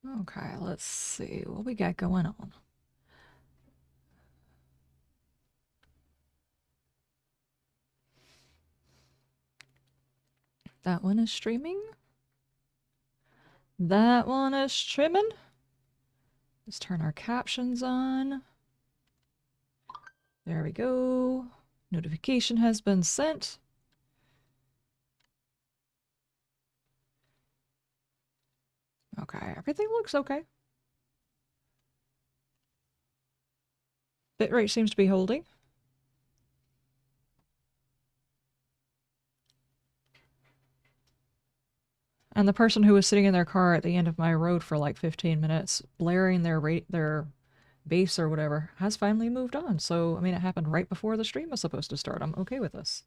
Okay, let's see what we got going on. That one is streaming. That one is streaming. Let's turn our captions on. There we go. Notification has been sent. Okay, everything looks okay. Bitrate seems to be holding. And the person who was sitting in their car at the end of my road for like 15 minutes, blaring their bass or whatever, has finally moved on. So, I mean, it happened right before the stream was supposed to start. I'm okay with this.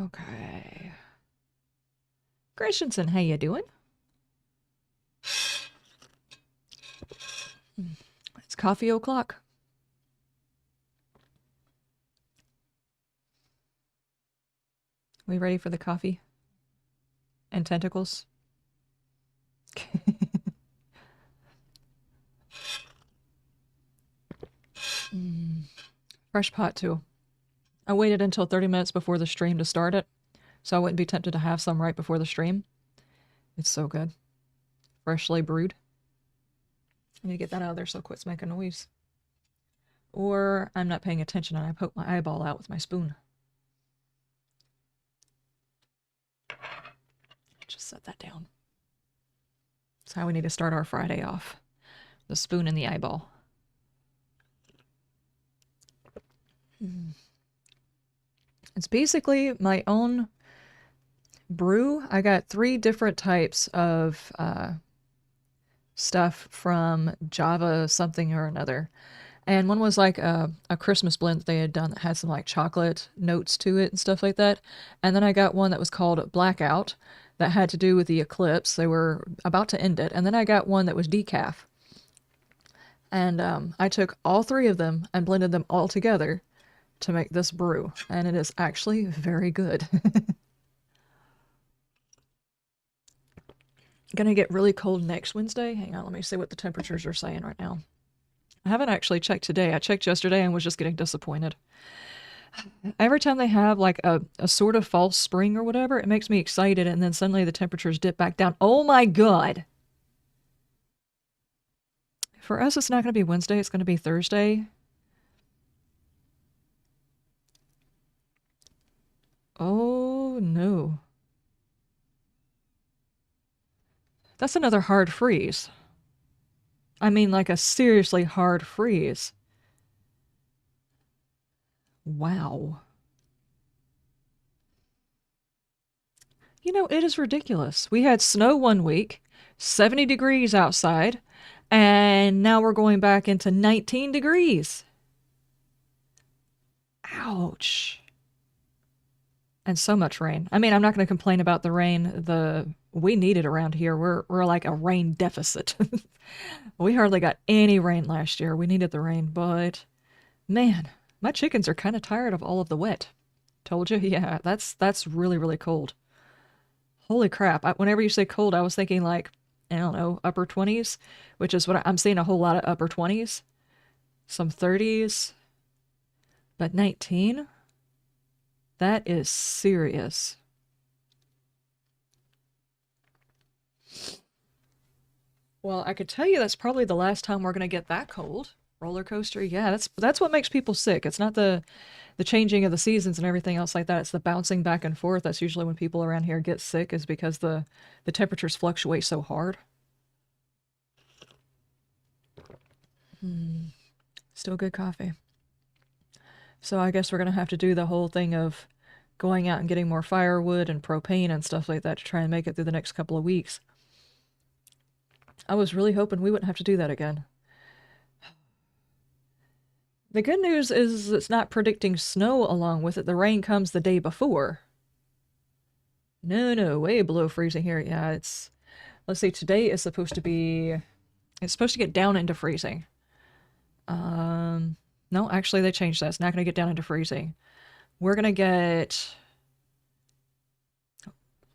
Okay. Christensen, how you doing? It's coffee o'clock. We ready for the coffee? And tentacles? Fresh pot, too. I waited until 30 minutes before the stream to start it, so I wouldn't be tempted to have some right before the stream. It's so good. Freshly brewed. I need to get that out of there so it quits making noise. Or I'm not paying attention and I poke my eyeball out with my spoon. Just set that down. That's how we need to start our Friday off. The spoon in the eyeball. It's basically my own brew. I got 3 different types of stuff from Java something or another. And one was like a Christmas blend that they had done that had some like chocolate notes to it and stuff like that. And then I got one that was called Blackout that had to do with the eclipse. They were about to end it. And then I got one that was decaf. And I took all 3 of them and blended them all together to make this brew. And it is actually very good. Gonna get really cold next Wednesday. Hang on, let me see what the temperatures are saying right now. I haven't actually checked today. I checked yesterday and was just getting disappointed. Every time they have like a sort of false spring or whatever, it makes me excited, and then suddenly the temperatures dip back down. Oh my god! For us, it's not going to be Wednesday. It's going to be Thursday. Oh no. That's another hard freeze. I mean, like a seriously hard freeze. Wow. You know, it is ridiculous. We had snow one week, 70 degrees outside, and now we're going back into 19 degrees. Ouch. And so much rain. I mean, I'm not going to complain about the rain. We need it around here. We're like a rain deficit. We hardly got any rain last year. We needed the rain, but man, my chickens are kind of tired of all of the wet. Told you? Yeah, that's really, really cold. Holy crap. Whenever you say cold, I was thinking like, I don't know, upper 20s, which is what I'm seeing a whole lot of upper 20s, some 30s, but 19? That is serious. Well, I could tell you that's probably the last time we're going to get that cold. Roller coaster, yeah, that's what makes people sick. It's not the changing of the seasons and everything else like that. It's the bouncing back and forth. That's usually when people around here get sick, is because the temperatures fluctuate so hard. Still good coffee. So I guess we're going to have to do the whole thing of going out and getting more firewood and propane and stuff like that to try and make it through the next couple of weeks. I was really hoping we wouldn't have to do that again. The good news is it's not predicting snow along with it. The rain comes the day before. No, way below freezing here. Yeah, let's see, today is supposed to be, it's supposed to get down into freezing. No, actually they changed that. It's not going to get down into freezing. We're going to get,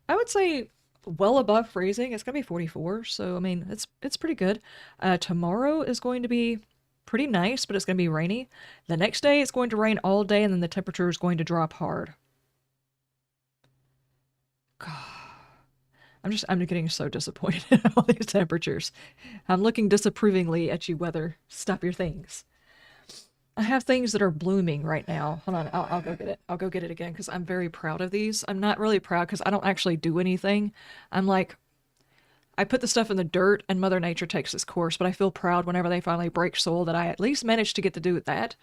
I would say, well above freezing. It's going to be 44, so I mean, it's pretty good. Tomorrow is going to be pretty nice, but it's going to be rainy. The next day it's going to rain all day, and then the temperature is going to drop hard. God. I'm getting so disappointed in all these temperatures. I'm looking disapprovingly at you, weather. Stop your things. I have things that are blooming right now. Hold on, I'll go get it. I'll go get it again because I'm very proud of these. I'm not really proud because I don't actually do anything. I'm like, I put the stuff in the dirt and Mother Nature takes its course, but I feel proud whenever they finally break soil that I at least managed to get to do that.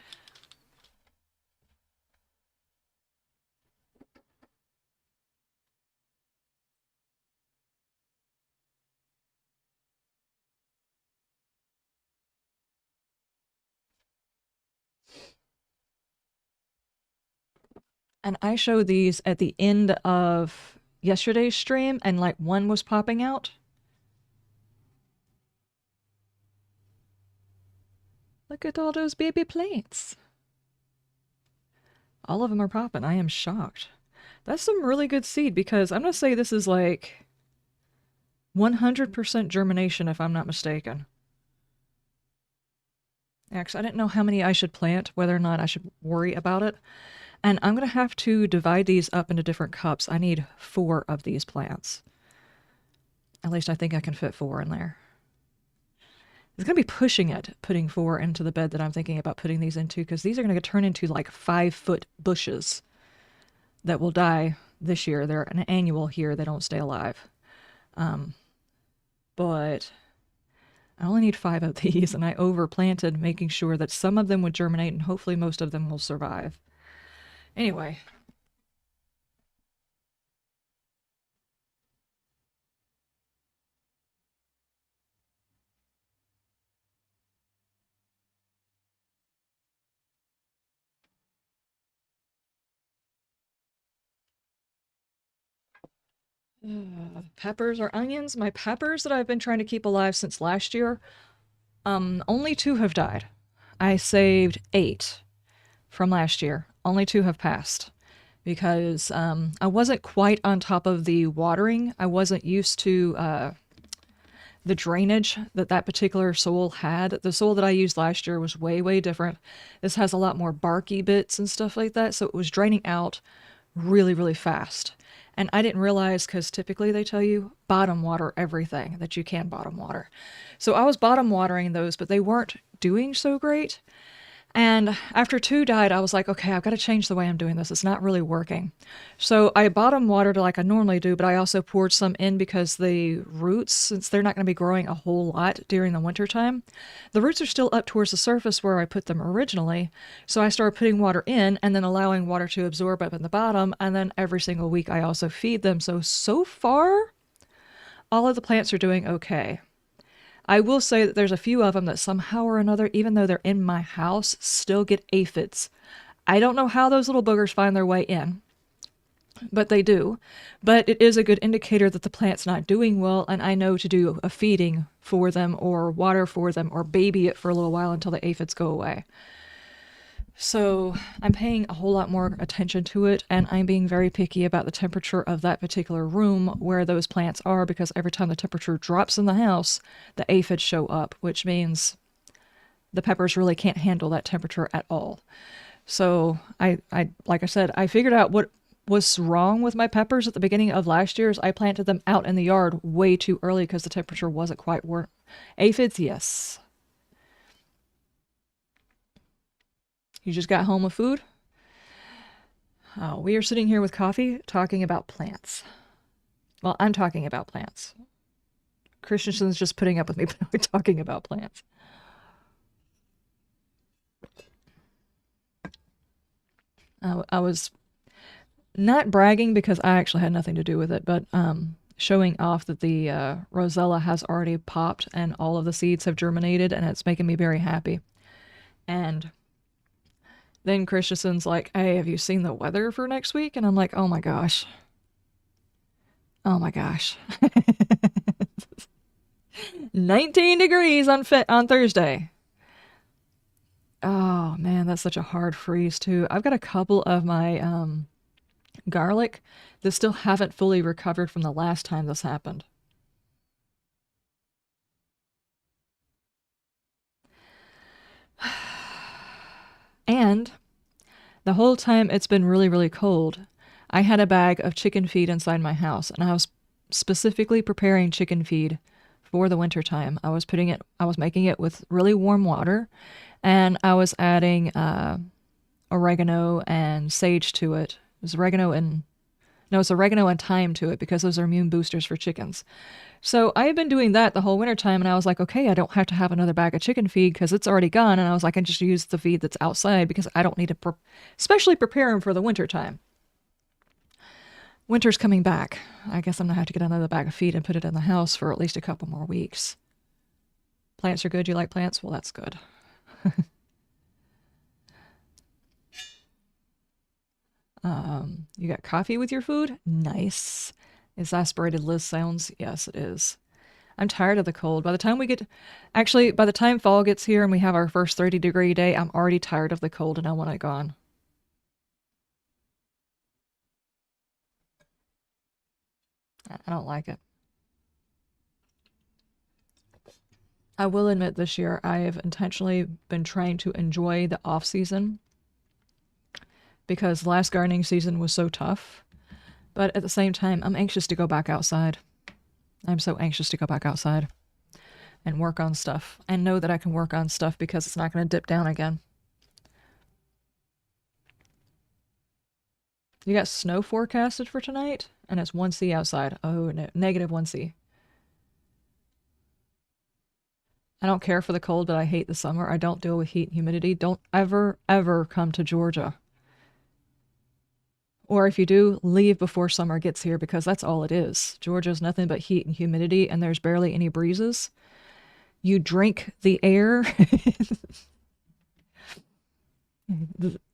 And I showed these at the end of yesterday's stream, and like one was popping out. Look at all those baby plants. All of them are popping. I am shocked. That's some really good seed because I'm going to say this is like 100% germination if I'm not mistaken. Actually, I didn't know how many I should plant, whether or not I should worry about it. And I'm going to have to divide these up into different cups. I need 4 of these plants. At least I think I can fit 4 in there. It's going to be pushing it, putting 4 into the bed that I'm thinking about putting these into, because these are going to turn into like 5-foot bushes that will die this year. They're an annual here. They don't stay alive. But I only need 5 of these, and I overplanted, making sure that some of them would germinate and hopefully most of them will survive. Anyway. Peppers or onions? My peppers that I've been trying to keep alive since last year, only 2 have died. I saved 8 from last year. Only 2 have passed because I wasn't quite on top of the watering. I wasn't used to the drainage that particular soil had. The soil that I used last year was way, way different. This has a lot more barky bits and stuff like that, so it was draining out really, really fast. And I didn't realize, because typically they tell you bottom water everything that you can bottom water. So I was bottom watering those, but they weren't doing so great. And after 2 died, I was like, okay, I've got to change the way I'm doing this. It's not really working. So I bottom watered like I normally do, but I also poured some in because the roots, since they're not going to be growing a whole lot during the winter time, the roots are still up towards the surface where I put them originally. So I started putting water in and then allowing water to absorb up in the bottom. And then every single week I also feed them. So far, all of the plants are doing okay. I will say that there's a few of them that somehow or another, even though they're in my house, still get aphids. I don't know how those little boogers find their way in, but they do. But it is a good indicator that the plant's not doing well, and I know to do a feeding for them or water for them or baby it for a little while until the aphids go away. So I'm paying a whole lot more attention to it, and I'm being very picky about the temperature of that particular room where those plants are, because every time the temperature drops in the house, the aphids show up, which means the peppers really can't handle that temperature at all. So I like I said, I figured out what was wrong with my peppers at the beginning of last year. Is I planted them out in the yard way too early because the temperature wasn't quite warm. Aphids, yes. You just got home with food? Oh, we are sitting here with coffee talking about plants. Well, I'm talking about plants. Christensen's just putting up with me talking about plants. I was not bragging because I actually had nothing to do with it, but showing off that the Rosella has already popped and all of the seeds have germinated, and it's making me very happy. And then Christensen's like, hey, have you seen the weather for next week? And I'm like, oh my gosh. Oh my gosh. 19 degrees on Thursday. Oh man, that's such a hard freeze too. I've got a couple of my garlic that still haven't fully recovered from the last time this happened. And the whole time it's been really, really cold, I had a bag of chicken feed inside my house, and I was specifically preparing chicken feed for the winter time. I was making it with really warm water, and I was adding oregano and sage to it. It was oregano and no, it's oregano and thyme to it because those are immune boosters for chickens. So I had been doing that the whole winter time, and I was like, okay, I don't have to have another bag of chicken feed because it's already gone. And I was like, I just use the feed that's outside because I don't need to, especially prepare them for the winter time. Winter's coming back. I guess I'm gonna have to get another bag of feed and put it in the house for at least a couple more weeks. Plants are good. You like plants? Well, that's good. You got coffee with your food? Nice. Exasperated Liz sounds. Yes, it is. I'm tired of the cold. By the time fall gets here and we have our first 30-degree day, I'm already tired of the cold and I want it gone. I don't like it. I will admit this year I have intentionally been trying to enjoy the off season because last gardening season was so tough. But at the same time, I'm anxious to go back outside. I'm so anxious to go back outside and work on stuff and know that I can work on stuff because it's not going to dip down again. You got snow forecasted for tonight and it's 1°C outside. Oh, no, negative 1°C. I don't care for the cold, but I hate the summer. I don't deal with heat and humidity. Don't ever, ever come to Georgia. Or if you do, leave before summer gets here because that's all it is. Georgia's nothing but heat and humidity, and there's barely any breezes. You drink the air.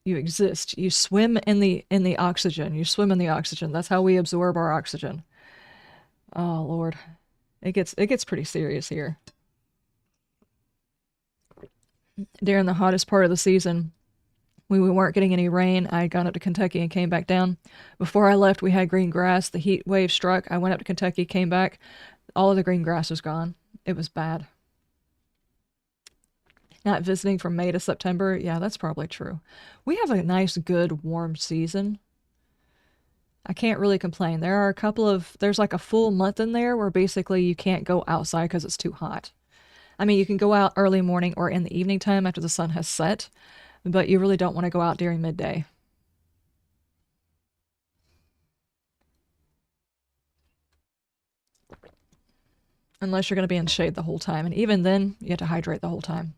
You exist. You swim in the oxygen. You swim in the oxygen. That's how we absorb our oxygen. Oh Lord. It gets pretty serious here. During the hottest part of the season, we weren't getting any rain. I had gone up to Kentucky and came back down. Before I left, we had green grass. The heat wave struck. I went up to Kentucky, came back. All of the green grass was gone. It was bad. Not visiting from May to September. Yeah, that's probably true. We have a nice, good, warm season. I can't really complain. There's like a full month in there where basically you can't go outside because it's too hot. I mean, you can go out early morning or in the evening time after the sun has set, but you really don't want to go out during midday. Unless you're going to be in shade the whole time. And even then, you have to hydrate the whole time.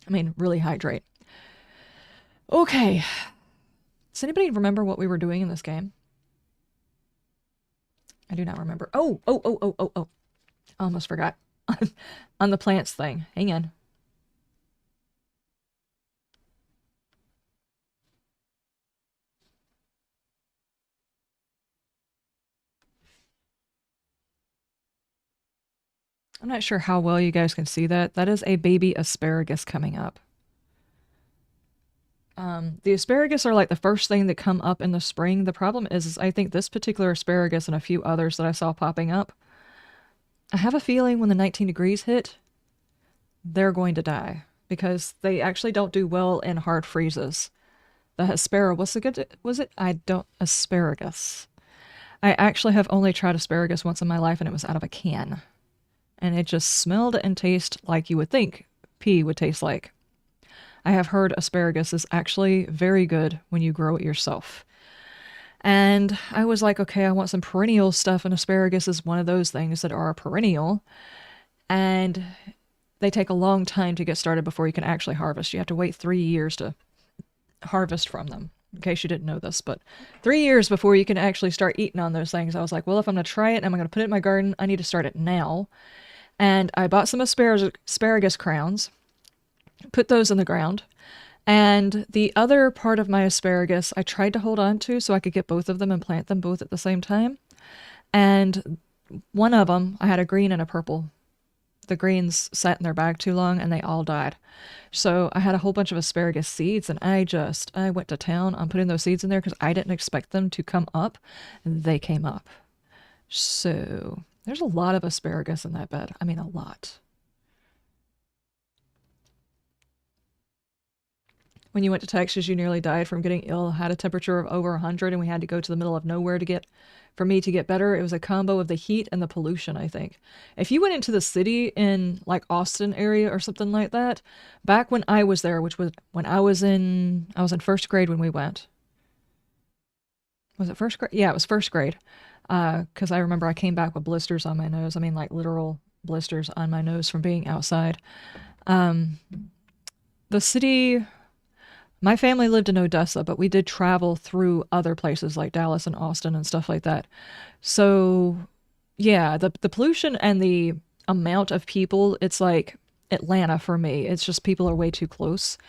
I mean, really hydrate. Okay. Does anybody remember what we were doing in this game? I do not remember. Oh. I almost forgot. On the plants thing. Hang on. I'm not sure how well you guys can see that. That is a baby asparagus coming up. The asparagus are like the first thing that come up in the spring. The problem is I think this particular asparagus and a few others that I saw popping up, I have a feeling when the 19 degrees hit, they're going to die because they actually don't do well in hard freezes. The asparagus, asparagus. I actually have only tried asparagus once in my life and it was out of a can. And it just smelled and tasted like you would think pea would taste like. I have heard asparagus is actually very good when you grow it yourself. And I was like, okay, I want some perennial stuff, and asparagus is one of those things that are perennial. And they take a long time to get started before you can actually harvest. You have to wait 3 years to harvest from them, in case you didn't know this. But 3 years before you can actually start eating on those things. I was like, well, if I'm going to try it and I'm going to put it in my garden, I need to start it now. And I bought some asparagus crowns, put those in the ground. And the other part of my asparagus, I tried to hold on to so I could get both of them and plant them both at the same time. And one of them, I had a green and a purple the greens sat in their bag too long and they all died. So I had a whole bunch of asparagus seeds, and I went to town on putting those seeds in there because I didn't expect them to come up, and they came up. So there's a lot of asparagus in that bed. I mean, a lot. When you went to Texas, you nearly died from getting ill, had a temperature of over 100, and we had to go to the middle of nowhere for me to get better. It was a combo of the heat and the pollution, I think. If you went into the city in like Austin area or something like that, back when I was there, which was when I was in first grade when we went. Was it first grade? Yeah, it was first grade. Because I remember I came back with blisters on my nose. I mean, like literal blisters on my nose from being outside. The city, my family lived in Odessa, but we did travel through other places like Dallas and Austin and stuff like that. So, yeah, the pollution and the amount of people, it's like Atlanta for me. It's just people are way too close.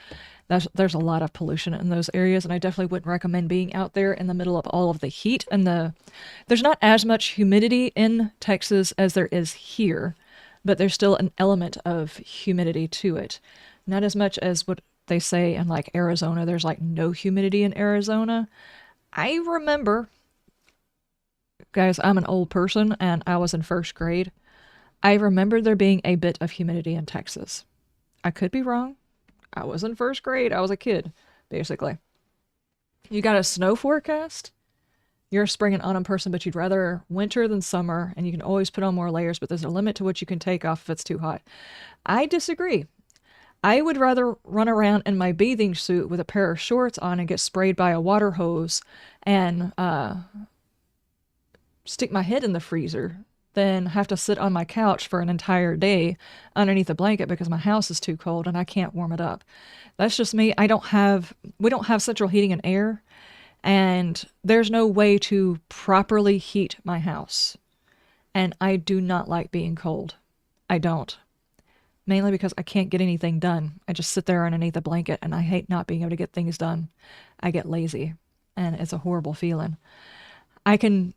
There's a lot of pollution in those areas, and I definitely wouldn't recommend being out there in the middle of all of the heat and there's not as much humidity in Texas as there is here, but there's still an element of humidity to it. Not as much as what they say in like Arizona. There's like no humidity in Arizona. I remember, guys, I'm an old person and I was in first grade. I remember there being a bit of humidity in Texas. I could be wrong. I was in first grade. I was a kid, basically. You got a snow forecast? You're a spring and autumn person, but you'd rather winter than summer, and you can always put on more layers, but there's a limit to what you can take off if it's too hot. I disagree. I would rather run around in my bathing suit with a pair of shorts on and get sprayed by a water hose and stick my head in the freezer than have to sit on my couch for an entire day underneath a blanket because my house is too cold and I can't warm it up. That's just me. We don't have central heating and air, and there's no way to properly heat my house. And I do not like being cold. I don't. Mainly because I can't get anything done. I just sit there underneath a blanket, and I hate not being able to get things done. I get lazy, and it's a horrible feeling. I can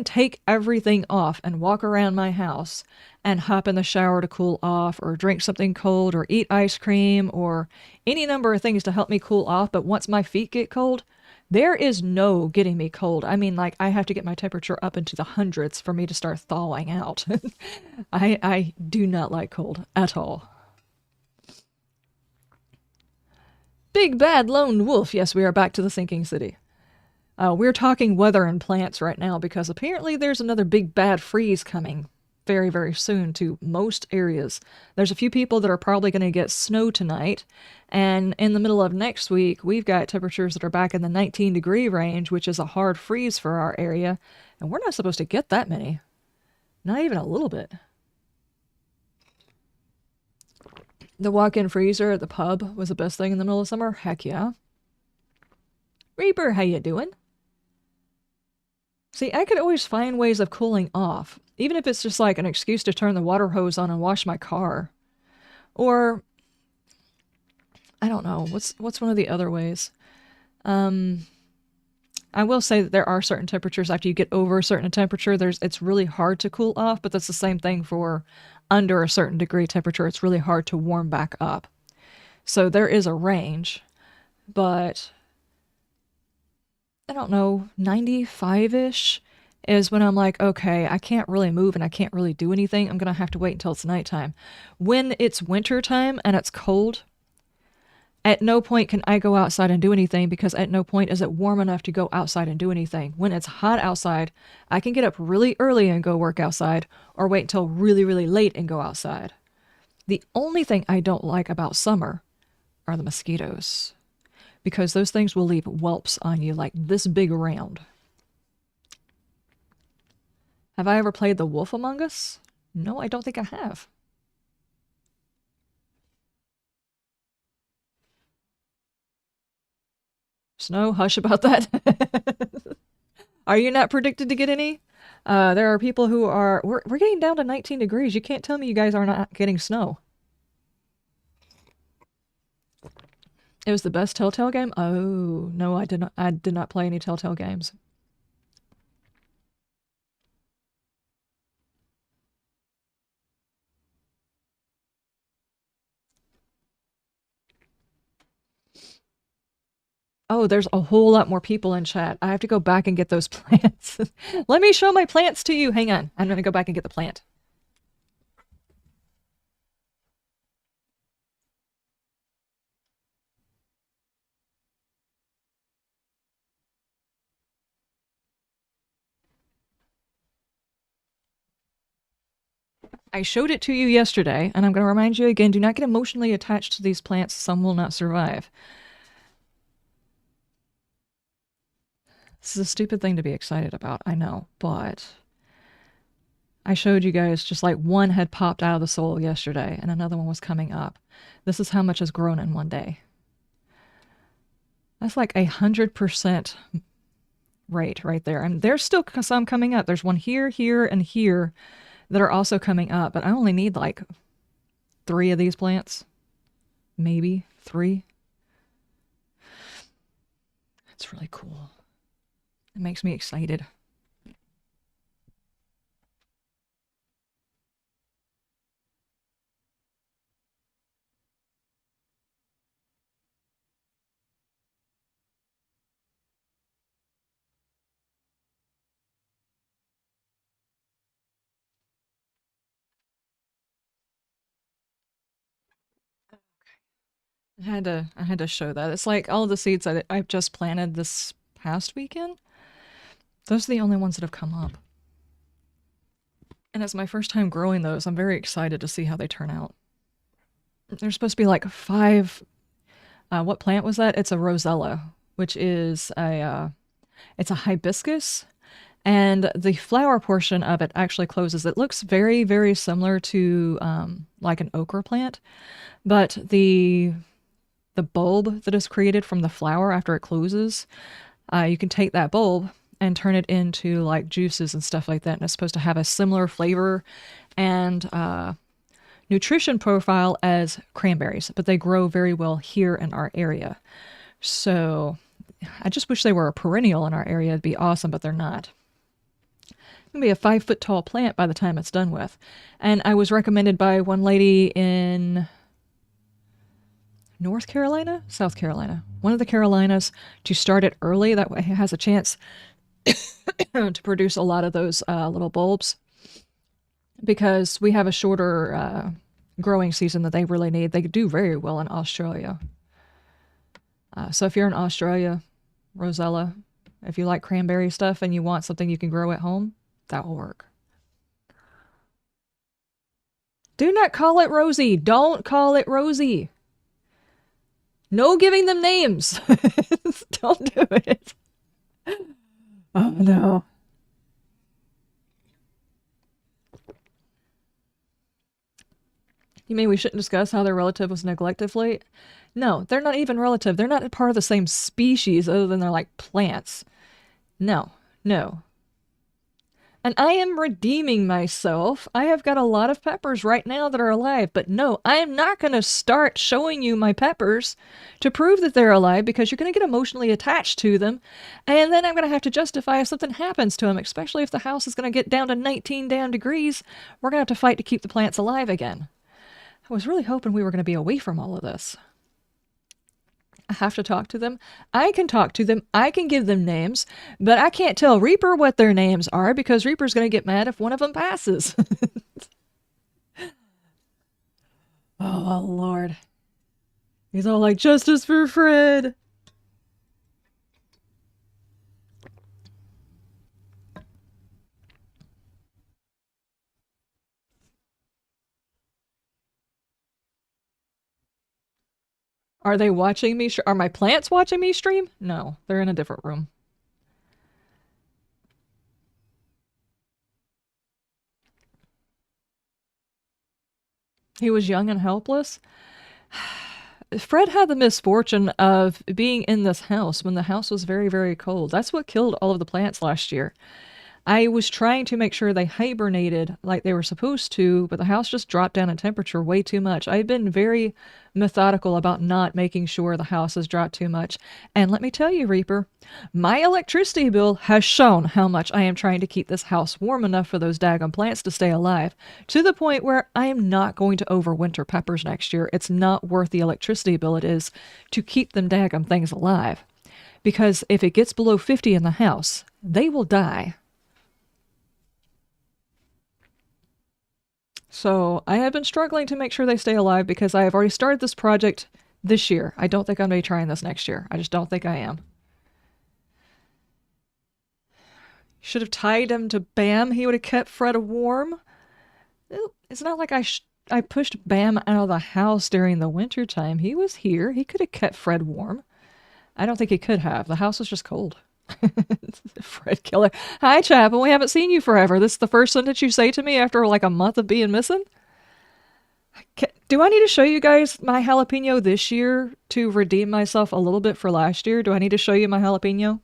take everything off and walk around my house and hop in the shower to cool off, or drink something cold, or eat ice cream, or any number of things to help me cool off. But once my feet get cold, there is no getting me cold. I mean, like, I have to get my temperature up into the hundreds for me to start thawing out. I do not like cold at all. Big bad lone wolf. Yes, we are back to the sinking city. We're talking weather and plants right now because apparently there's another big bad freeze coming very, very soon to most areas. There's a few people that are probably going to get snow tonight, and in the middle of next week, we've got temperatures that are back in the 19-degree range, which is a hard freeze for our area, and we're not supposed to get that many. Not even a little bit. The walk-in freezer at the pub was the best thing in the middle of summer. Heck yeah. Reaper, how you doing? See, I could always find ways of cooling off, even if it's just like an excuse to turn the water hose on and wash my car. Or, I don't know, what's one of the other ways? I will say that there are certain temperatures after you get over a certain temperature, it's really hard to cool off, but that's the same thing for under a certain degree temperature. It's really hard to warm back up. So there is a range, but I don't know, 95-ish is when I'm like, okay, I can't really move and I can't really do anything. I'm going to have to wait until it's nighttime. When it's winter time and it's cold, at no point can I go outside and do anything because at no point is it warm enough to go outside and do anything. When it's hot outside, I can get up really early and go work outside, or wait until really, really late and go outside. The only thing I don't like about summer are the mosquitoes, because those things will leave whelps on you like this big around. Have I ever played The Wolf Among Us? No, I don't think I have. Snow, hush about that. Are you not predicted to get any? There are people who are... We're getting down to 19 degrees. You can't tell me you guys are not getting snow. It was the best Telltale game? Oh, no, I did not play any Telltale games. Oh, there's a whole lot more people in chat. I have to go back and get those plants. Let me show my plants to you. Hang on. I'm going to go back and get the plant. I showed it to you yesterday, and I'm going to remind you again, do not get emotionally attached to these plants. Some will not survive. This is a stupid thing to be excited about, I know, but I showed you guys just like one had popped out of the soil yesterday, and another one was coming up. This is how much has grown in one day. That's like 100% rate right there. And there's still some coming up. There's one here, here, and here that are also coming up, but I only need like 3 of these plants. Maybe 3. It's really cool. It makes me excited. I had to show that. It's like all the seeds that I've just planted this past weekend. Those are the only ones that have come up. And it's my first time growing those. I'm very excited to see how they turn out. There's supposed to be like 5. What plant was that? It's a rosella, which is it's a hibiscus. And the flower portion of it actually closes. It looks very, very similar to like an okra plant, but the bulb that is created from the flower after it closes, you can take that bulb and turn it into like juices and stuff like that. And it's supposed to have a similar flavor and nutrition profile as cranberries, but they grow very well here in our area. So I just wish they were a perennial in our area. It'd be awesome, but they're not. It's gonna be a 5-foot tall plant by the time it's done with. And I was recommended by one lady in North Carolina, South Carolina, one of the Carolinas, to start it early. That way it has a chance to produce a lot of those little bulbs, because we have a shorter growing season that they really need. They do very well in Australia. So if you're in Australia, Rosella, if you like cranberry stuff and you want something you can grow at home, that will work. Do not call it Rosie. Don't call it Rosie. No giving them names. Don't do it. Oh, no. You mean we shouldn't discuss how their relative was neglected of late? No, they're not even relative. They're not part of the same species other than they're like plants. No, no. And I am redeeming myself. I have got a lot of peppers right now that are alive, but no, I am not going to start showing you my peppers to prove that they're alive, because you're going to get emotionally attached to them, and then I'm going to have to justify if something happens to them, especially if the house is going to get down to 19 down degrees. We're going to have to fight to keep the plants alive again. I was really hoping we were going to be away from all of this. I have to talk to them. I can talk to them. I can give them names, but I can't tell Reaper what their names are, because Reaper's going to get mad if one of them passes. Oh, Lord. He's all like, justice for Fred. Are they watching me? Are my plants watching me stream? No, they're in a different room. He was young and helpless. Fred had the misfortune of being in this house when the house was very, very cold. That's what killed all of the plants last year. I was trying to make sure they hibernated like they were supposed to, but the house just dropped down in temperature way too much. I've been very methodical about not making sure the house has dropped too much. And let me tell you, Reaper, my electricity bill has shown how much I am trying to keep this house warm enough for those daggone plants to stay alive, to the point where I am not going to overwinter peppers next year. It's not worth the electricity bill it is to keep them daggone things alive. because if it gets below 50 in the house, they will die. So I have been struggling to make sure they stay alive because I have already started this project this year. I don't think I'm going to be trying this next year. I just don't think I am. Should have tied him to Bam. He would have kept Fred warm. It's not like I pushed Bam out of the house during the winter time. He was here. He could have kept Fred warm. I don't think he could have. The house was just cold. Fred killer. Hi, Chapel. We haven't seen you forever. This is the first sentence you say to me after like a month of being missing? Do I need to show you guys my jalapeno this year to redeem myself a little bit for last year? Do I need to show you my jalapeno?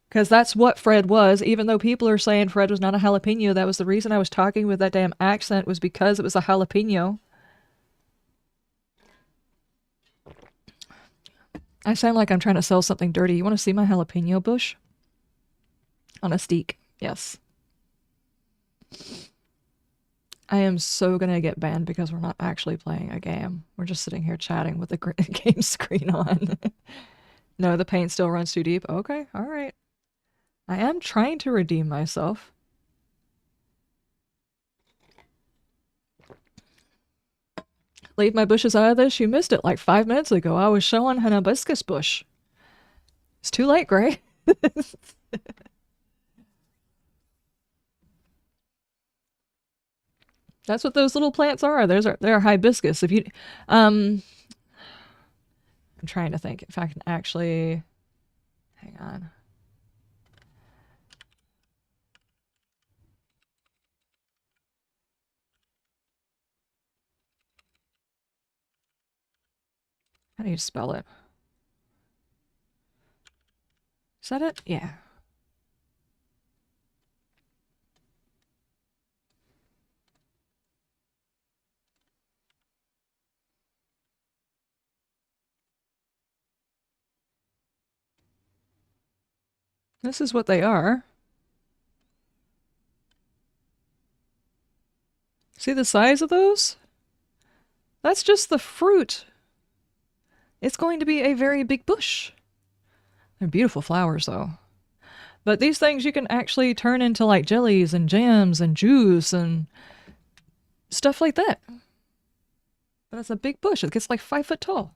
Because that's what Fred was. Even though people are saying Fred was not a jalapeno, that was the reason I was talking with that damn accent, was because it was a jalapeno. I sound like I'm trying to sell something dirty. You want to see my jalapeno bush? On a steak. Yes. I am so gonna get banned because we're not actually playing a game. We're just sitting here chatting with the game screen on. No, the paint still runs too deep. Okay, alright. I am trying to redeem myself. Leave my bushes out of this? You missed it like 5 minutes ago. I was showing an hibiscus bush. It's too late, Gray. That's what those little plants are. They're hibiscus. If you, I'm trying to think if I can actually, hang on. How do you spell it? Is that it? Yeah. This is what they are. See the size of those? That's just the fruit. It's going to be a very big bush. They're beautiful flowers, though. But these things you can actually turn into like jellies and jams and juice and stuff like that. But it's a big bush. It gets like 5 foot tall.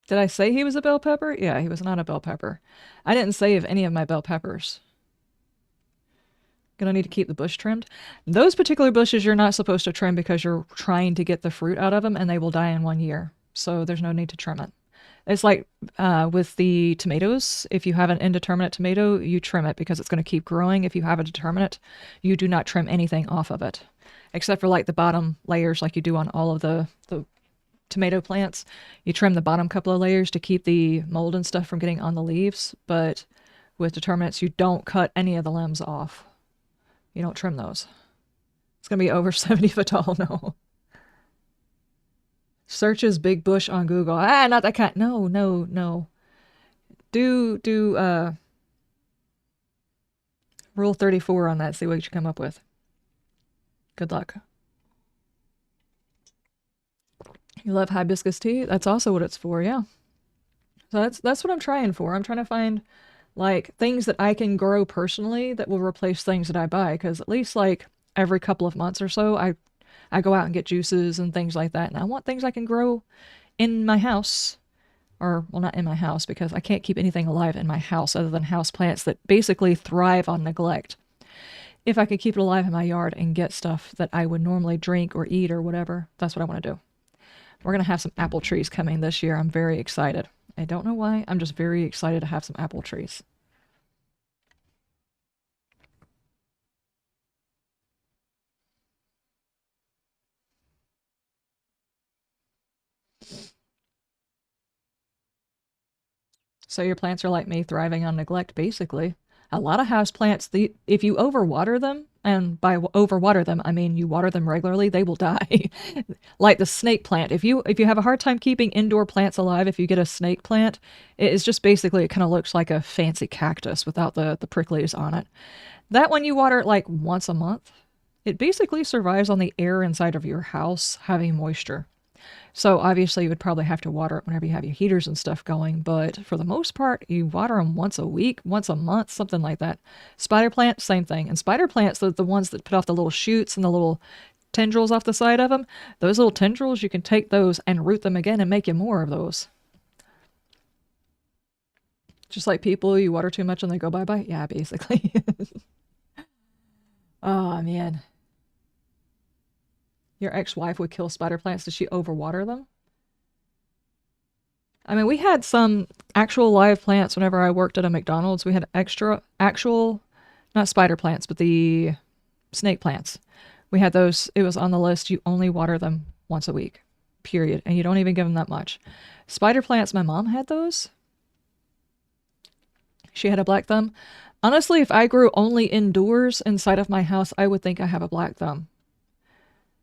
Did I say he was a bell pepper? Yeah, he was not a bell pepper. I didn't save any of my bell peppers. Gonna need to keep the bush trimmed. Those particular bushes you're not supposed to trim because you're trying to get the fruit out of them and they will die in 1 year. So there's no need to trim it. It's like with the tomatoes. If you have an indeterminate tomato, you trim it because it's going to keep growing. If you have a determinate, you do not trim anything off of it. Except for like the bottom layers like you do on all of the tomato plants. You trim the bottom couple of layers to keep the mold and stuff from getting on the leaves. But with determinates, you don't cut any of the limbs off. You don't trim those. It's going to be over 70 foot tall, no. Searches big bush on Google. Ah, not that kind. No, no, no. Do Rule 34 on that. See what you come up with. Good luck. You love hibiscus tea? That's also what it's for, yeah. So that's what I'm trying for. I'm trying to find like things that I can grow personally that will replace things that I buy, because at least like every couple of months or so I go out and get juices and things like that, and I want things I can grow in my house. Or, well, not in my house, because I can't keep anything alive in my house other than house plants that basically thrive on neglect. If I could keep it alive in my yard and get stuff that I would normally drink or eat or whatever, that's what I want to do. We're going to have some apple trees coming this year. I'm very excited. I don't know why. I'm just very excited to have some apple trees. So your plants are like me, thriving on neglect, basically. A lot of house plants, if you overwater them, and by overwater them, I mean you water them regularly, they will die. Like the snake plant. If you have a hard time keeping indoor plants alive, if you get a snake plant, it is just basically, it kind of looks like a fancy cactus without the pricklies on it. That one you water like once a month. It basically survives on the air inside of your house having moisture. So obviously you would probably have to water it whenever you have your heaters and stuff going, but for the most part, you water them once a week, once a month, something like that. Spider plant, same thing. And spider plants, the ones that put off the little shoots and the little tendrils off the side of them, those little tendrils, you can take those and root them again and make you more of those. Just like people, you water too much and they go bye-bye? Yeah, basically. Oh, man. Your ex-wife would kill spider plants. Did she overwater them? I mean, we had some actual live plants whenever I worked at a McDonald's. We had actual, not spider plants, but the snake plants. We had those. It was on the list. You only water them once a week, period. And you don't even give them that much. Spider plants, my mom had those. She had a black thumb. Honestly, if I grew only indoors inside of my house, I would think I have a black thumb.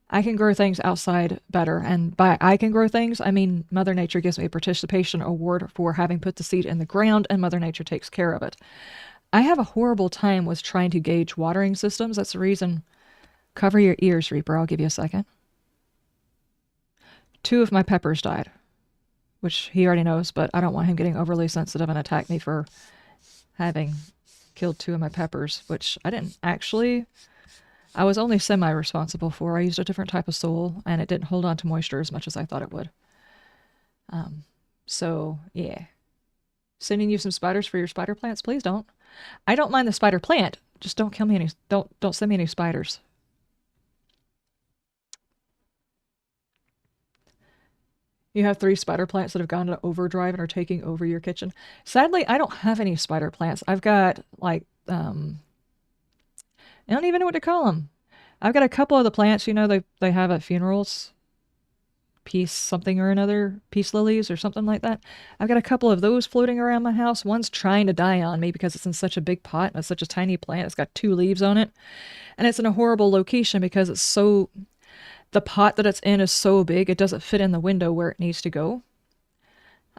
I can grow things outside better. And by I can grow things, I mean Mother Nature gives me a participation award for having put the seed in the ground and Mother Nature takes care of it. I have a horrible time with trying to gauge watering systems. That's the reason. Cover your ears, Reaper. I'll give you a second. 2 of my peppers died, which he already knows, but I don't want him getting overly sensitive and attack me for having killed 2 of my peppers, which I didn't actually. I was only semi-responsible for. I used a different type of soil, and it didn't hold on to moisture as much as I thought it would. So, yeah. Sending you some spiders for your spider plants? Please don't. I don't mind the spider plant. Just don't kill me any... Don't send me any spiders. You have 3 spider plants that have gone to overdrive and are taking over your kitchen. Sadly, I don't have any spider plants. I've got, like, I don't even know what to call them. I've got a couple of the plants, you know, they have at funerals. Peace something or another. Peace lilies or something like that. I've got a couple of those floating around my house. One's trying to die on me because it's in such a big pot and it's such a tiny plant. It's got 2 leaves on it. And it's in a horrible location because it's so... The pot that it's in is so big, it doesn't fit in the window where it needs to go.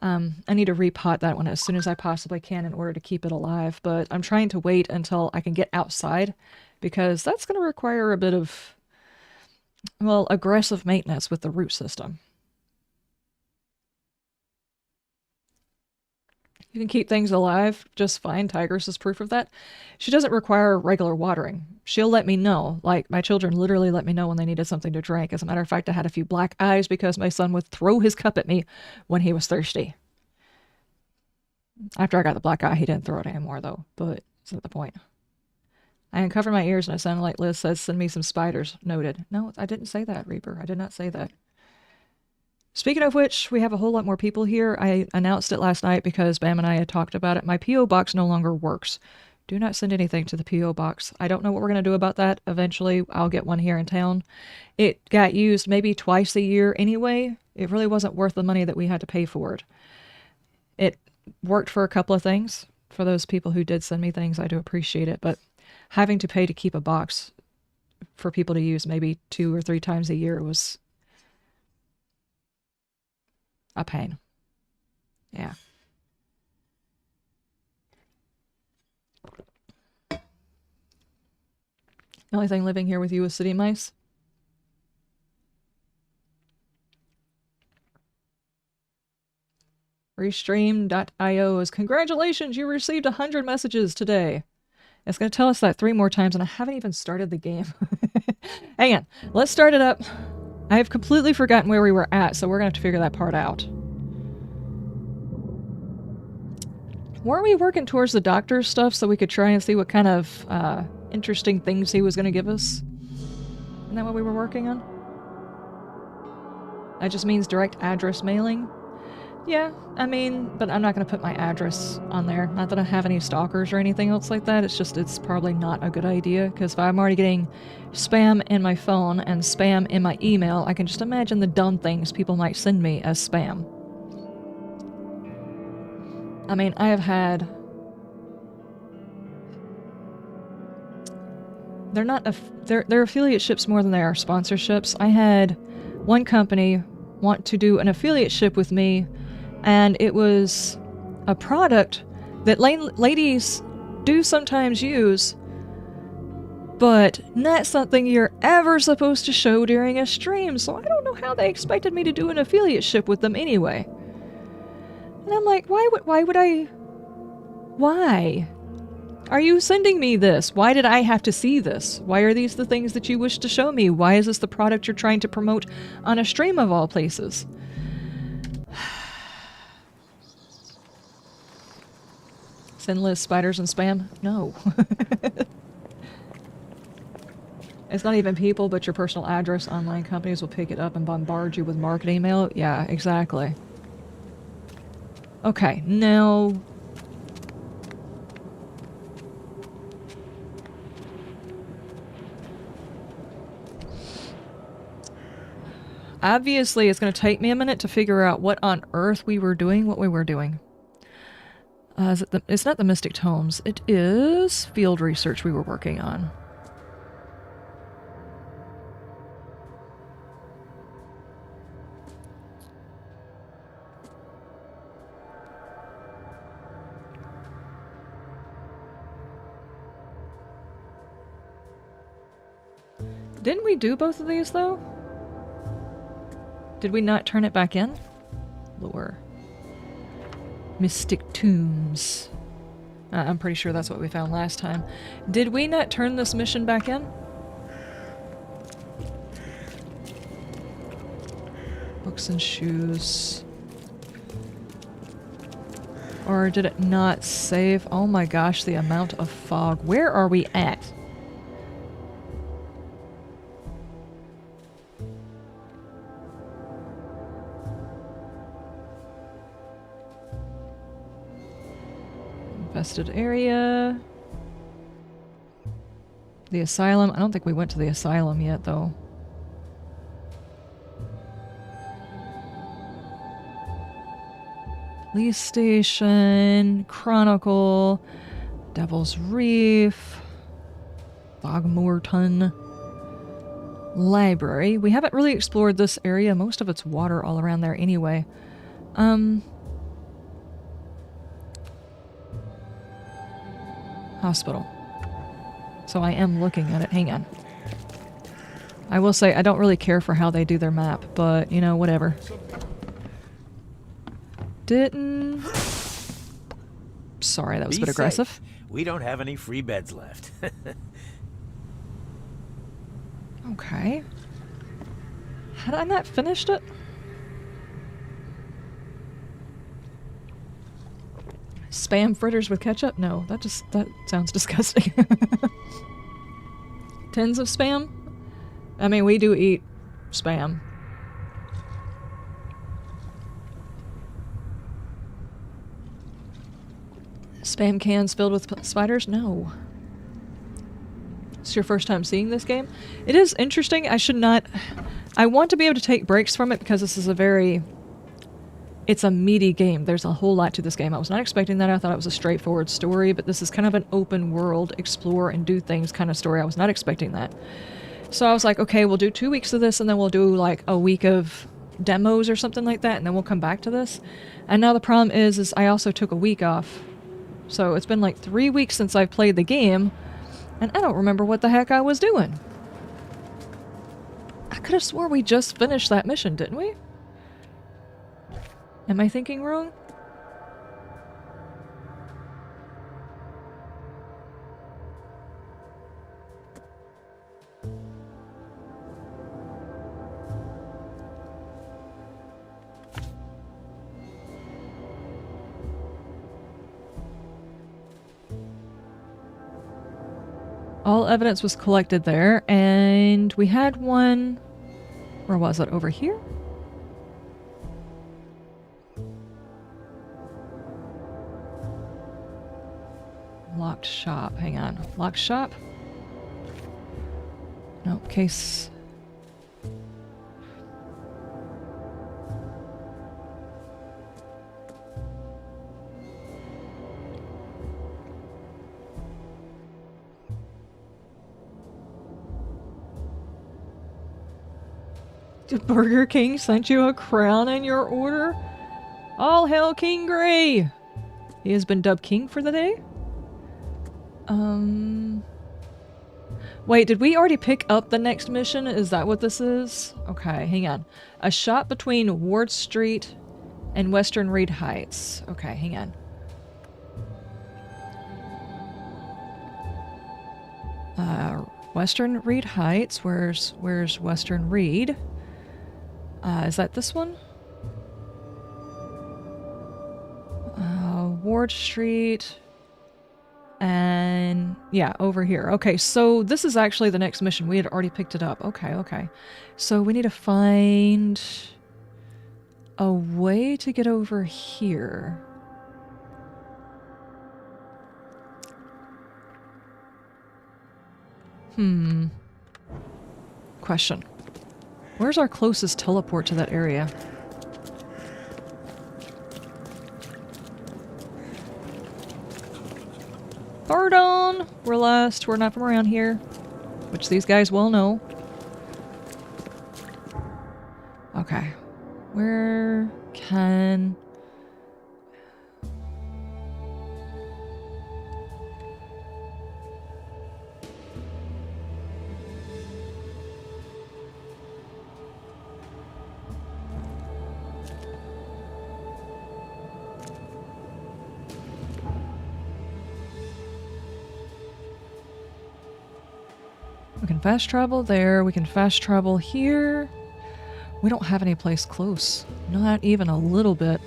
I need to repot that one as soon as I possibly can in order to keep it alive. But I'm trying to wait until I can get outside because that's going to require a bit of, well, aggressive maintenance with the root system. You can keep things alive just fine. Tigress is proof of that. She doesn't require regular watering. She'll let me know. Like, my children literally let me know when they needed something to drink. As a matter of fact, I had a few black eyes because my son would throw his cup at me when he was thirsty. After I got the black eye, he didn't throw it anymore, though. But it's not the point. I uncovered my ears and I sounded like Liz says, send me some spiders. Noted. No, I didn't say that, Reaper. I did not say that. Speaking of which, we have a whole lot more people here. I announced it last night because Bam and I had talked about it. My P.O. box no longer works. Do not send anything to the P.O. box. I don't know what we're going to do about that. Eventually, I'll get one here in town. It got used maybe twice a year anyway. It really wasn't worth the money that we had to pay for it. It worked for a couple of things. For those people who did send me things, I do appreciate it. But having to pay to keep a box for people to use maybe 2 or 3 times a year was a pain. Yeah. The only thing living here with you is city mice. Restream.io is congratulations, you received 100 messages today. It's going to tell us that 3 more times and I haven't even started the game. Hang on, let's start it up. I have completely forgotten where we were at, so we're going to have to figure that part out. Weren't we working towards the doctor's stuff so we could try and see what kind of interesting things he was going to give us? Isn't that what we were working on? That just means direct address mailing? Yeah, I mean, but I'm not going to put my address on there. Not that I have any stalkers or anything else like that. It's just, it's probably not a good idea, because if I'm already getting spam in my phone and spam in my email, I can just imagine the dumb things people might send me as spam. I mean, I have had... They're not... They're affiliate ships more than they are sponsorships. I had one company want to do an affiliate ship with me, and it was a product that ladies do sometimes use, but not something you're ever supposed to show during a stream, so I don't know how they expected me to do an affiliate ship with them anyway. And I'm like, why would I? Why? Are you sending me this? Why did I have to see this? Why are these the things that you wish to show me? Why is this the product you're trying to promote on a stream of all places? Send list spiders and spam? No. It's not even people, but your personal address. Online companies will pick it up and bombard you with marketing mail. Yeah, exactly. Okay, now... Obviously, it's going to take me a minute to figure out what on earth we were doing, what we were doing. It's not the Mystic Tomes. It is field research we were working on. Didn't we do both of these, though? Did we not turn it back in? Lore. Mystic Tombs. I'm pretty sure that's what we found last time. Did we not turn this mission back in? Books and shoes. Or did it not save? Oh my gosh, the amount of fog. Where are we at? Infested area. The asylum. I don't think we went to the asylum yet, though. Police station. Chronicle. Devil's Reef. Thogmorton. Library. We haven't really explored this area. Most of it's water all around there anyway. Hospital. So I am looking at it. Hang on. I will say I don't really care for how they do their map, but, you know, whatever. Didn't... Sorry, that was a bit aggressive. We don't have any free beds left. Okay. Had I not finished it? Spam fritters with ketchup? No, that sounds disgusting. Tins of spam? I mean, we do eat spam. Spam cans filled with spiders? No. It's your first time seeing this game? It is interesting. I want to be able to take breaks from it because this is it's a meaty game. There's a whole lot to this game. I was not expecting that. I thought it was a straightforward story, but this is kind of an open world, explore and do things kind of story. I was not expecting that. So I was like, okay, we'll do 2 weeks of this and then we'll do like a week of demos or something like that and then we'll come back to this. And now the problem is I also took a week off. So it's been like 3 weeks since I've played the game and I don't remember what the heck I was doing. I could have swore we just finished that mission, didn't we? Am I thinking wrong? All evidence was collected there, and we had one... Where was it? Over here? Locked shop. Hang on. Locked shop? No, case... Did Burger King sent you a crown in your order? All hail King Gray! He has been dubbed king for the day? Wait, did we already pick up the next mission? Is that what this is? Okay, hang on. A shot between Ward Street and Western Reed Heights. Okay, hang on. Western Reed Heights. Where's Western Reed? Is that this one? Ward Street. And yeah, over here. Okay, so this is actually the next mission. We had already picked it up. Okay, okay. So we need to find a way to get over here. Question. Where's our closest teleport to that area? Pardon! We're lost. We're not from around here. Which these guys well know. Okay. Where can... We can fast travel there. We can fast travel here. We don't have any place close. Not even a little bit.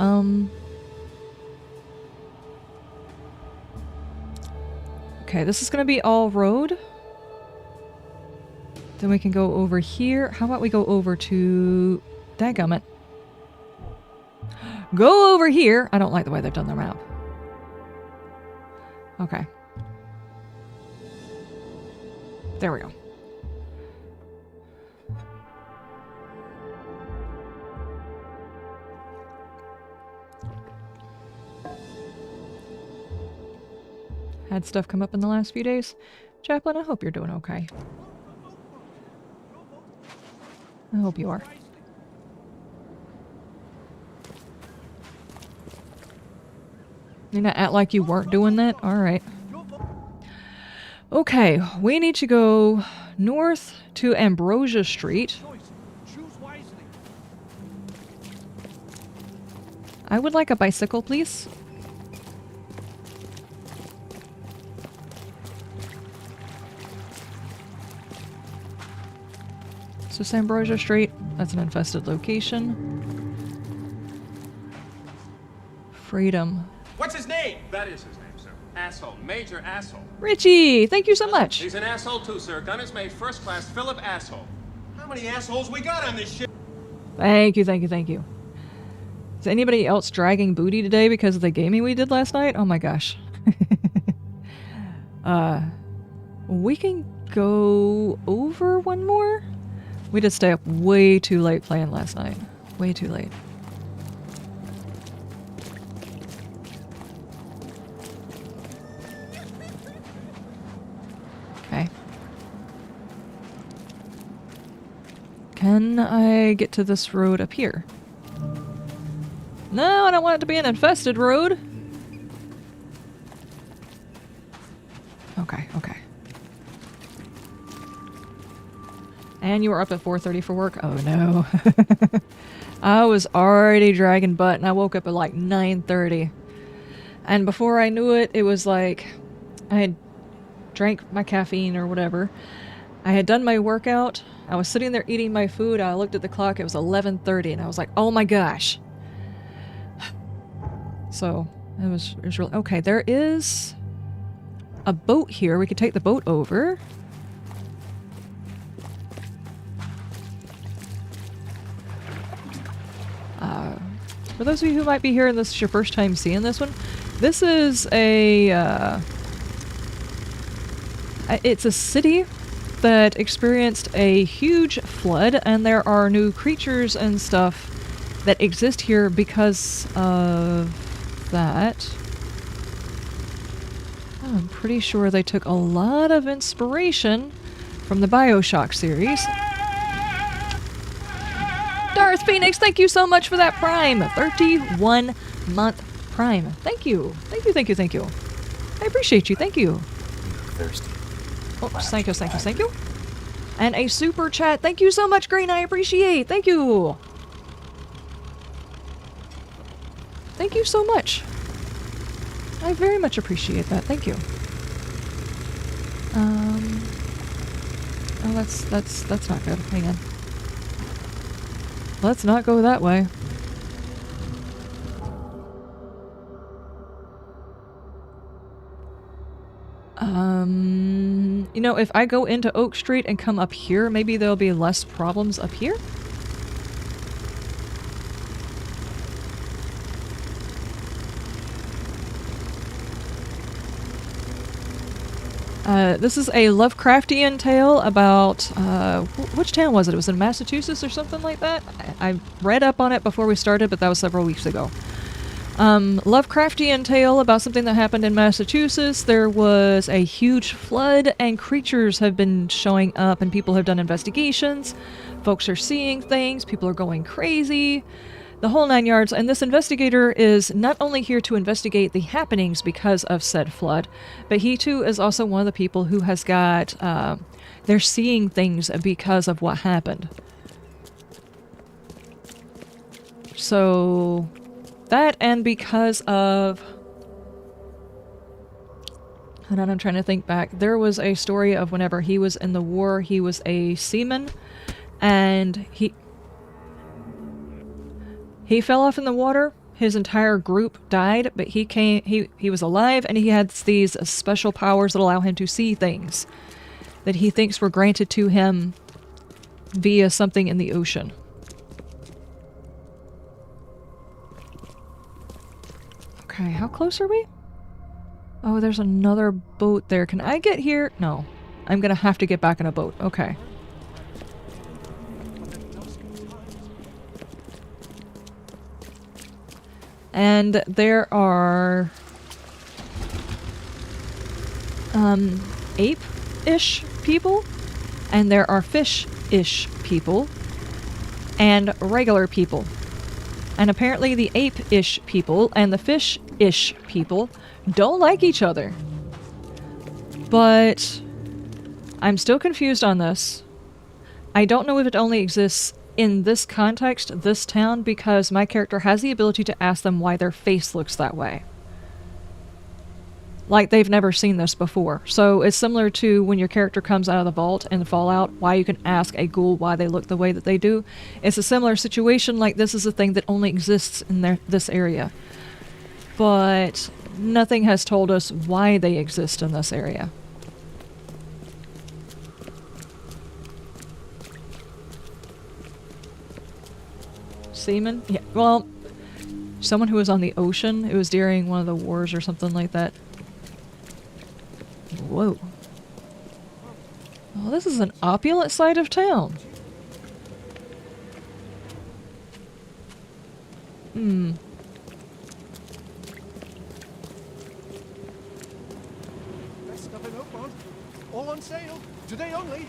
Okay, this is gonna be all road. Then we can go over here. How about we go over to... Dadgummit. Go over here! I don't like the way they've done their map. Okay. There we go. Had stuff come up in the last few days? Chaplain, I hope you're doing okay. I hope you are. You not act like you weren't doing that? Alright. Okay, we need to go north to Ambrosia Street. I would like a bicycle, please. So Ambrosia Street, that's an infested location. Freedom. What's his name? That is his name, sir. Asshole. Major asshole. Richie, thank you so much. He's an asshole too, sir. Gunners made first class Philip asshole. How many assholes we got on this ship? Thank you, thank you, thank you. Is anybody else dragging booty today because of the gaming we did last night? Oh my gosh. We can go over one more? We did stay up way too late playing last night. Way too late. Okay. Can I get to this road up here? No, I don't want it to be an infested road. Okay, okay. And you were up at 4:30 for work? Oh no. I was already dragging butt and I woke up at like 9:30. And before I knew it, it was like I had drank my caffeine or whatever. I had done my workout. I was sitting there eating my food. I looked at the clock. It was 11:30 and I was like, oh my gosh. So it was really... Okay, there is a boat here. We could take the boat over. For those of you who might be here and this is your first time seeing this one, this is a... it's a city that experienced a huge flood, and there are new creatures and stuff that exist here because of that. I'm pretty sure they took a lot of inspiration from the BioShock series. Darth Phoenix, thank you so much for that Prime! 31-month Prime. Thank you. Thank you, thank you, thank you. I appreciate you, thank you. Thirsty. Oh, thank you, thank you, thank you. And a super chat. Thank you so much, Green. I appreciate. Thank you. Thank you so much. I very much appreciate that. Thank you. Oh, that's not good. Hang on. Let's not go that way. You know, if I go into Oak Street and come up here, maybe there'll be less problems up here? This is a Lovecraftian tale about, which town was it? It was in Massachusetts or something like that? I read up on it before we started, but that was several weeks ago. Lovecraftian tale about something that happened in Massachusetts. There was a huge flood and creatures have been showing up and people have done investigations. Folks are seeing things, people are going crazy, the whole 9 yards. And this investigator is not only here to investigate the happenings because of said flood, but he too is also one of the people who has got, they're seeing things because of what happened. So that, and because of... Hold on, I'm trying to think back. There was a story of whenever he was in the war, he was a seaman, and he fell off in the water. His entire group died, but he was alive, and he had these special powers that allow him to see things that he thinks were granted to him via something in the ocean. Okay, how close are we? Oh, there's another boat there. Can I get here? No. I'm gonna have to get back in a boat. Okay. And there are... ape-ish people. And there are fish-ish people. And regular people. And apparently the ape-ish people and the fish-ish people don't like each other. But I'm still confused on this. I don't know if it only exists in this context, this town, because my character has the ability to ask them why their face looks that way. Like they've never seen this before. So it's similar to when your character comes out of the vault in Fallout, why you can ask a ghoul why they look the way that they do. It's a similar situation, like this is a thing that only exists in this area. But nothing has told us why they exist in this area. Seaman? Yeah, well, someone who was on the ocean. It was during one of the wars or something like that. Whoa. Oh, this is an opulent side of town. Hmm. Best stuff in Oakmont. All on sale. Today only.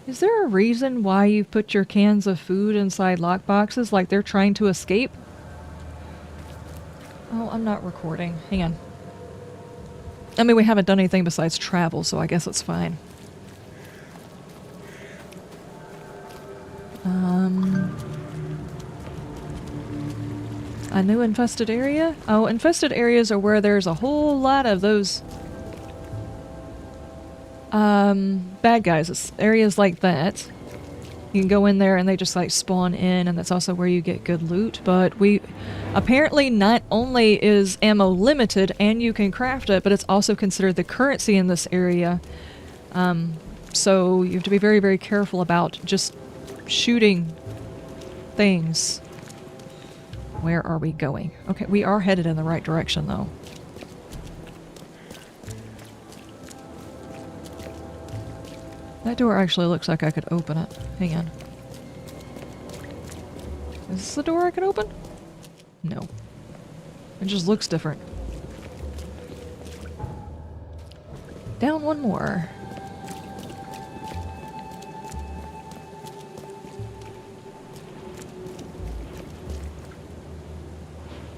Is there a reason why you put your cans of food inside lockboxes, like they're trying to escape? Oh, I'm not recording. Hang on. I mean, we haven't done anything besides travel, so I guess it's fine. A new infested area? Oh, infested areas are where there's a whole lot of those bad guys. It's areas like that. You can go in there and they just like spawn in, and that's also where you get good loot. But we apparently not only is ammo limited and you can craft it, but it's also considered the currency in this area. So you have to be very, very careful about just shooting things. Where are we going? Okay, we are headed in the right direction though. That door actually looks like I could open it. Hang on. Is this the door I can open? No. It just looks different. Down one more.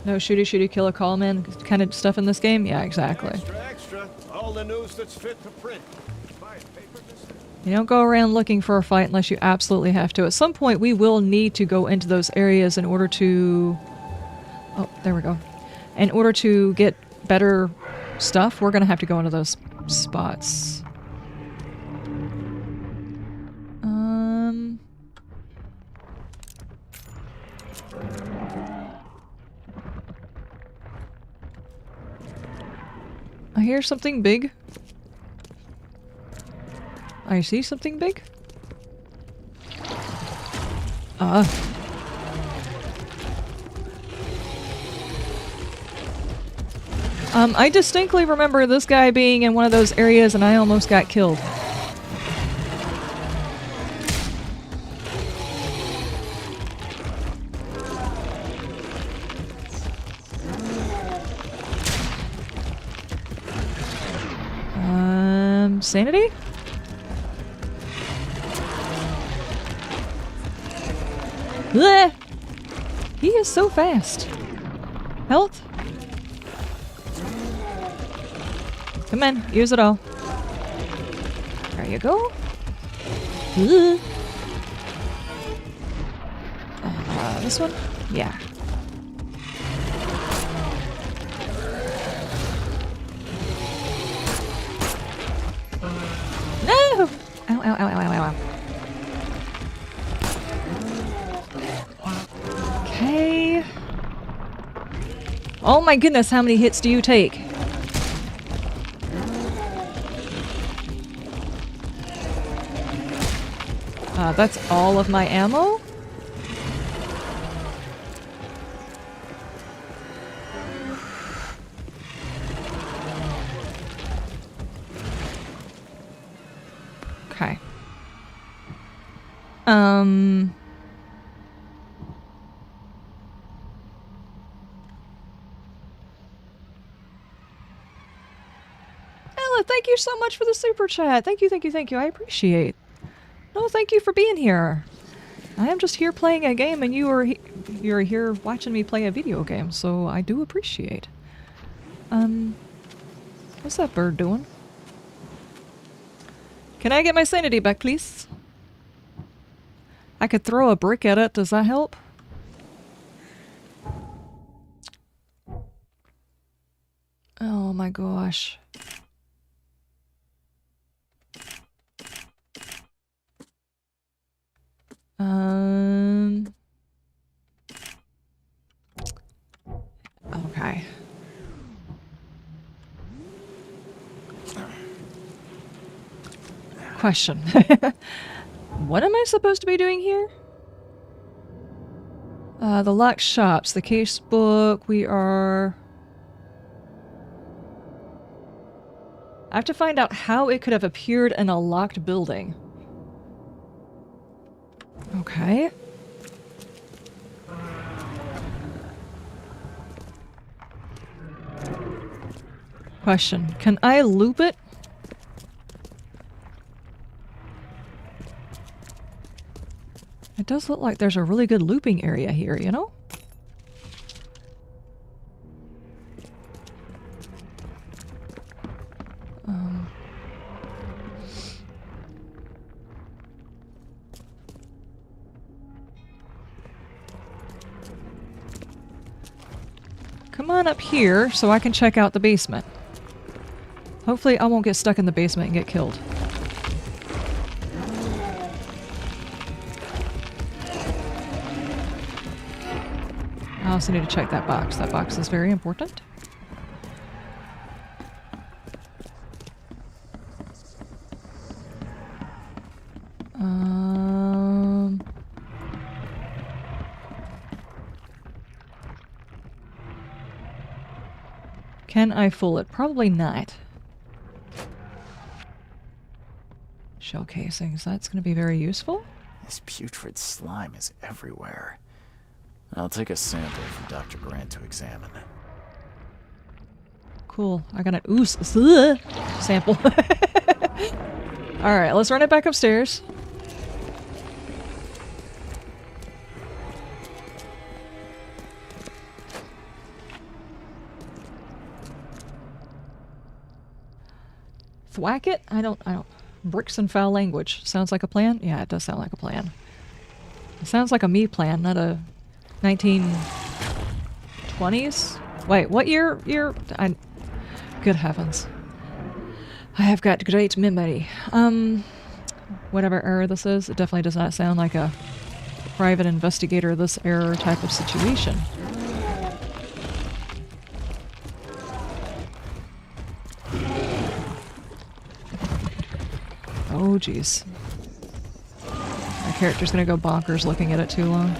No shooty shooty kill a call man kind of stuff in this game? Yeah, exactly. Extra, extra. All the news that's fit to print. Buy paper to sell. You don't go around looking for a fight unless you absolutely have to. At some point, we will need to go into those areas in order to... Oh, there we go. In order to get better stuff, we're going to have to go into those spots. I hear something big. I see something big. I distinctly remember this guy being in one of those areas and I almost got killed. Sanity? Blech! He is so fast. Health? Come on, use it all. There you go. This one? Yeah. No! Ow, ow, ow, ow, ow, ow. Okay. Oh my goodness, how many hits do you take? That's all of my ammo? Okay. Ella, thank you so much for the super chat. Thank you, thank you, thank you. I appreciate. No, thank you for being here. I am just here playing a game and you're here watching me play a video game, so I do appreciate. What's that bird doing? Can I get my sanity back, please? I could throw a brick at it. Does that help? Oh my gosh. Okay. Question. What am I supposed to be doing here? The locked shops, the case book, we are... I have to find out how it could have appeared in a locked building. Okay. Question. Can I loop it? It does look like there's a really good looping area here, you know? Come on up here so I can check out the basement. Hopefully I won't get stuck in the basement and get killed. I also need to check that box. That box is very important. Can I fool it? Probably not. Shell casings. That's going to be very useful. This putrid slime is everywhere. I'll take a sample for Dr. Grant to examine. Cool. I got an ooze sample. Alright, let's run it back upstairs. thwack it? I don't. Bricks and foul language. Sounds like a plan? Yeah, it does sound like a plan. It sounds like a me plan, not a 1920s? Wait, what year? Good heavens. I have got great memory. Whatever era this is, it definitely does not sound like a private investigator this era type of situation. Oh, jeez. My character's gonna go bonkers looking at it too long.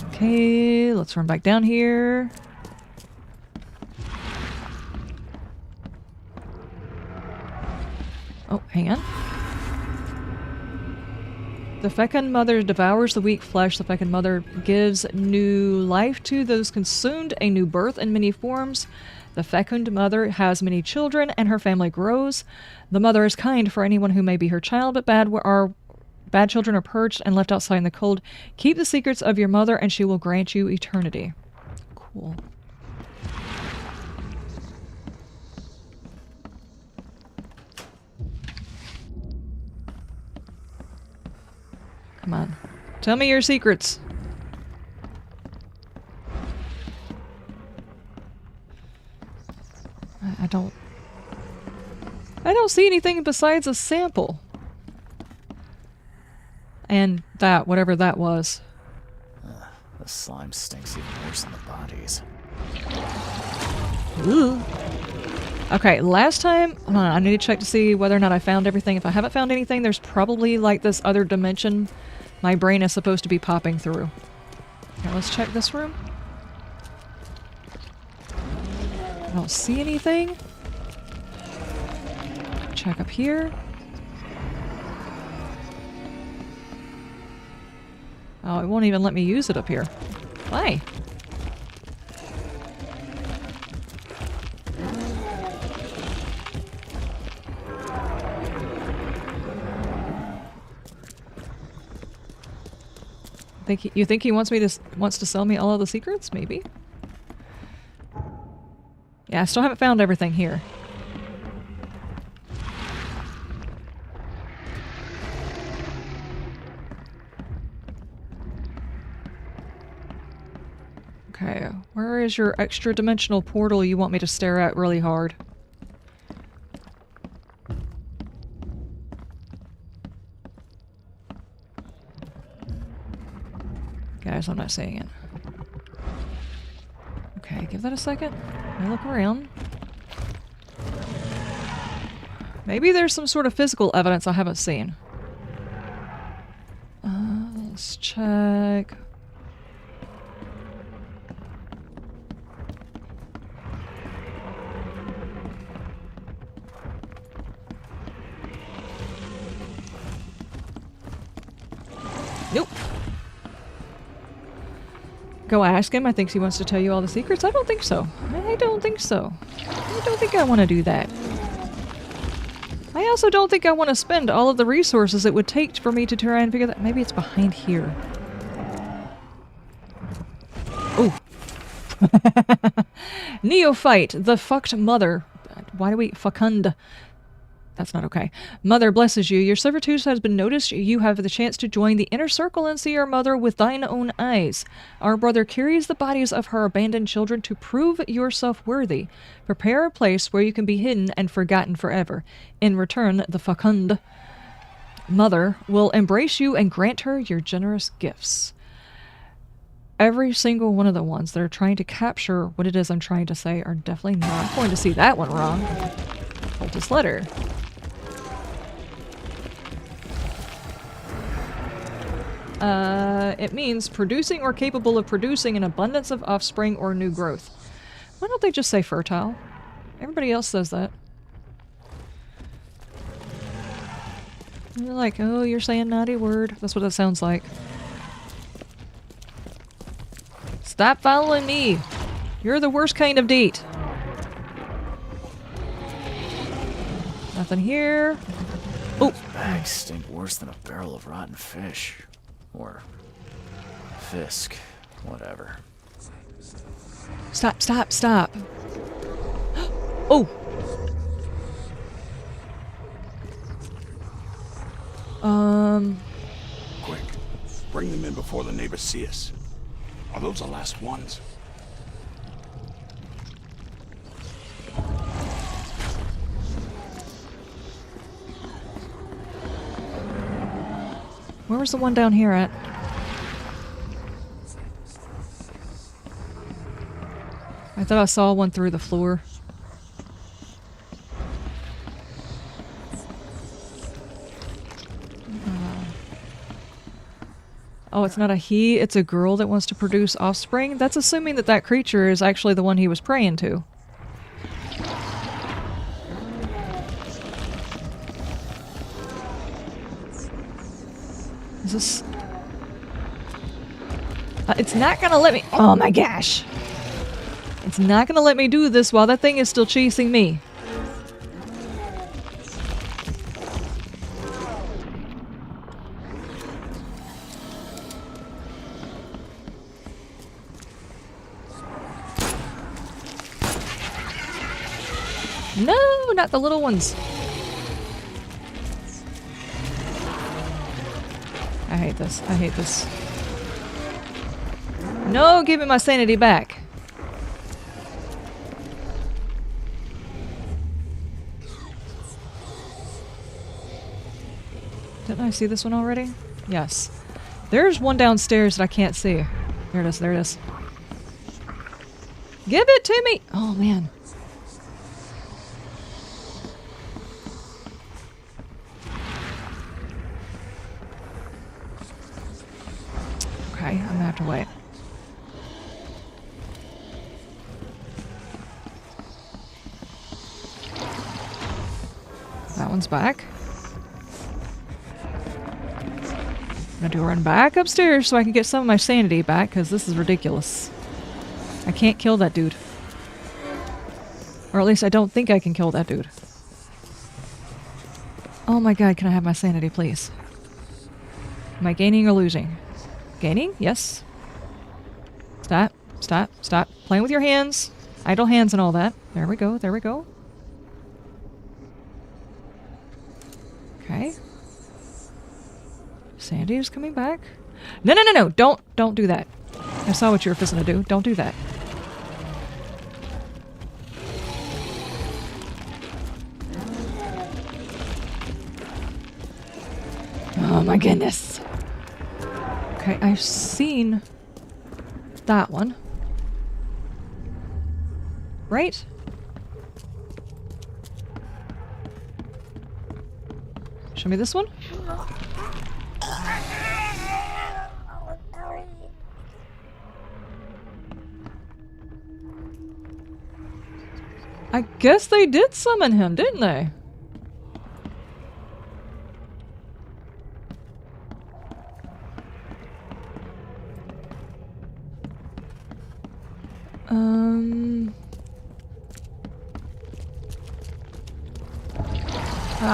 Okay, let's run back down here. Oh, hang on. The fecund mother devours the weak flesh. The fecund mother gives new life to those consumed, a new birth in many forms. The fecund mother has many children, and her family grows. The mother is kind for anyone who may be her child, but bad children are purged and left outside in the cold. Keep the secrets of your mother, and she will grant you eternity. Cool. Come on. Tell me your secrets. I don't see anything besides a sample. And that, whatever that was. The slime stinks even worse than the bodies. Ooh. Okay, last time, hold on, I need to check to see whether or not I found everything. If I haven't found anything, there's probably like this other dimension my brain is supposed to be popping through. Okay, let's check this room. I don't see anything. Check up here. Oh, it won't even let me use it up here. Why? You think he wants to sell me all of the secrets? Maybe. Yeah, I still haven't found everything here. Okay, where is your extra dimensional portal you want me to stare at really hard? Guys, I'm not saying it. Okay, give that a second. Let me look around. Maybe there's some sort of physical evidence I haven't seen. Let's check. Nope. Go ask him. I think he wants to tell you all the secrets. I don't think so. I don't think so. I don't think I want to do that. I also don't think I want to spend all of the resources it would take for me to try and figure that. Maybe it's behind here. Oh. Neophyte, the fucked mother. Why do we fecund? That's not okay. Mother blesses you. Your servitude has been noticed. You have the chance to join the inner circle and see your mother with thine own eyes. Our brother carries the bodies of her abandoned children to prove yourself worthy. Prepare a place where you can be hidden and forgotten forever. In return, the fecund mother will embrace you and grant her your generous gifts. Every single one of the ones that are trying to capture what it is I'm trying to say are definitely not going to see that one wrong. Hold this letter. It means producing or capable of producing an abundance of offspring or new growth. Why don't they just say fertile? Everybody else says that. And they're like, oh, you're saying naughty word. That's what it sounds like. Stop following me. You're the worst kind of date. Nothing here. Oh! Bags stink worse than a barrel of rotten fish. Or fisk. Whatever. Stop, stop, stop. Oh! Quick, bring them in before the neighbors see us. Are those the last ones? Where was the one down here at? I thought I saw one through the floor. Oh, it's not a he, it's a girl that wants to produce offspring? That's assuming that that creature is actually the one he was praying to. Is this... it's not gonna let me... Oh my gosh! It's not gonna let me do this while that thing is still chasing me. No, not the little ones. I hate this. I hate this. No, give me my sanity back. Didn't I see this one already? Yes. There's one downstairs that I can't see. There it is, there it is. Give it to me! Oh, man. Okay, I'm gonna have to wait. That one's back. I'm gonna do a run back upstairs so I can get some of my sanity back, because this is ridiculous. I can't kill that dude. Or at least I don't think I can kill that dude. Oh my god, can I have my sanity, please? Am I gaining or losing? Gaining? Yes. Stop. Stop. Stop. Playing with your hands. Idle hands and all that. There we go. There we go. Okay. Sandy is coming back. No, no, no, no. Don't do that. I saw what you were fixing to do. Don't do that. Oh my goodness. Okay, I've seen that one. Right? Show me this one. I guess they did summon him, didn't they?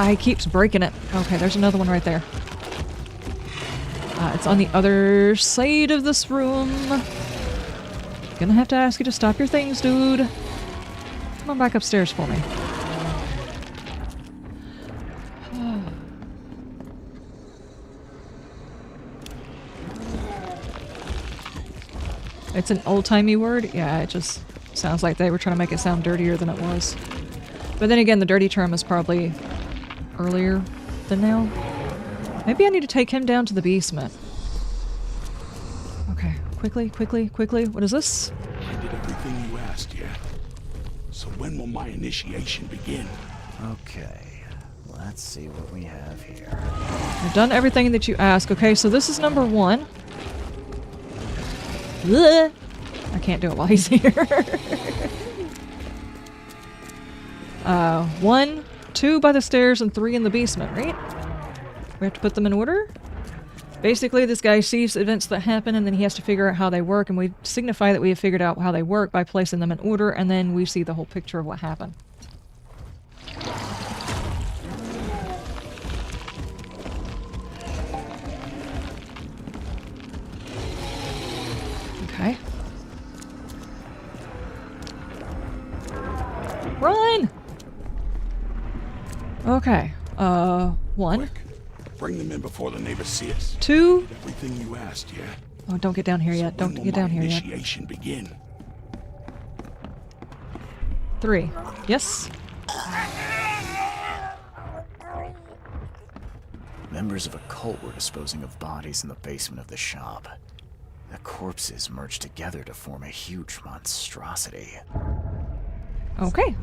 He keeps breaking it. Okay, there's another one right there. It's on the other side of this room. Gonna have to ask you to stop your things, dude. Come on back upstairs for me. It's an old-timey word? Yeah, it just sounds like they were trying to make it sound dirtier than it was. But then again, the dirty term is probably earlier than now. Maybe I need to take him down to the basement. Okay, quickly, quickly, quickly. What is this? I did everything you asked, yeah? So when will my initiation begin? Okay, let's see what we have here. I've done everything that you asked. Okay, so this is number 1. Ugh. I can't do it while he's here. 1, 2 by the stairs, and 3 in the basement, right? We have to put them in order? Basically, this guy sees events that happen, and then he has to figure out how they work, and we signify that we have figured out how they work by placing them in order, and then we see the whole picture of what happened. Okay. Run! Okay. One. Quick. Bring them in before the neighbors see us. Two. Everything you asked, yeah? Oh, don't get down here yet. When Don't will get down my here yet. initiation begin? 3. Yes. Members of a cult were disposing of bodies in the basement of the shop. The corpses merged together to form a huge monstrosity. Okay.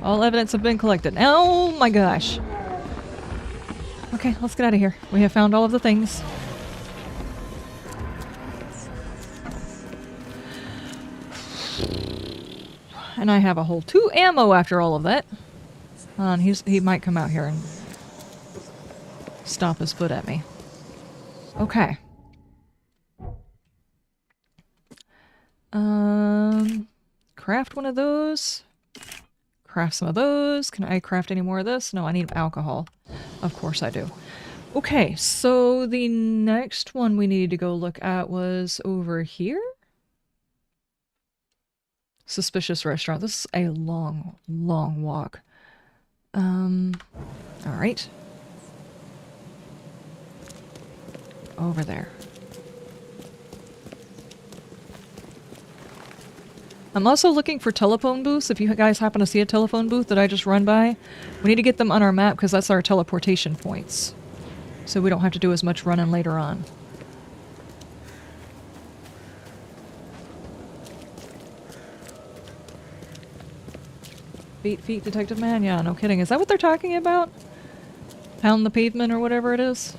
All evidence have been collected. Oh my gosh. Okay, let's get out of here. We have found all of the things. And I have a whole 2 ammo after all of that. He might come out here and stomp his foot at me. Okay. Craft one of those. Craft some of those. Can I craft any more of this? No, I need alcohol. Of course I do. Okay, so the next one we needed to go look at was over here. Suspicious restaurant. This is a long, long walk. Alright. Over there. I'm also looking for telephone booths. If you guys happen to see a telephone booth that I just run by, we need to get them on our map because that's our teleportation points. So we don't have to do as much running later on. Feet, Detective Man? Yeah, no kidding. Is that what they're talking about? Pound the pavement or whatever it is?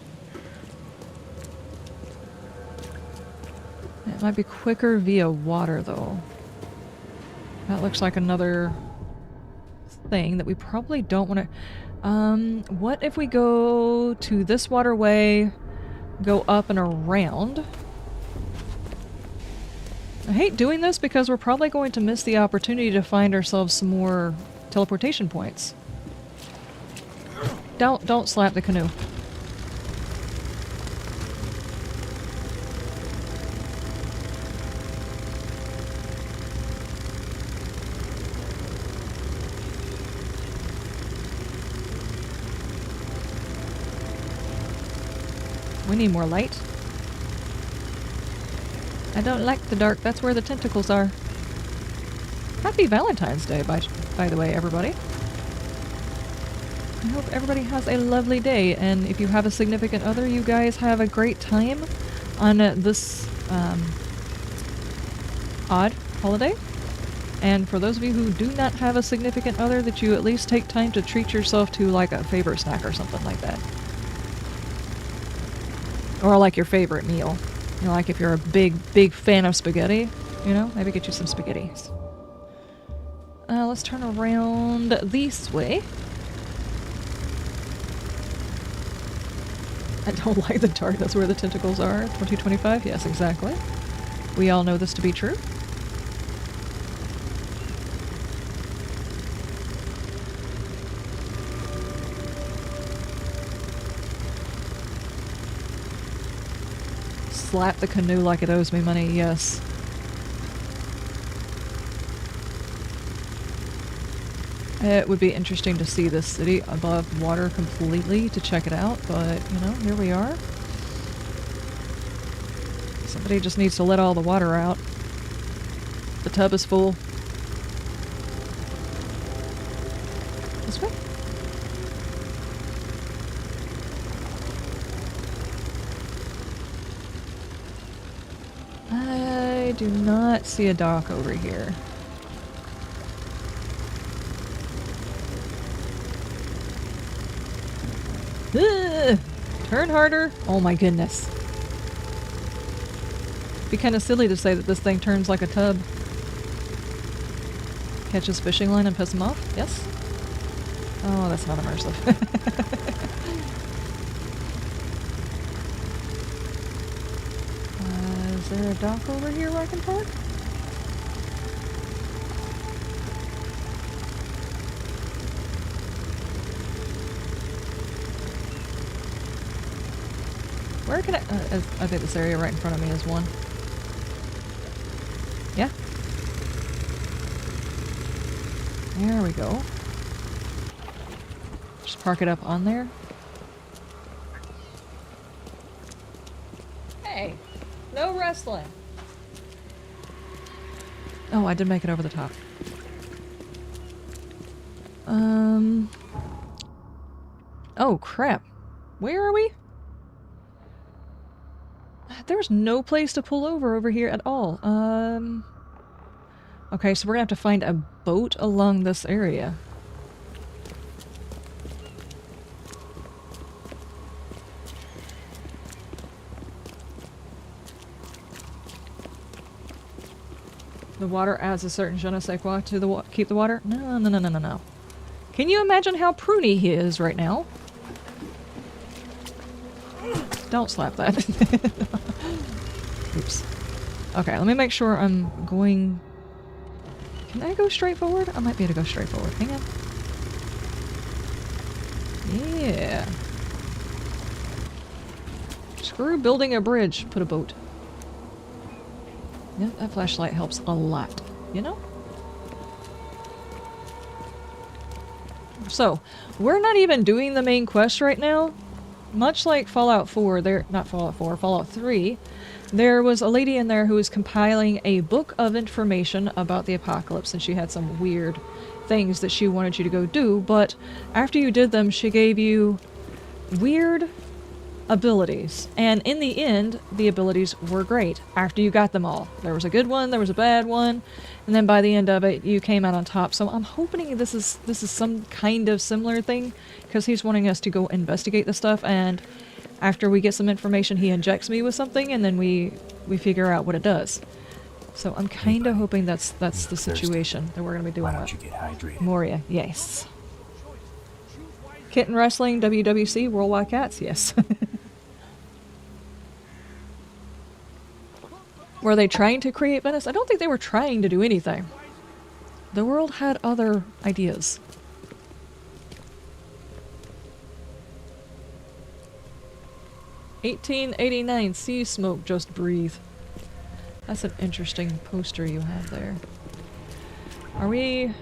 It might be quicker via water, though. That looks like another thing that we probably don't want to... what if we go to this waterway, go up and around? I hate doing this because we're probably going to miss the opportunity to find ourselves some more teleportation points. Don't slap the canoe. We need more light. I don't like the dark. That's where the tentacles are. Happy Valentine's Day, by the way, everybody. I hope everybody has a lovely day, and if you have a significant other, you guys have a great time on this odd holiday. And for those of you who do not have a significant other, that you at least take time to treat yourself to like a favorite snack or something like that. Or like your favorite meal. You know, like if you're a big fan of spaghetti, you know, maybe get you some spaghettis. Let's turn around this way. I don't like the dark. That's where the tentacles are. 2025? Yes, exactly. We all know this to be true. Slap the canoe like it owes me money, yes. It would be interesting to see this city above water completely to check it out, but, you know, here we are. Somebody just needs to let all the water out. The tub is full. This way? I do not see a dock over here. Ugh! Turn harder. Oh my goodness. Be kind of silly to say that this thing turns like a tub. Catch his fishing line and piss him off? Yes? Oh, that's not immersive. Is there a dock over here where I can park? Where can I think this area right in front of me is one. Yeah? There we go. Just park it up on there. Hey, no wrestling. Oh, I did make it over the top. Oh, crap. Where are we? There's no place to pull over here at all. Okay, so we're gonna have to find a boat along this area. The water adds a certain je ne sais quoi to the keep the water? No, no, no, no, no, no. Can you imagine how pruny he is right now? Don't slap that. Oops. Okay, let me make sure I'm going... Can I go straight forward? I might be able to go straight forward. Hang on. Yeah. Screw building a bridge. Put a boat. Yeah, that flashlight helps a lot, you know? So, we're not even doing the main quest right now. Much like Fallout 4, not Fallout 4, Fallout 3, there was a lady in there who was compiling a book of information about the apocalypse, and she had some weird things that she wanted you to go do, but after you did them, she gave you weird abilities. And in the end, the abilities were great after you got them all. There was a good one, there was a bad one, and then by the end of it, you came out on top. So I'm hoping this is some kind of similar thing, because he's wanting us to go investigate the stuff, and after we get some information, he injects me with something, and then we figure out what it does. So I'm kind of hoping that's the situation that we're going to be doing. Why don't you get hydrated? Moria, yes. Kitten wrestling, WWC, Worldwide Cats, yes. Were they trying to create Venice? I don't think they were trying to do anything. The world had other ideas. "1889 Sea Smoke, Just Breathe." That's an interesting poster you have there. Are we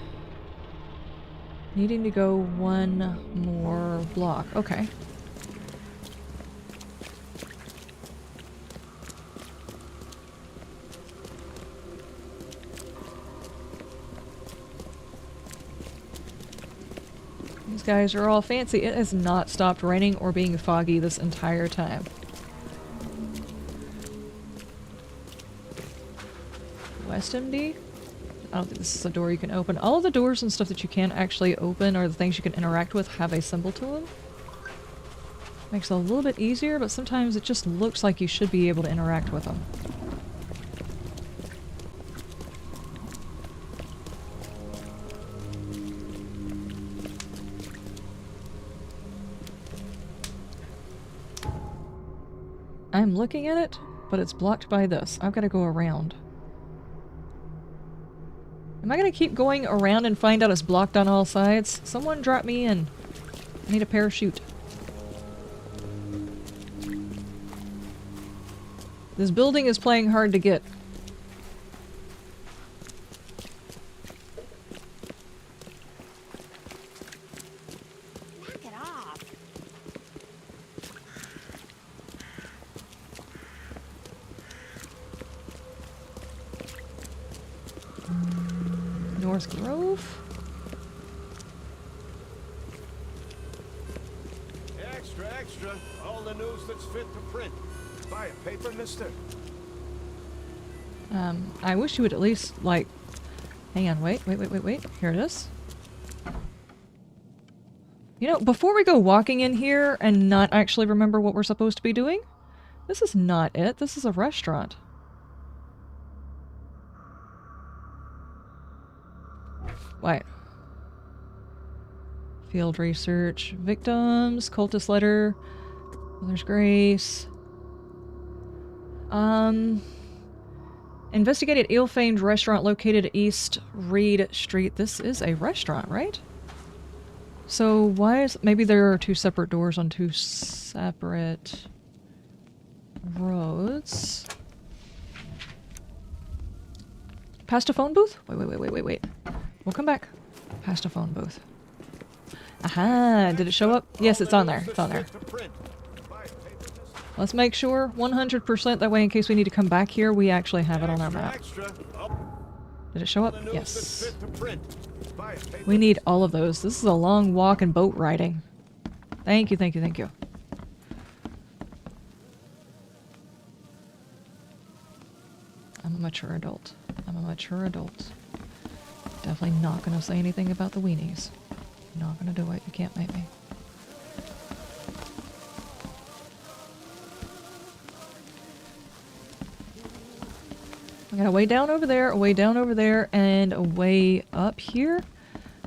needing to go one more block? Okay. These guys are all fancy. It has not stopped raining or being foggy this entire time. West MD? I don't think this is a door you can open. All of the doors and stuff that you can actually open, or the things you can interact with, have a symbol to them. Makes it a little bit easier, but sometimes it just looks like you should be able to interact with them. I'm looking at it, but it's blocked by this. I've got to go around. Am I going to keep going around and find out it's blocked on all sides? Someone drop me in. I need a parachute. This building is playing hard to get. Knock it off. North Grove? Extra, extra. All the news that's fit to print. Buy a paper, mister? I wish you would at least, like... Hang on, wait. Here it is. You know, before we go walking in here and not actually remember what we're supposed to be doing, this is not it. This is a restaurant. Wait. Field research. Victims. Cultist letter. Mother's Grace. Investigated ill-famed restaurant located at East Reed Street. This is a restaurant, right? So why is... Maybe there are two separate doors on two separate roads. Past a phone booth? Wait. We'll come back. Past a phone booth. Aha! Did it show up? Yes, it's on there. It's on there. Let's make sure 100% that way in case we need to come back here, we actually have it on our map. Did it show up? Yes. We need all of those. This is a long walk and boat riding. Thank you, thank you, thank you. I'm a mature adult. I'm a mature adult. Definitely not gonna say anything about the weenies. Not gonna do it. You can't make me. I got a way down over there, a way down over there, and a way up here.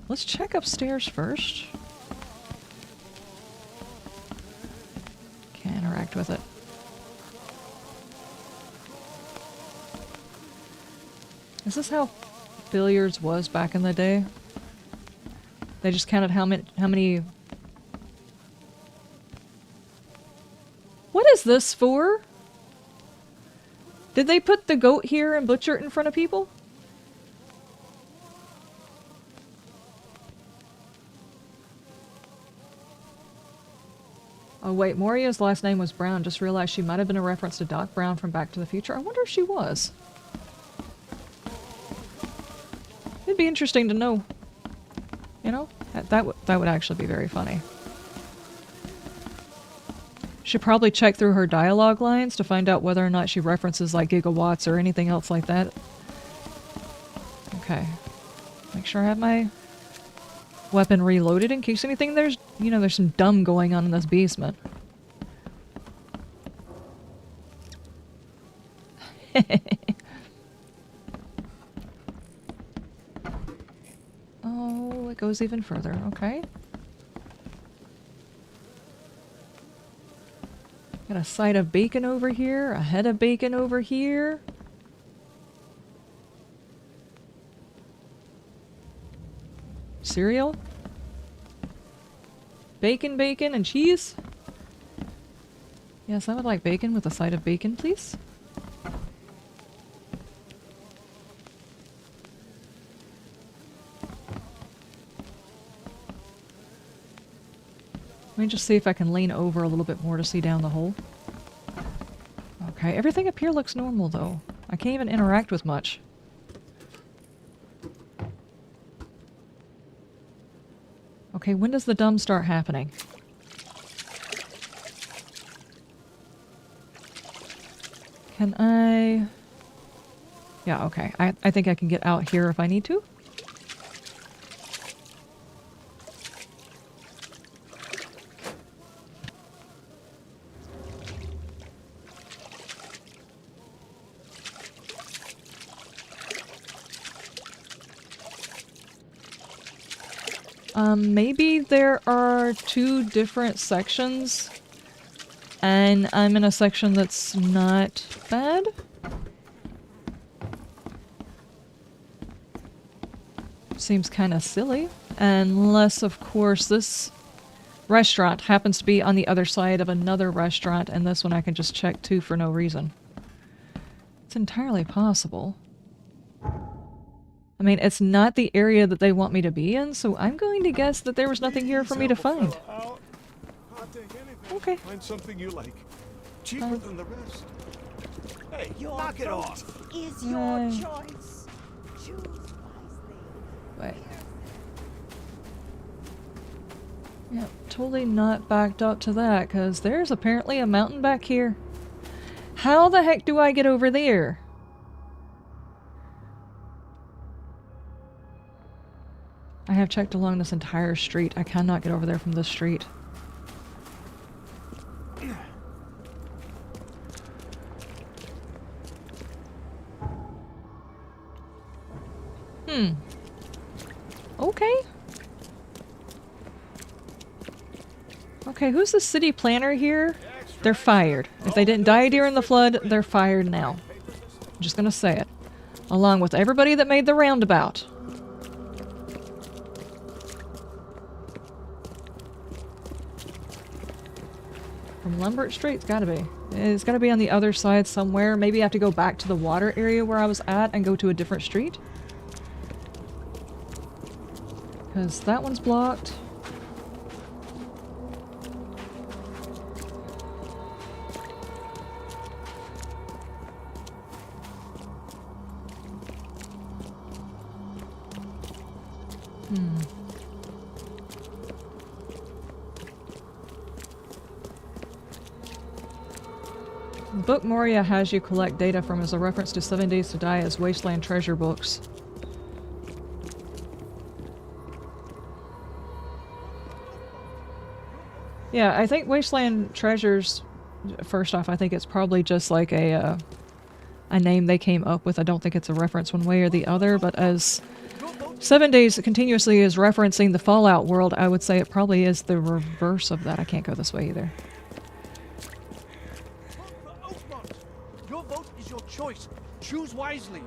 Let's check upstairs first. Can't interact with it. Is this how billiards was back in the day? They just counted how many... What is this for? Did they put the goat here and butcher it in front of people? Oh wait, Moria's last name was Brown. Just realized she might have been a reference to Doc Brown from Back to the Future. I wonder if she was. It'd be interesting to know. You know? That would actually be very funny. Should probably check through her dialogue lines to find out whether or not she references like gigawatts or anything else like that. Okay. Make sure I have my weapon reloaded in case anything there's some dumb going on in this basement. Oh, it goes even further. Okay. Got a side of bacon over here, a head of bacon over here. Cereal? Bacon, bacon, and cheese? Yes, I would like bacon with a side of bacon, please. Let me just see if I can lean over a little bit more to see down the hole. Okay, everything up here looks normal though. I can't even interact with much. Okay, when does the dumb start happening? Can I... Yeah, okay. I think I can get out here if I need to. Maybe there are two different sections, and I'm in a section that's not bad. Seems kind of silly. Unless, of course, this restaurant happens to be on the other side of another restaurant, and this one I can just check too for no reason. It's entirely possible. I mean, it's not the area that they want me to be in, so I'm going to guess that there was nothing here for me to find. I'll take anything. Okay. Find something you like. Cheaper than the rest. Hey, knock it off. Is your choice. Choose wisely. Wait. Yep, totally not backed up to that, because there's apparently a mountain back here. How the heck do I get over there? I have checked along this entire street. I cannot get over there from this street. Okay. Okay, who's the city planner here? They're fired. If they didn't die during the flood, they're fired now. I'm just gonna say it. Along with everybody that made the roundabout. From Lambert Street? It's gotta be. It's gotta be on the other side somewhere. Maybe I have to go back to the water area where I was at and go to a different street. Because that one's blocked. The book Moria has you collect data from is a reference to 7 Days to Die as Wasteland treasure books. Yeah, I think Wasteland Treasures, first off, I think it's probably just like a name they came up with. I don't think it's a reference one way or the other, but as 7 Days continuously is referencing the Fallout world, I would say it probably is the reverse of that. I can't go this way either. Vote for Oakmont. Your vote is your choice. Choose wisely.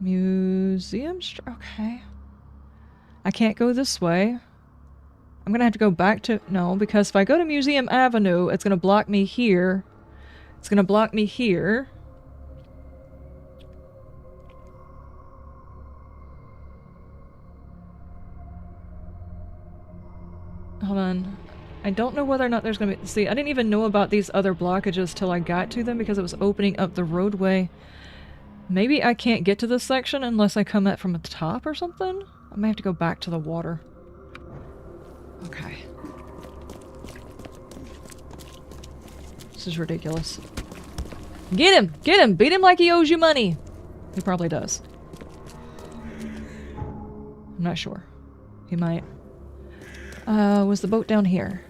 Museum? Okay. I can't go this way. I'm gonna have to go back to... No, because if I go to Museum Avenue, it's gonna block me here. It's gonna block me here. Hold on. I don't know whether or not there's gonna be... See, I didn't even know about these other blockages till I got to them because it was opening up the roadway. Maybe I can't get to this section unless I come at from the top or something? I may have to go back to the water. Okay. This is ridiculous. Get him! Get him! Beat him like he owes you money! He probably does. I'm not sure. He might. Was the boat down here?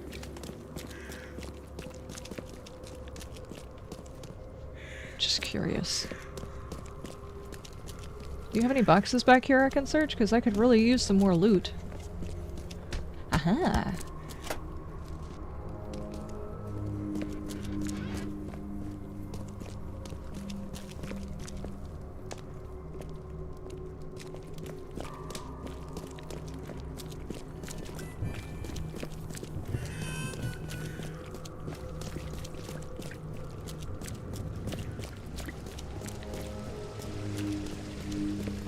Just curious. Do you have any boxes back here I can search? Because I could really use some more loot. Aha!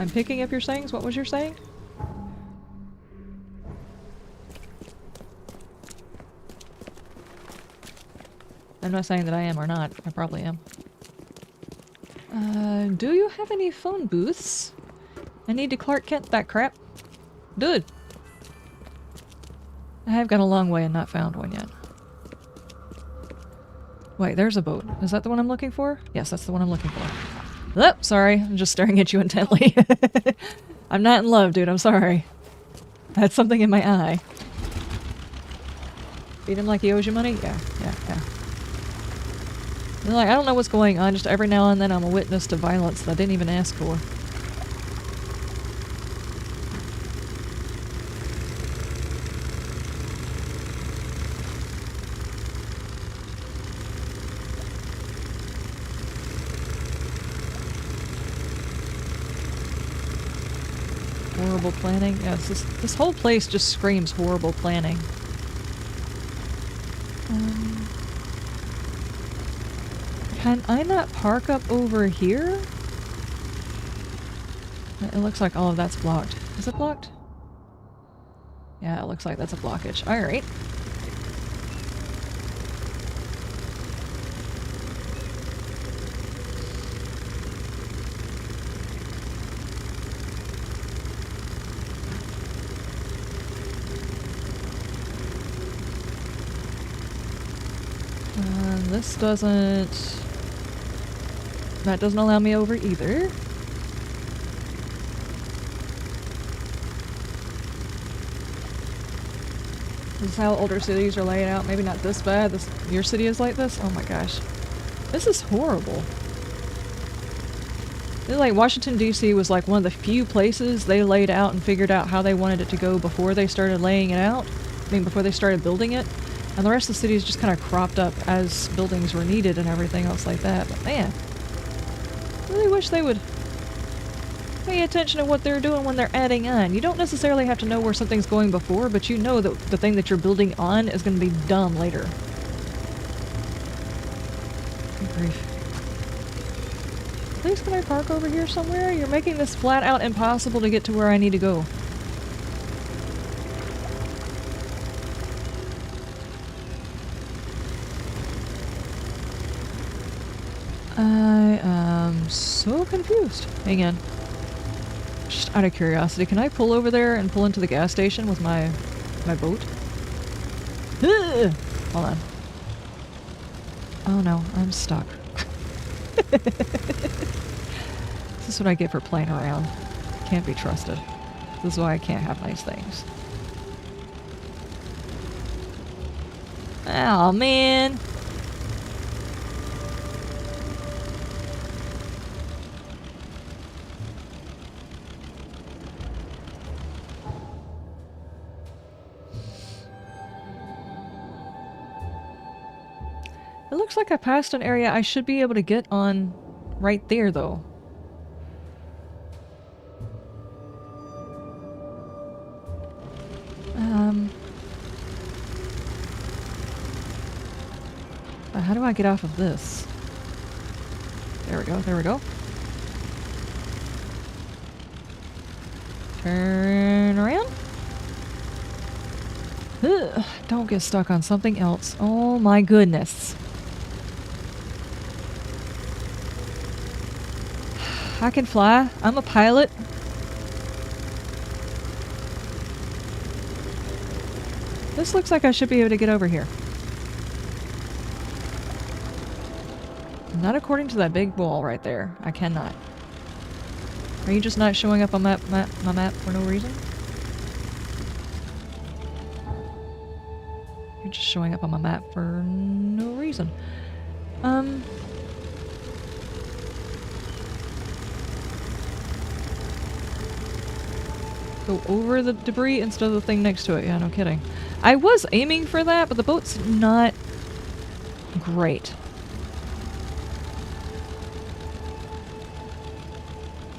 I'm picking up your sayings. What was your saying? I'm not saying that I am or not. I probably am. Do you have any phone booths? I need to Clark Kent that crap. Dude! I have gone a long way and not found one yet. Wait, there's a boat. Is that the one I'm looking for? Yes, that's the one I'm looking for. Oh, sorry. I'm just staring at you intently. I'm not in love, dude. I'm sorry. I had something in my eye. Beat him like he owes you money? Yeah. And like, I don't know what's going on. Just every now and then I'm a witness to violence that I didn't even ask for. Horrible planning. Yes, this whole place just screams horrible planning. Can I not park up over here? It looks like all of that's blocked. Is it blocked? Yeah, it looks like that's a blockage. Alright. This doesn't... That doesn't allow me over either. This is how older cities are laid out. Maybe not this bad. Your city is like this? Oh my gosh. This is horrible. Like Washington, D.C. was like one of the few places they laid out and figured out how they wanted it to go before they started laying it out. I mean, before they started building it. And the rest of the city is just kind of cropped up as buildings were needed and everything else like that. But man, I really wish they would pay attention to what they're doing when they're adding on. You don't necessarily have to know where something's going before, but you know that the thing that you're building on is going to be done later. Good grief. Please, can I park over here somewhere? You're making this flat out impossible to get to where I need to go. I am so confused. Hang on. Just out of curiosity, can I pull over there and pull into the gas station with my boat? Ugh! Hold on. Oh no, I'm stuck. This is what I get for playing around. Can't be trusted. This is why I can't have nice things. Oh man! It looks like I passed an area I should be able to get on right there, though. How do I get off of this? There we go, there we go. Turn around. Ugh, don't get stuck on something else. Oh my goodness. I can fly. I'm a pilot. This looks like I should be able to get over here. Not according to that big wall right there. I cannot. Are you just not showing up on my map for no reason? You're just showing up on my map for no reason. Go over the debris instead of the thing next to it. Yeah, no kidding. I was aiming for that, but the boat's not great.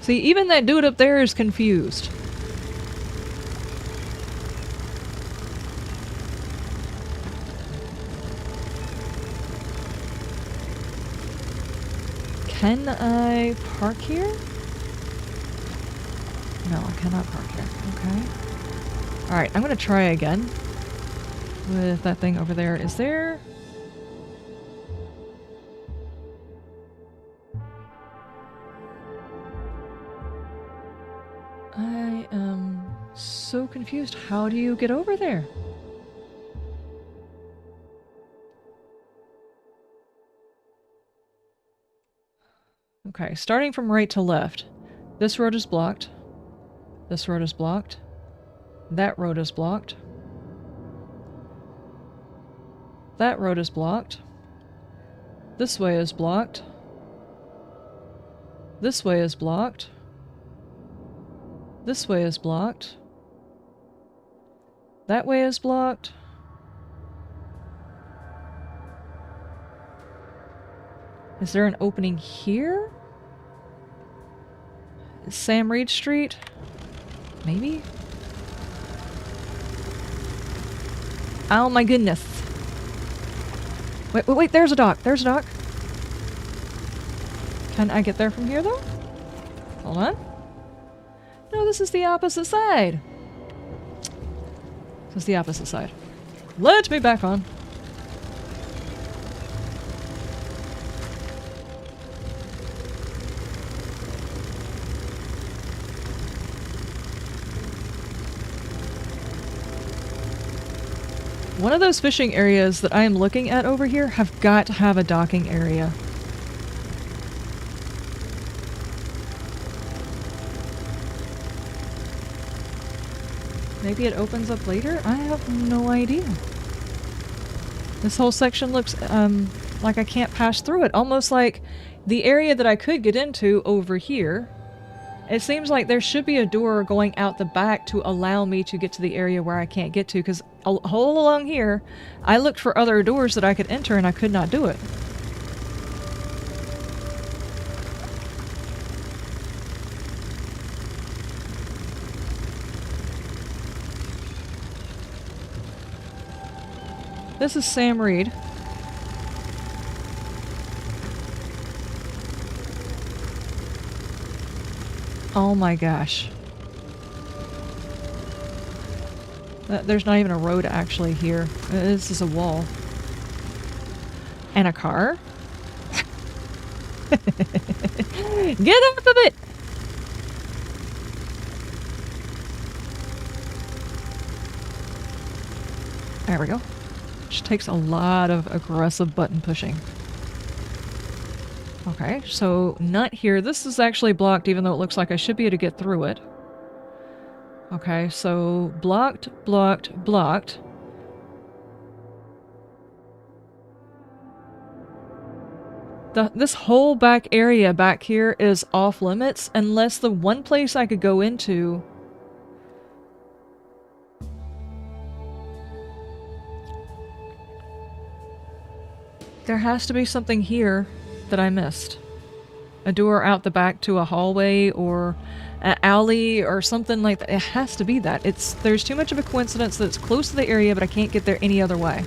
See, even that dude up there is confused. Can I park here? No, I cannot park here. Okay. Alright, I'm gonna try again with that thing over there. Is there... I am so confused. How do you get over there? Okay, starting from right to left. This road is blocked. This road is blocked. That road is blocked. That road is blocked. This way is blocked. This way is blocked. This way is blocked. That way is blocked. Is there an opening here? Is Sam Reed Street? Maybe? Oh my goodness. Wait, wait, wait, there's a dock. There's a dock. Can I get there from here though? Hold on. No, this is the opposite side. This is the opposite side. Let me back on. One of those fishing areas that I am looking at over here have got to have a docking area. Maybe it opens up later? I have no idea. This whole section looks like I can't pass through it. Almost like the area that I could get into over here. It seems like there should be a door going out the back to allow me to get to the area where I can't get to, because all along here, I looked for other doors that I could enter and I could not do it. This is Sam Reed. Oh my gosh. There's not even a road actually here. This is a wall. And a car? Get off of it! There we go. Which takes a lot of aggressive button pushing. Okay, so not here. This is actually blocked even though it looks like I should be able to get through it. Okay, so blocked, blocked, blocked. This whole back area back here is off limits unless the one place I could go into... There has to be something here that I missed. A door out the back to a hallway or an alley or something like that. It has to be that. There's too much of a coincidence that it's close to the area but I can't get there any other way.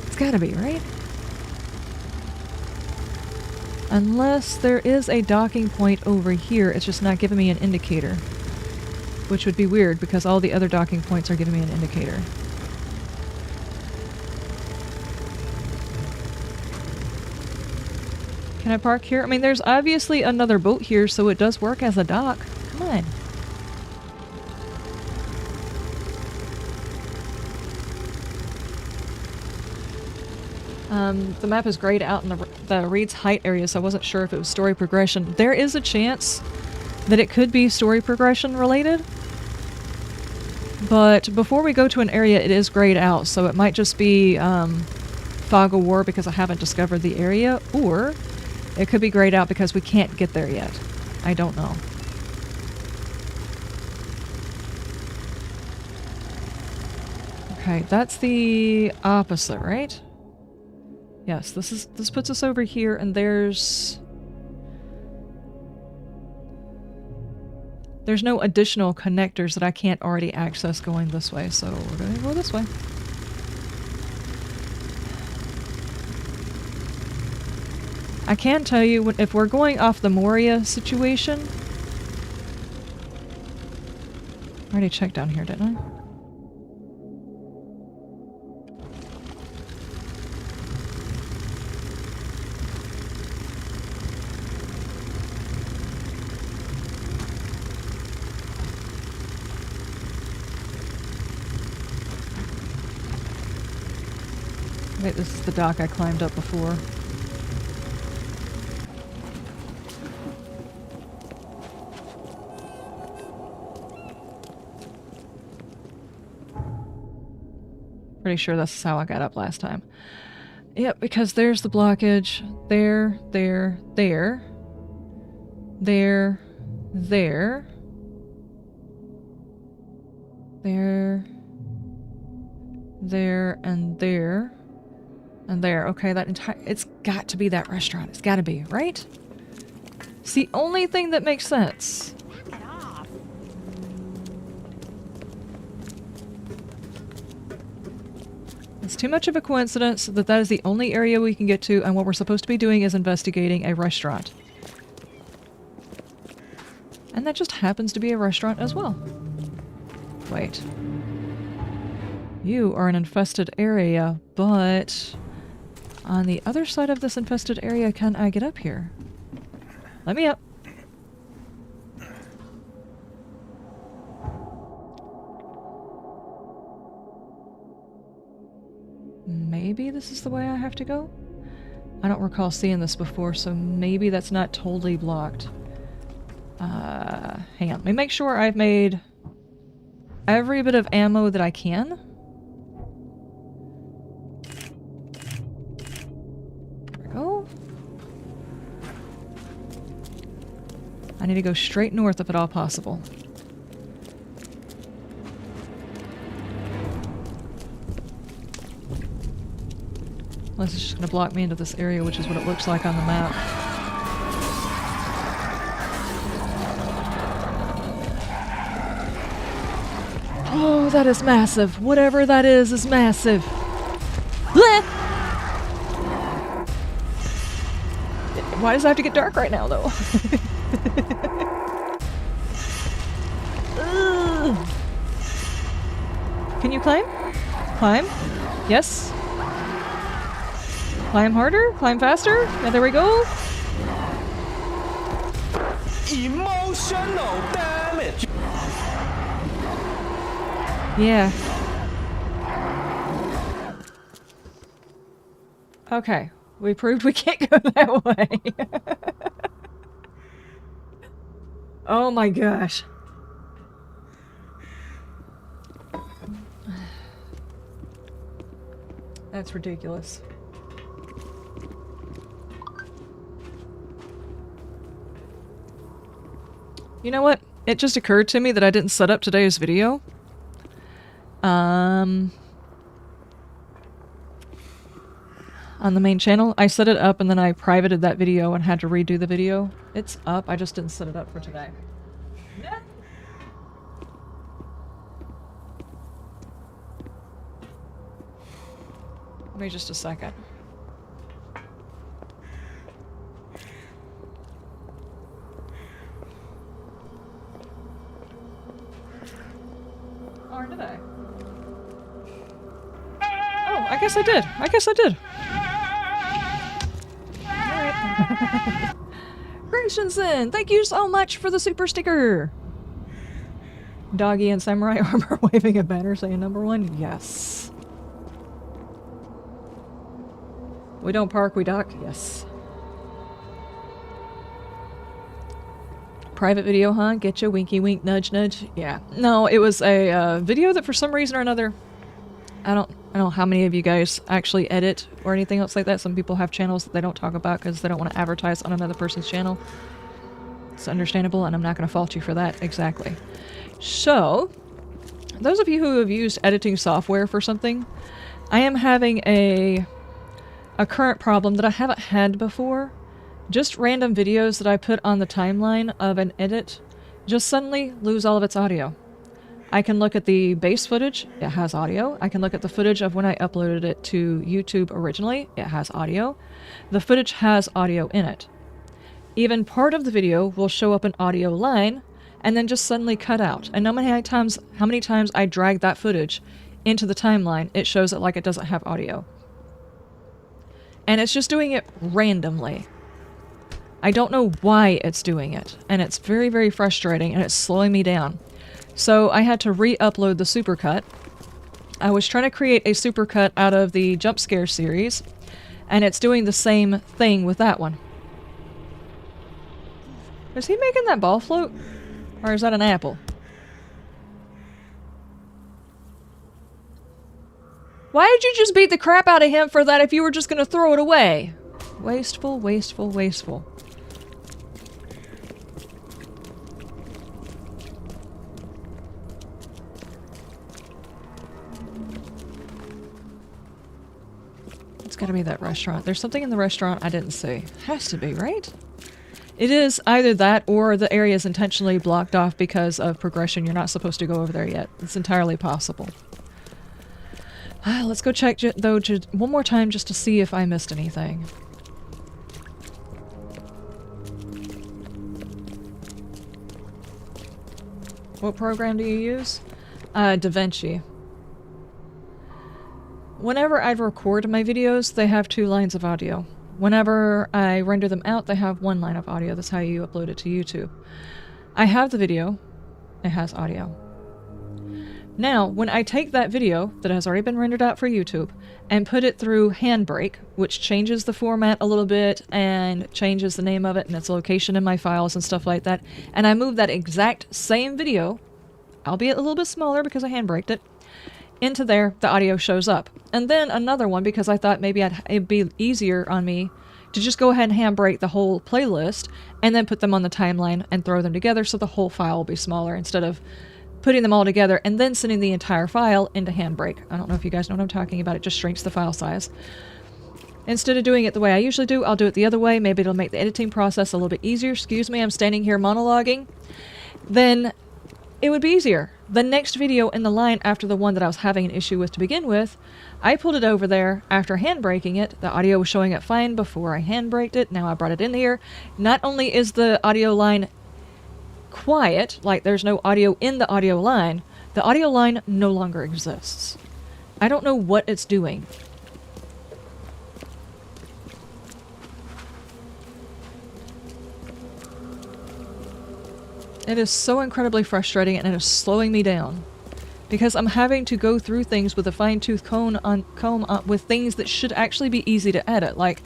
It's gotta be, right? Unless there is a docking point over here, it's just not giving me an indicator. Which would be weird because all the other docking points are giving me an indicator. Can I park here? I mean, there's obviously another boat here, so it does work as a dock. Come on. The map is grayed out in the Reed's Height area, so I wasn't sure if it was story progression. There is a chance that it could be story progression related. But before we go to an area, it is grayed out, so it might just be fog of war because I haven't discovered the area, or it could be grayed out because we can't get there yet. I don't know. Okay, that's the opposite, right? Yes, this puts us over here, and there's no additional connectors that I can't already access going this way, so we're gonna go this way. I can tell you, if we're going off the Moria situation... I already checked down here, didn't I? Wait, this is the dock I climbed up before. Pretty sure that's how I got up last time. Yep, because there's the blockage. There, there, there. There, there. There. There, and there. And there. Okay, that entire... It's got to be that restaurant. It's got to be, right? It's the only thing that makes sense. Knock it off. It's too much of a coincidence that that is the only area we can get to, and what we're supposed to be doing is investigating a restaurant. And that just happens to be a restaurant as well. Wait. You are an infested area, but... on the other side of this infested area, can I get up here? Let me up. Maybe this is the way I have to go? I don't recall seeing this before, so maybe that's not totally blocked. Hang on. Let me make sure I've made every bit of ammo that I can. There we go. I need to go straight north if at all possible. Unless it's just going to block me into this area, which is what it looks like on the map. Oh, that is massive. Whatever that is massive. Blech! Why does it have to get dark right now, though? Can you climb? Climb? Yes. Climb harder? Climb faster? Yeah, there we go. Emotional damage! Yeah. Okay. We proved we can't go that way. Oh my gosh. That's ridiculous. You know what? It just occurred to me that I didn't set up today's video. On the main channel. I set it up and then I privated that video and had to redo the video. It's up, I just didn't set it up for today. Give me just a second. Or did I? Oh, I guess I did. I guess I did. Alright. Christensen, thank you so much for the super sticker. Doggy in samurai armor waving a banner saying #1. Yes. We don't park, we dock. Yes. Private video, huh? Get you winky wink nudge nudge. Yeah. No, it was a video that for some reason or another, I don't know how many of you guys actually edit or anything else like that. Some people have channels that they don't talk about because they don't want to advertise on another person's channel. It's understandable, and I'm not going to fault you for that. Exactly. So, those of you who have used editing software for something, I am having a current problem that I haven't had before. Just random videos that I put on the timeline of an edit just suddenly lose all of its audio. I can look at the base footage, it has audio. I can look at the footage of when I uploaded it to YouTube originally, it has audio. The footage has audio in it. Even part of the video will show up an audio line and then just suddenly cut out. And no matter how many times I drag that footage into the timeline, it shows it like it doesn't have audio. And it's just doing it randomly. I don't know why it's doing it, and it's very, very frustrating, and it's slowing me down. So I had to re-upload the supercut. I was trying to create a supercut out of the jump scare series, and it's doing the same thing with that one. Is he making that ball float? Or is that an apple? Why did you just beat the crap out of him for that if you were just going to throw it away? Wasteful, wasteful, wasteful. It's gotta be that restaurant. There's something in the restaurant I didn't see. Has to be, right? It is either that or the area is intentionally blocked off because of progression. You're not supposed to go over there yet. It's entirely possible. Let's go check though one more time just to see if I missed anything. What program do you use? DaVinci. Whenever I record my videos, they have 2 lines of audio. Whenever I render them out, they have 1 line of audio. That's how you upload it to YouTube. I have the video. It has audio. Now, when I take that video that has already been rendered out for YouTube and put it through Handbrake, which changes the format a little bit and changes the name of it and its location in my files and stuff like that, and I move that exact same video, albeit a little bit smaller because I handbraked it, into there, the audio shows up. And then another one, because I thought maybe it'd be easier on me to just go ahead and handbrake the whole playlist and then put them on the timeline and throw them together so the whole file will be smaller instead of putting them all together and then sending the entire file into Handbrake. I don't know if you guys know what I'm talking about. It just shrinks the file size. Instead of doing it the way I usually do, I'll do it the other way. Maybe it'll make the editing process a little bit easier. Excuse me, I'm standing here monologuing. Then it would be easier. The next video in the line after the one that I was having an issue with to begin with, I pulled it over there after handbraking it. The audio was showing up fine before I handbraked it. Now I brought it in here. Not only is the audio line quiet, like there's no audio in the audio line, The audio line no longer exists. I don't know what it's doing. It is so incredibly frustrating and it is slowing me down. Because I'm having to go through things with a fine-tooth comb on, with things that should actually be easy to edit. Like,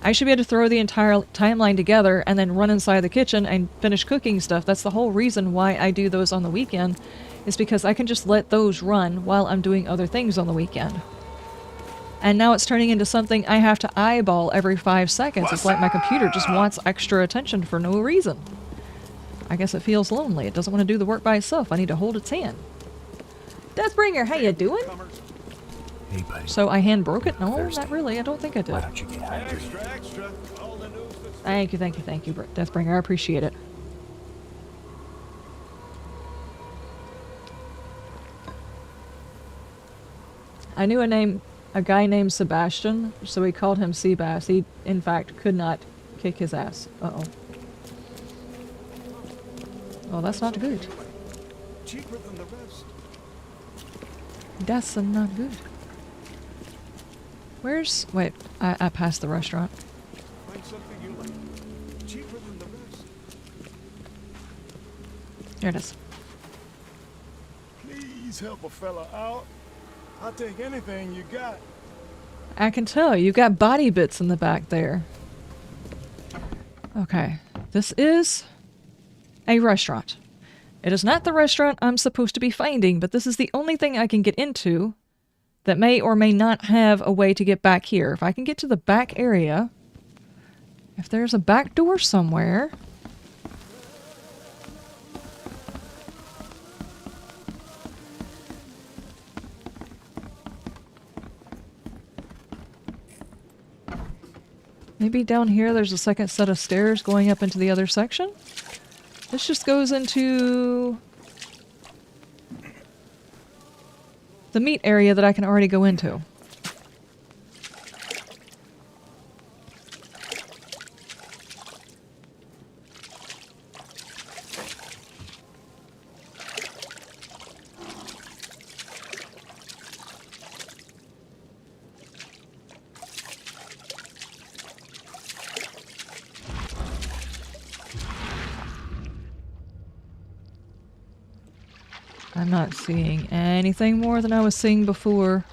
I should be able to throw the entire timeline together and then run inside the kitchen and finish cooking stuff. That's the whole reason why I do those on the weekend, is because I can just let those run while I'm doing other things on the weekend. And now it's turning into something I have to eyeball every 5 seconds. It's like my computer just wants extra attention for no reason. I guess it feels lonely. It doesn't want to do the work by itself. I need to hold its hand. Deathbringer, how you doing? Hey, buddy. So I hand broke it? No, Thursday. not really. I don't think I did. Why don't you get out of here? Extra, extra. All the news that's Thank you, Deathbringer. I appreciate it. I knew a guy named Sebastian, so we called him Seabass. He, in fact, could not kick his ass. Uh-oh. Well, that's not good. cheaper than the rest. That's not good. Where's... Wait, I passed the restaurant. Find something you like. Cheaper than the rest. There it is. Please help a fella out. I'll take anything you got. I can tell. You've got body bits in the back there. Okay. This is a restaurant. It is not the restaurant I'm supposed to be finding, but this is the only thing I can get into that may or may not have a way to get back here. If I can get to the back area, if there's a back door somewhere... Maybe down here there's a second set of stairs going up into the other section? This just goes into the meat area that I can already go into. I'm not seeing anything more than I was seeing before.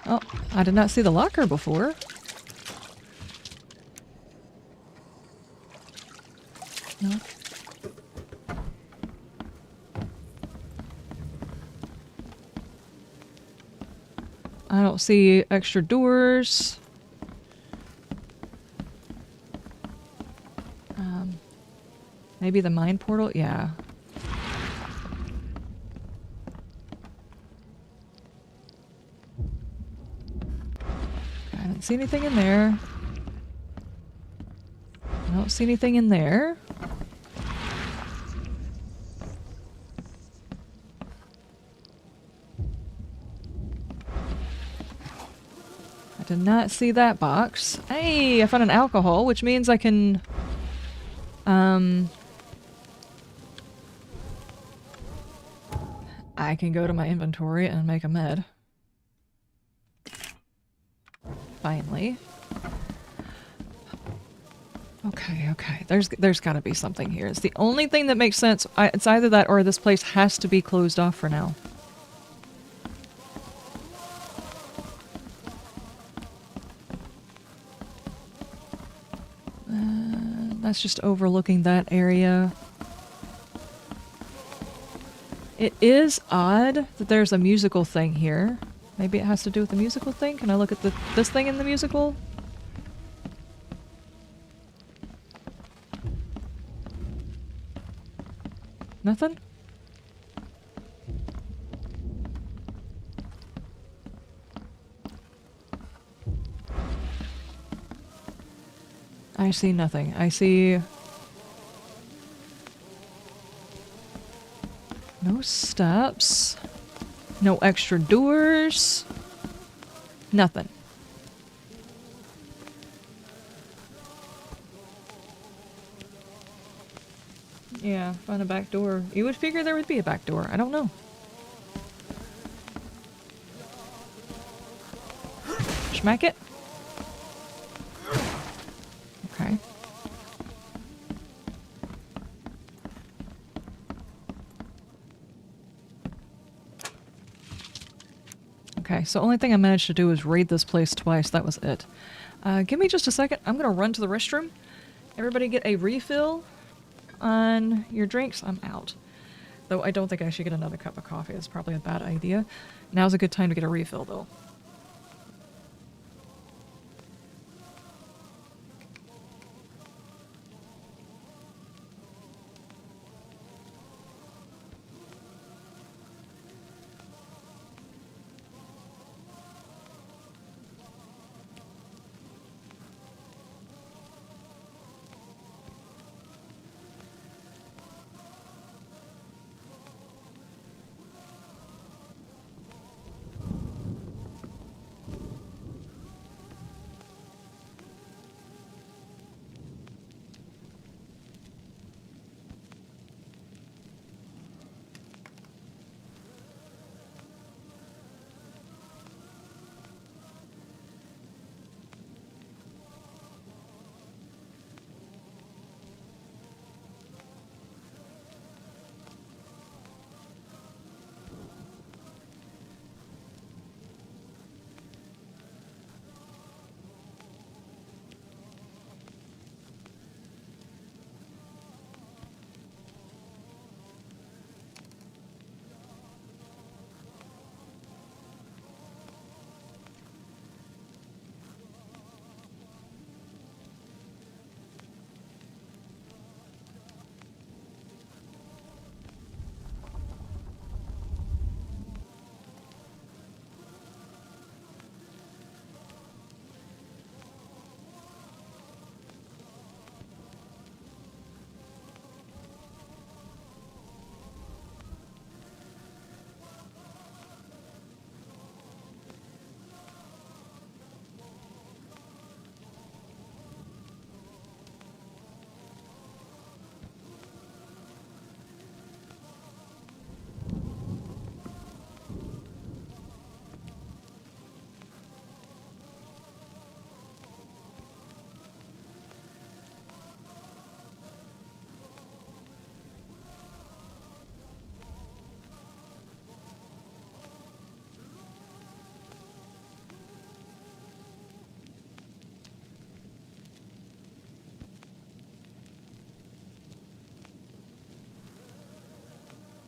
Oh, I did not see the locker before. No. I don't see extra doors. Maybe the mine portal? Yeah. I don't see anything in there. I don't see anything in there. I did not see that box. Hey, I found an alcohol, which means I can... I can go to my inventory and make a med. Finally. Okay. There's got to be something here. It's the only thing that makes sense. It's either that or this place has to be closed off for now. That's just overlooking that area. It is odd that there's a musical thing here. Maybe it has to do with the musical thing? Can I look at this thing in the musical? Nothing? I see nothing. I see... no steps. No extra doors. Nothing. Yeah, find a back door. You would figure there would be a back door. I don't know. Smack it. Okay. Okay, so only thing I managed to do is raid this place twice. That was it. Give me just a second. I'm gonna run to the restroom. Everybody get a refill on your drinks. I'm out. Though I don't think I should get another cup of coffee. It's probably a bad idea. Now's a good time to get a refill, though.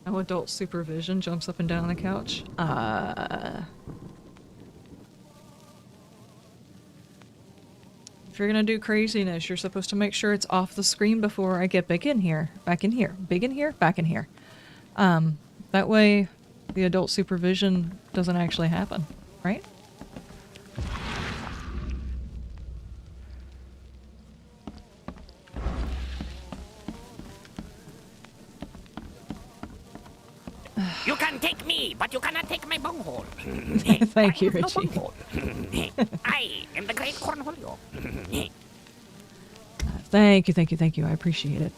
No adult supervision. Jumps up and down on the couch. If you're gonna do craziness, you're supposed to make sure it's off the screen before I get back in here. Back in here. Big in here, back in here. That way the adult supervision doesn't actually happen, right? You can take me, but you cannot take my bunghole. Thank you, I have no Richie. bunghole. I am the great Cornholio. Thank you, thank you, thank you. I appreciate it.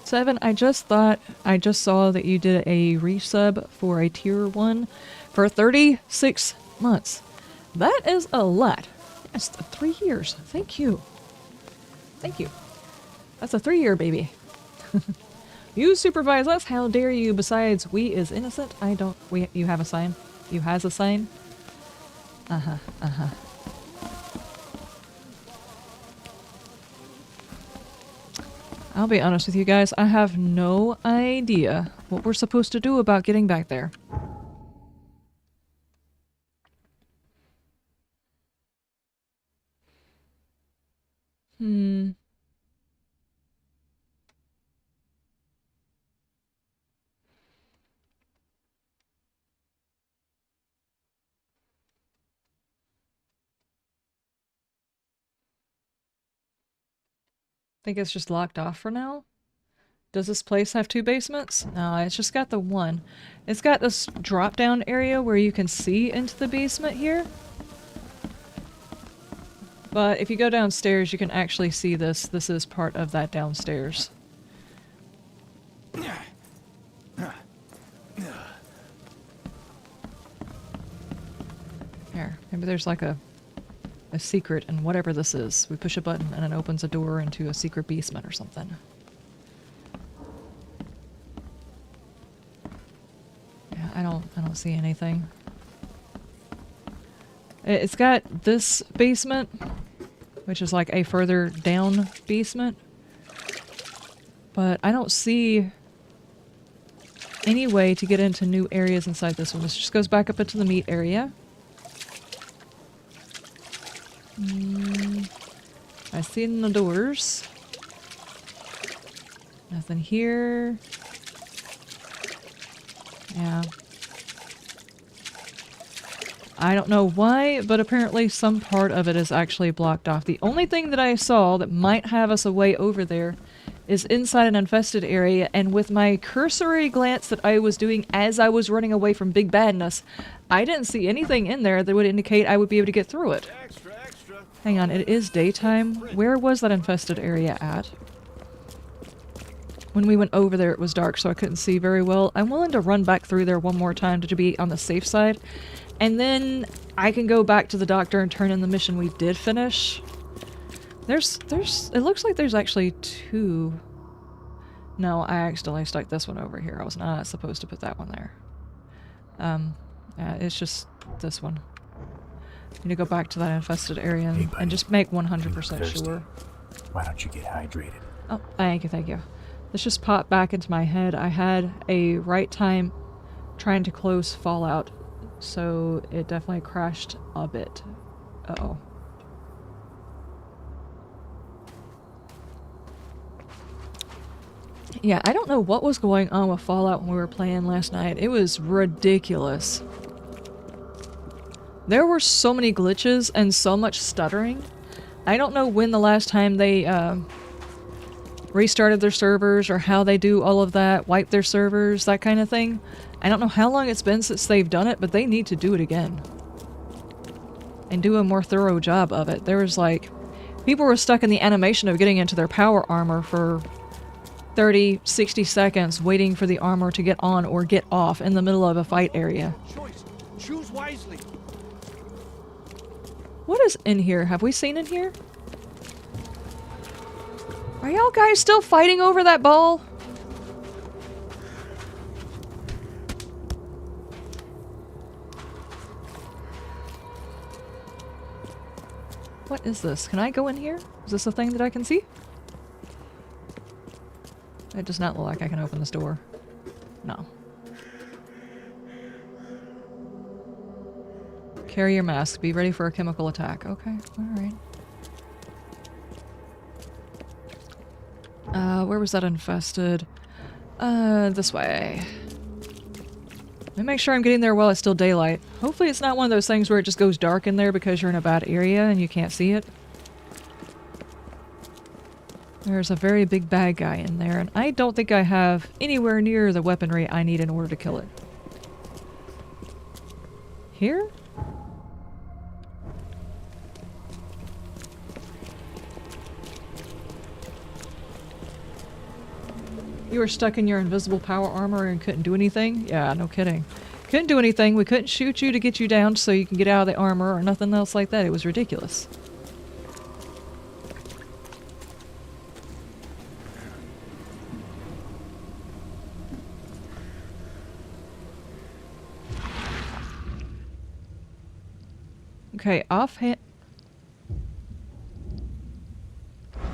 Seven, I just saw that you did a resub for a tier 1 for 36 months. That is a lot. That's 3 years. Thank you. Thank you. That's a 3-year baby. You supervise us. How dare you? Besides, we is innocent. I don't. You have a sign. You has a sign. I'll be honest with you guys. I have no idea what we're supposed to do about getting back there. Think it's just locked off for now. Does this place have 2 basements? No, it's just got the one. It's got this drop down area where you can see into the basement here. But if you go downstairs, you can actually see this. This is part of that downstairs. Here, maybe there's like a secret in whatever this is. We push a button and it opens a door into a secret basement or something. Yeah, I don't see anything. It's got this basement, which is like a further down basement. But I don't see any way to get into new areas inside this one. This just goes back up into the meat area. I see in the doors. Nothing here. Yeah. I don't know why, but apparently some part of it is actually blocked off. The only thing that I saw that might have us a way over there is inside an infested area, and with my cursory glance that I was doing as I was running away from Big Badness, I didn't see anything in there that would indicate I would be able to get through it. Extra, extra. Hang on, it is daytime. Where was that infested area at? When we went over there, it was dark, so I couldn't see very well. I'm willing to run back through there one more time to be on the safe side. And then I can go back to the doctor and turn in the mission we did finish. It looks like there's actually 2. No, I accidentally stuck this one over here. I was not supposed to put that one there. It's just this one. Need to go back to that infested area and just make 100% sure. Why don't you get hydrated? Oh, thank you. This just popped back into my head. I had a right time trying to close Fallout, so it definitely crashed a bit. Uh-oh. Yeah, I don't know what was going on with Fallout when we were playing last night. It was ridiculous. There were so many glitches and so much stuttering. I don't know when the last time they restarted their servers or how they do all of that, wipe their servers, that kind of thing. I don't know how long it's been since they've done it, but they need to do it again. And do a more thorough job of it. There was like... people were stuck in the animation of getting into their power armor for 30, 60 seconds waiting for the armor to get on or get off in the middle of a fight area. Choice. Choose wisely. What is in here? Have we seen in here? Are y'all guys still fighting over that ball? What is this? Can I go in here? Is this a thing that I can see? It does not look like I can open this door. No. Carry your mask. Be ready for a chemical attack. Okay, alright. Where was that infested? This way. Let me make sure I'm getting there while it's still daylight. Hopefully it's not one of those things where it just goes dark in there because you're in a bad area and you can't see it. There's a very big bad guy in there, and I don't think I have anywhere near the weaponry I need in order to kill it. Here? You were stuck in your invisible power armor and couldn't do anything? Yeah, no kidding. Couldn't do anything. We couldn't shoot you to get you down so you can get out of the armor or nothing else like that. It was ridiculous. Okay,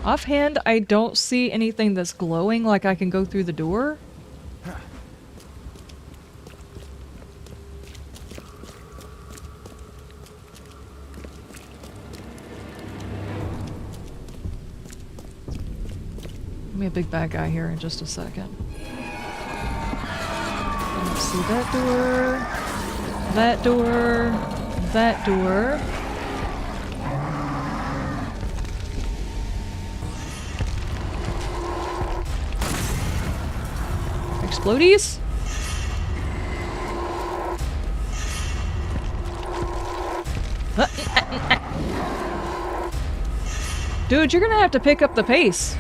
Offhand, I don't see anything that's glowing like I can go through the door. Give me a big bad guy here in just a second. Let's see that door, that door, that door. explodies? Dude, you're gonna have to pick up the pace.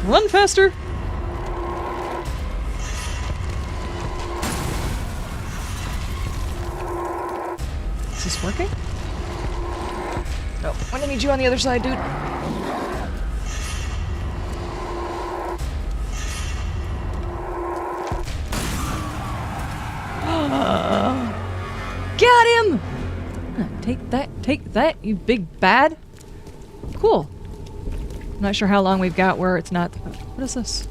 Run faster! Is this working? No, I'm gonna need you on the other side, dude. Got him! Take that, you big bad. Cool. I'm not sure how long we've got where it's not. What is this?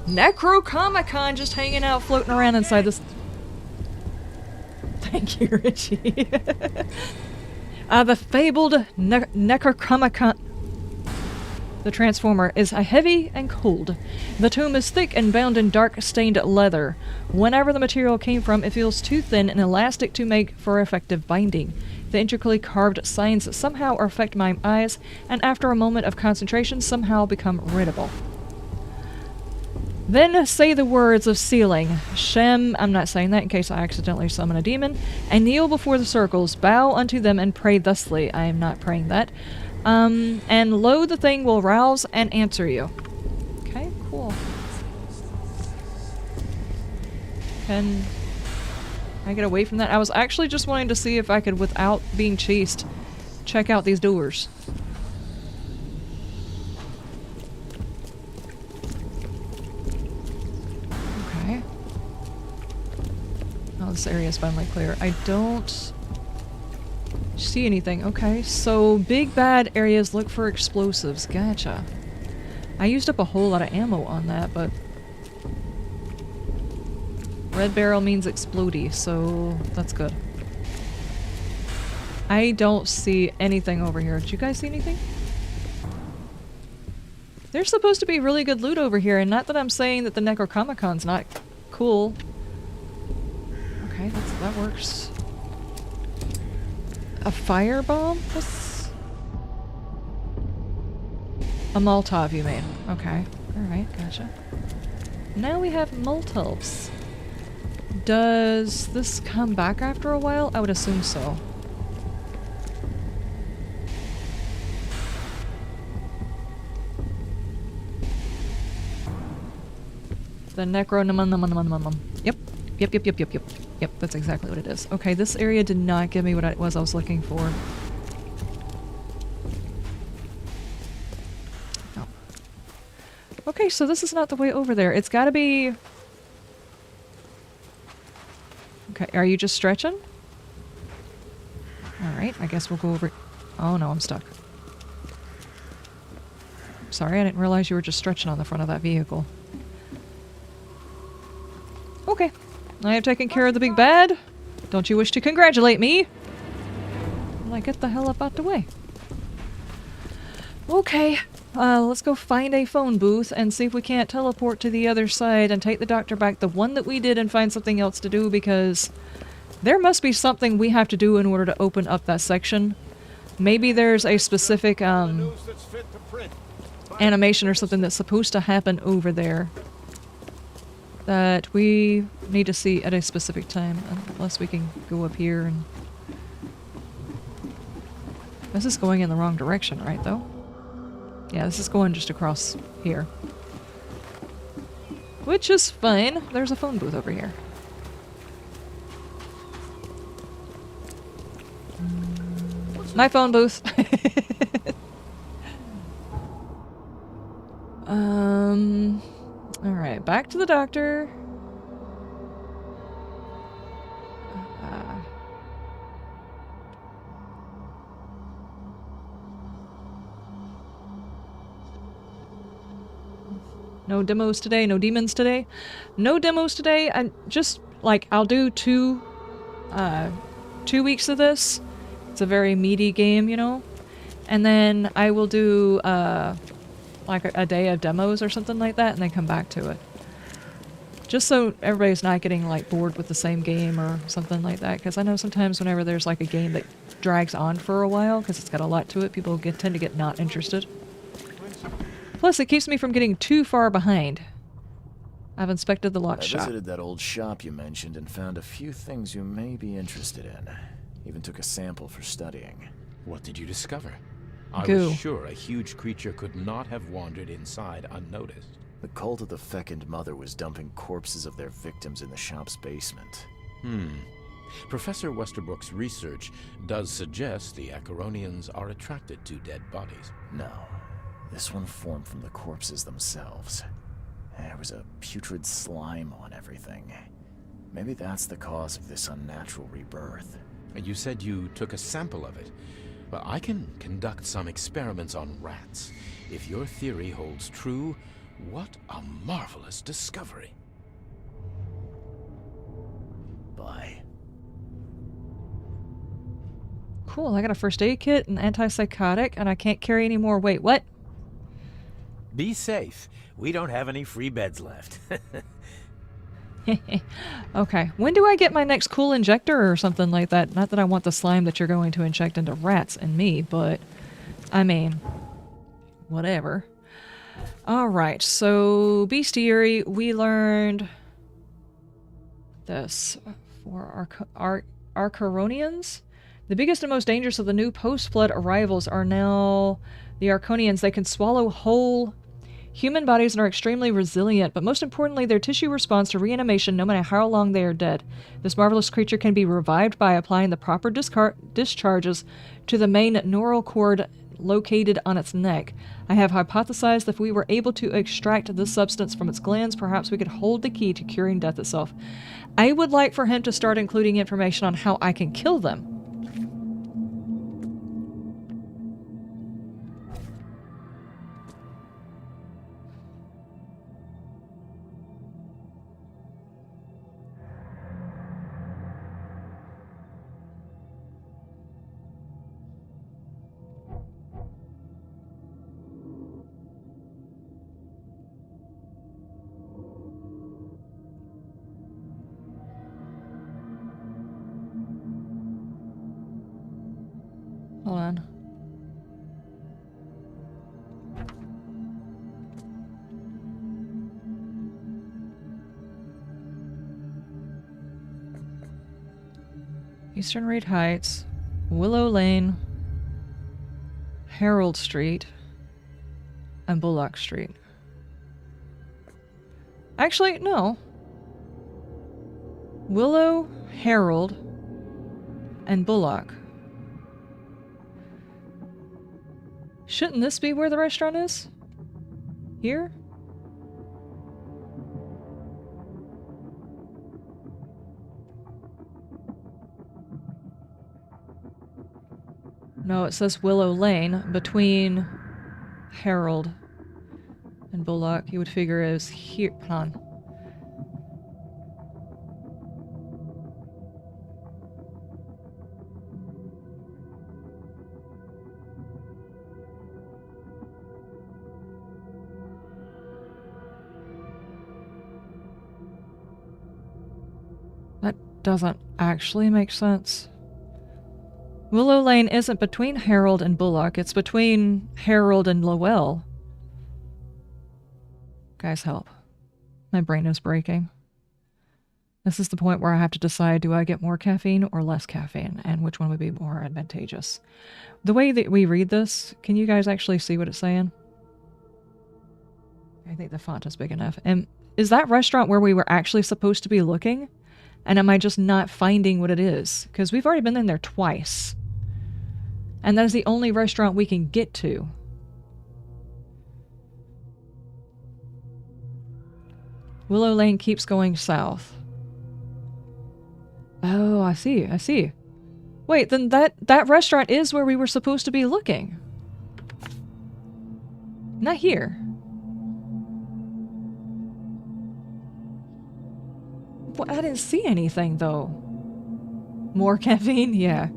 Necrocomic-Con just hanging out, floating around inside this. Thank you, Richie. The fabled Necrocomic-Con. The Transformer is heavy and cold. The tomb is thick and bound in dark stained leather. Whenever the material came from, it feels too thin and elastic to make for effective binding. The intricately carved signs somehow affect my eyes, and after a moment of concentration somehow become readable. Then say the words of sealing. Shem, I'm not saying that in case I accidentally summon a demon, and kneel before the circles, bow unto them and pray thusly. I am not praying that. And lo, the thing will rouse and answer you. Okay, cool. Can I get away from that? I was actually just wanting to see if I could, without being chased, check out these doors. Okay. Oh, this area is finally clear. I don't see anything. Okay, so big bad areas look for explosives. Gotcha. I used up a whole lot of ammo on that, but red barrel means explodey, so that's good. I don't see anything over here. Did you guys see anything? There's supposed to be really good loot over here, and not that I'm saying that the Necrocomic-Con's not cool. Okay, that works. A firebomb? What's... A Molotov, you mean? Okay. Alright, gotcha. Now we have Molotovs. Does this come back after a while? I would assume so. The Necro... Yep. Yep, that's exactly what it is. Okay, this area did not give me what it was I was looking for. Oh. Okay, so this is not the way over there. It's gotta be... Okay, are you just stretching? Alright, I guess we'll go over... Oh no, I'm stuck. Sorry, I didn't realize you were just stretching on the front of that vehicle. Okay. I have taken care of the big bad. Don't you wish to congratulate me? Well, get the hell up out the way. Okay, let's go find a phone booth and see if we can't teleport to the other side and take the doctor back, the one that we did, and find something else to do, because there must be something we have to do in order to open up that section. Maybe there's a specific animation or something that's supposed to happen over there that we need to see at a specific time, unless we can go up here and... This is going in the wrong direction, right, though? Yeah, this is going just across here. Which is fine. There's a phone booth over here. My phone booth! Alright, back to the doctor. No demos today, no demons today. No demos today. I just, like, I'll do two weeks of this. It's a very meaty game, you know? And then I will do, like a day of demos or something like that, and then come back to it. Just so everybody's not getting like bored with the same game or something like that. Because I know sometimes whenever there's like a game that drags on for a while, because it's got a lot to it, people tend to get not interested. Plus, it keeps me from getting too far behind. I've inspected the lock I shop. visited that old shop you mentioned and found a few things you may be interested in. Even took a sample for studying. What did you discover? I Goo. was sure a huge creature could not have wandered inside unnoticed. The cult of the Fecund Mother was dumping corpses of their victims in the shop's basement. Professor Westerbrook's research does suggest the Acheronians are attracted to dead bodies. No, this one formed from the corpses themselves. There was a putrid slime on everything. Maybe that's the cause of this unnatural rebirth. You said you took a sample of it. Well, I can conduct some experiments on rats. If your theory holds true, what a marvelous discovery. Bye. Cool, I got a first aid kit, an antipsychotic, and I can't carry any more. Wait, what? Be safe. We don't have any free beds left. Okay, when do I get my next cool injector or something like that? Not that I want the slime that you're going to inject into rats and me, but I mean, whatever. Alright, so bestiary, we learned this. For Archeronians? The biggest and most dangerous of the new post-flood arrivals are now the Arconians. They can swallow whole human bodies and are extremely resilient, but most importantly, their tissue responds to reanimation no matter how long they are dead. This marvelous creature can be revived by applying the proper discharges to the main neural cord located on its neck. I have hypothesized that if we were able to extract this substance from its glands, perhaps we could hold the key to curing death itself. I would like for him to start including information on how I can kill them. Hold on. Eastern Reed Heights, Willow Lane, Harold Street, and Bullock Street. Actually, no. Willow, Harold, and Bullock. Shouldn't this be where the restaurant is? Here? No, it says Willow Lane between Harold and Bullock. You would figure it was here. Hold on. That doesn't actually make sense. Willow Lane isn't between Harold and Bullock, it's between Harold and Lowell. Guys, help. My brain is breaking. This is the point where I have to decide, do I get more caffeine or less caffeine, and which one would be more advantageous. The way that we read this, can you guys actually see what it's saying? I think the font is big enough. And is that restaurant where we were actually supposed to be looking? And am I just not finding what it is? Because we've already been in there twice. And that is the only restaurant we can get to. Willow Lane keeps going south. Oh, I see, I see. Wait, then that restaurant is where we were supposed to be looking. Not here. Well, I didn't see anything, though. More caffeine? Yeah.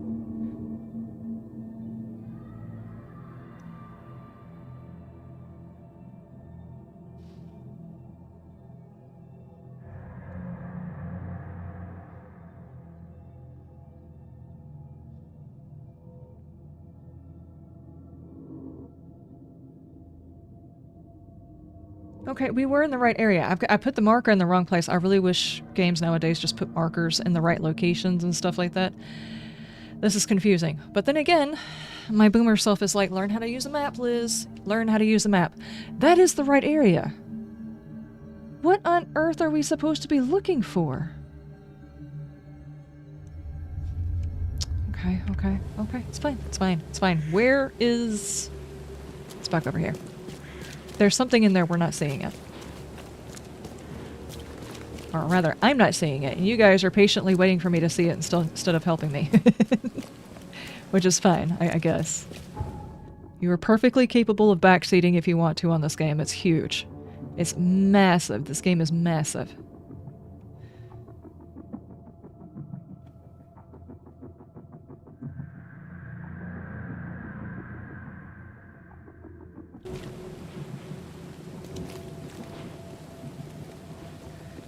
Okay, we were in the right area. I put the marker in the wrong place. I really wish games nowadays just put markers in the right locations and stuff like that. This is confusing. But then again, my boomer self is like, learn how to use a map, Liz. Learn how to use a map. That is the right area. What on earth are we supposed to be looking for? Okay, okay, okay. It's fine, it's fine, it's fine. Where is... It's back over here. There's something in there we're not seeing it. Or rather, I'm not seeing it, and you guys are patiently waiting for me to see it instead of helping me. Which is fine, I guess. You are perfectly capable of backseating if you want to on this game. It's huge. It's massive. This game is massive.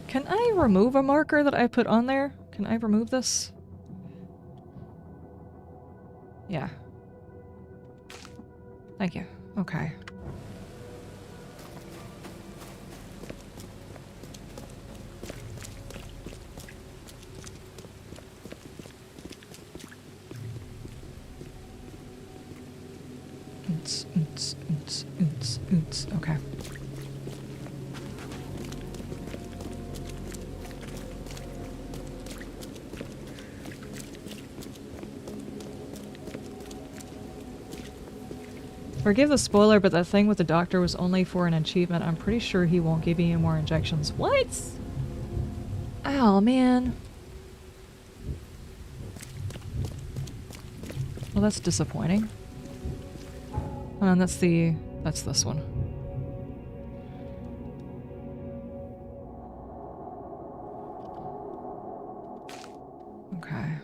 Can I remove a marker that I put on there? Can I remove this? Yeah. Thank you. Okay. Okay. Forgive the spoiler, but that thing with the doctor was only for an achievement. I'm pretty sure he won't give you any more injections. What? Oh, man. Well, that's disappointing. And that's this one. Okay.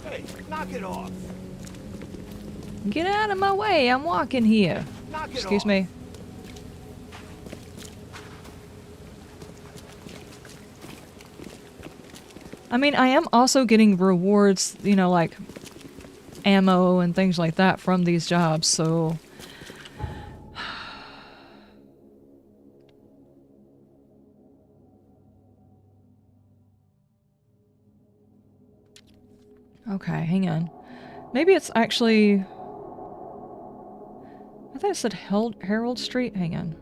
Hey, knock it off. Get out of my way, I'm walking here. Knock it Excuse off. me. I mean, I am also getting rewards, you know, like ammo and things like that from these jobs, so... Okay, hang on. Maybe it's actually... I thought it said Herald Street. Hang on.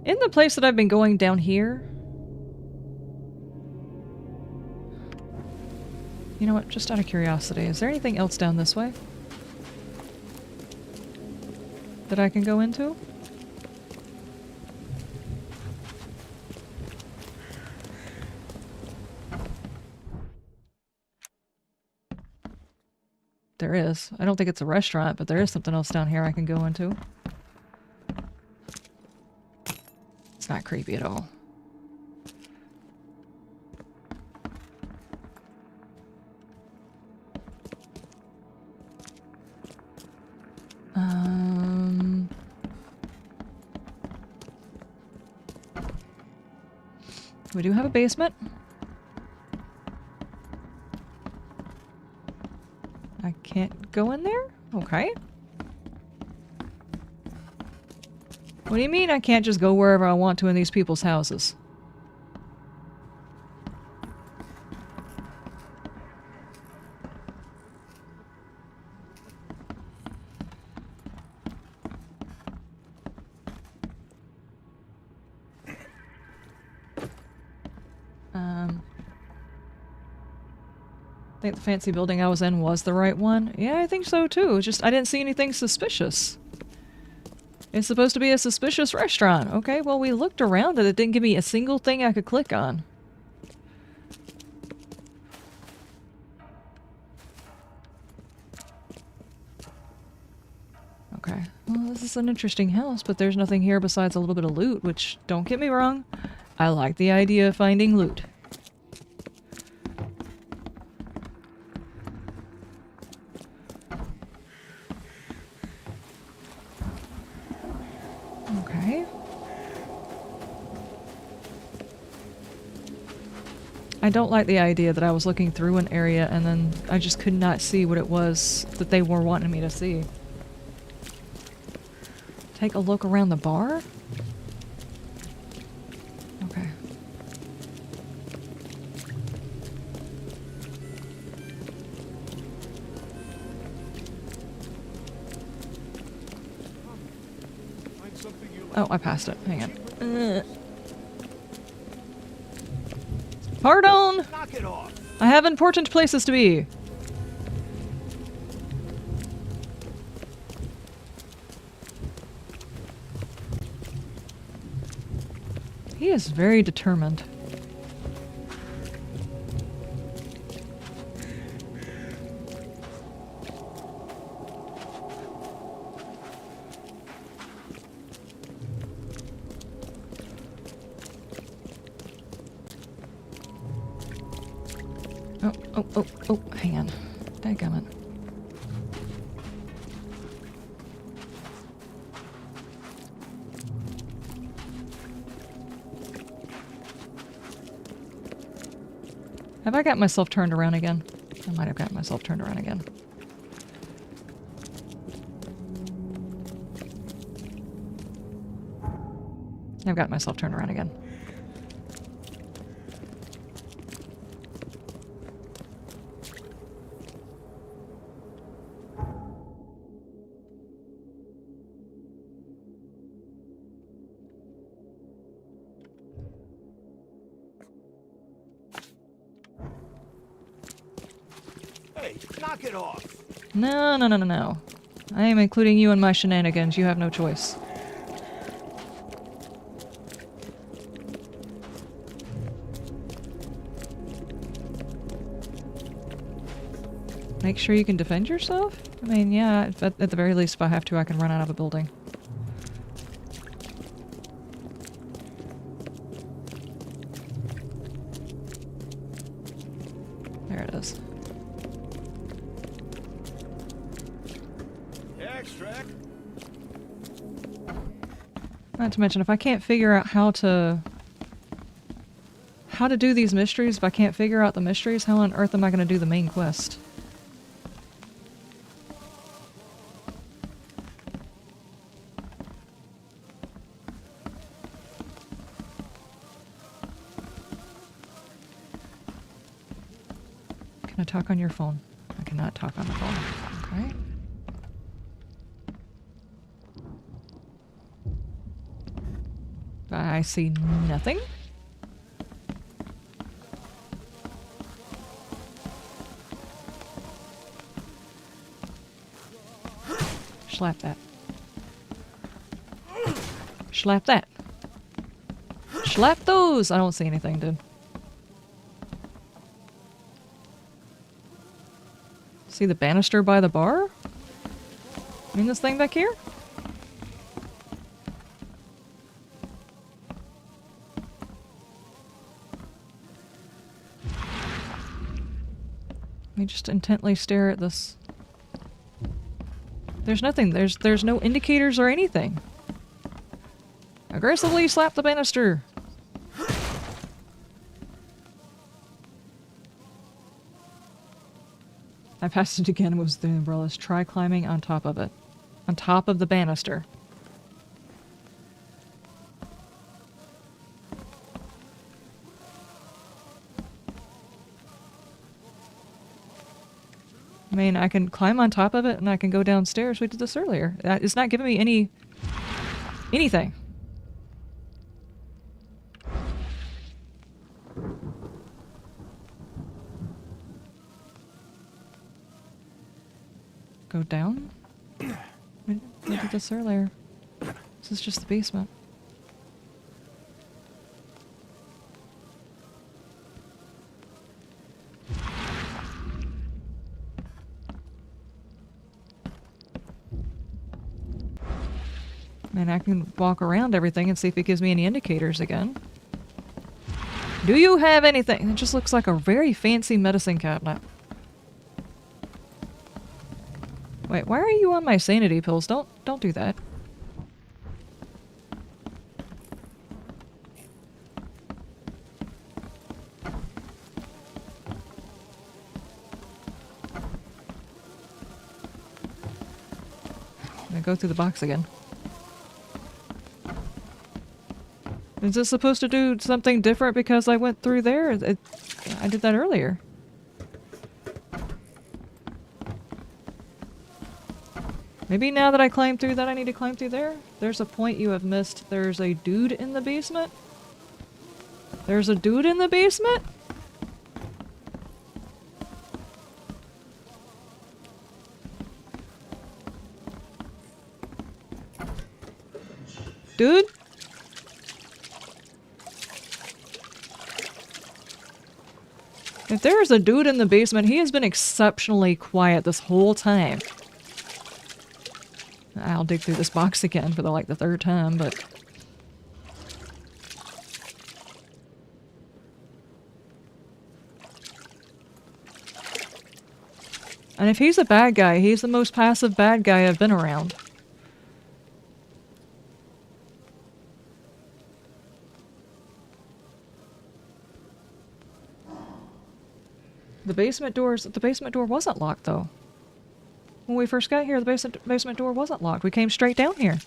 In the place that I've been going down here... You know what, just out of curiosity, is there anything else down this way? That I can go into? There is. I don't think it's a restaurant, but there is something else down here I can go into. It's not creepy at all. We do have a basement. I can't go in there? Okay. What do you mean I can't just go wherever I want to in these people's houses? I think the fancy building I was in was the right one. Yeah, I think so too. It's just I didn't see anything suspicious. It's supposed to be a suspicious restaurant. Okay, well we looked around and it didn't give me a single thing I could click on. Well, this is an interesting house, but there's nothing here besides a little bit of loot, which, don't get me wrong, I like the idea of finding loot. Okay. I don't like the idea that I was looking through an area and then I just could not see what it was that they were wanting me to see. Take a look around the bar? Okay. Oh, I passed it. Hang on. Pardon! Knock it off. I have important places to be. He is very determined. Oh, hang on. Dadgummit. Have I got myself turned around again? I might have got myself turned around again. I've got myself turned around again. Hey, knock it off. No. I am including you in my shenanigans. You have no choice. Make sure you can defend yourself? I mean, yeah, at the very least, if I have to, I can run out of a building. There it is. Extract. Not to mention, if I can't figure out how to do these mysteries, if I can't figure out the mysteries, how on earth am I going to do the main quest? Can I talk on your phone? I cannot talk on the phone. Okay. I see nothing. Slap that. Slap that. Slap those! I don't see anything, dude. See the banister by the bar? I mean, this thing back here? Let me just intently stare at this. There's nothing. There's no indicators or anything. Aggressively slap the banister. I passed it again. It was the umbrellas. Try climbing on top of it. On top of the banister. I mean, I can climb on top of it and I can go downstairs. We did this earlier. It's not giving me anything. Go down? We did this earlier. This is just the basement. And I can walk around everything and see if it gives me any indicators again. Do you have anything? It just looks like a very fancy medicine cabinet. Wait, why are you on my sanity pills? Don't do that. I'm gonna go through the box again. Is this supposed to do something different because I went through there? I did that earlier. Maybe now that I climbed through that, I need to climb through there? There's a point you have missed. There's a dude in the basement? There's a dude in the basement? Dude? If there's a dude in the basement, he has been exceptionally quiet this whole time. I'll dig through this box again for the third time, but... And if he's a bad guy, he's the most passive bad guy I've been around. The basement door wasn't locked though. When we first got here, the basement door wasn't locked. We came straight down here.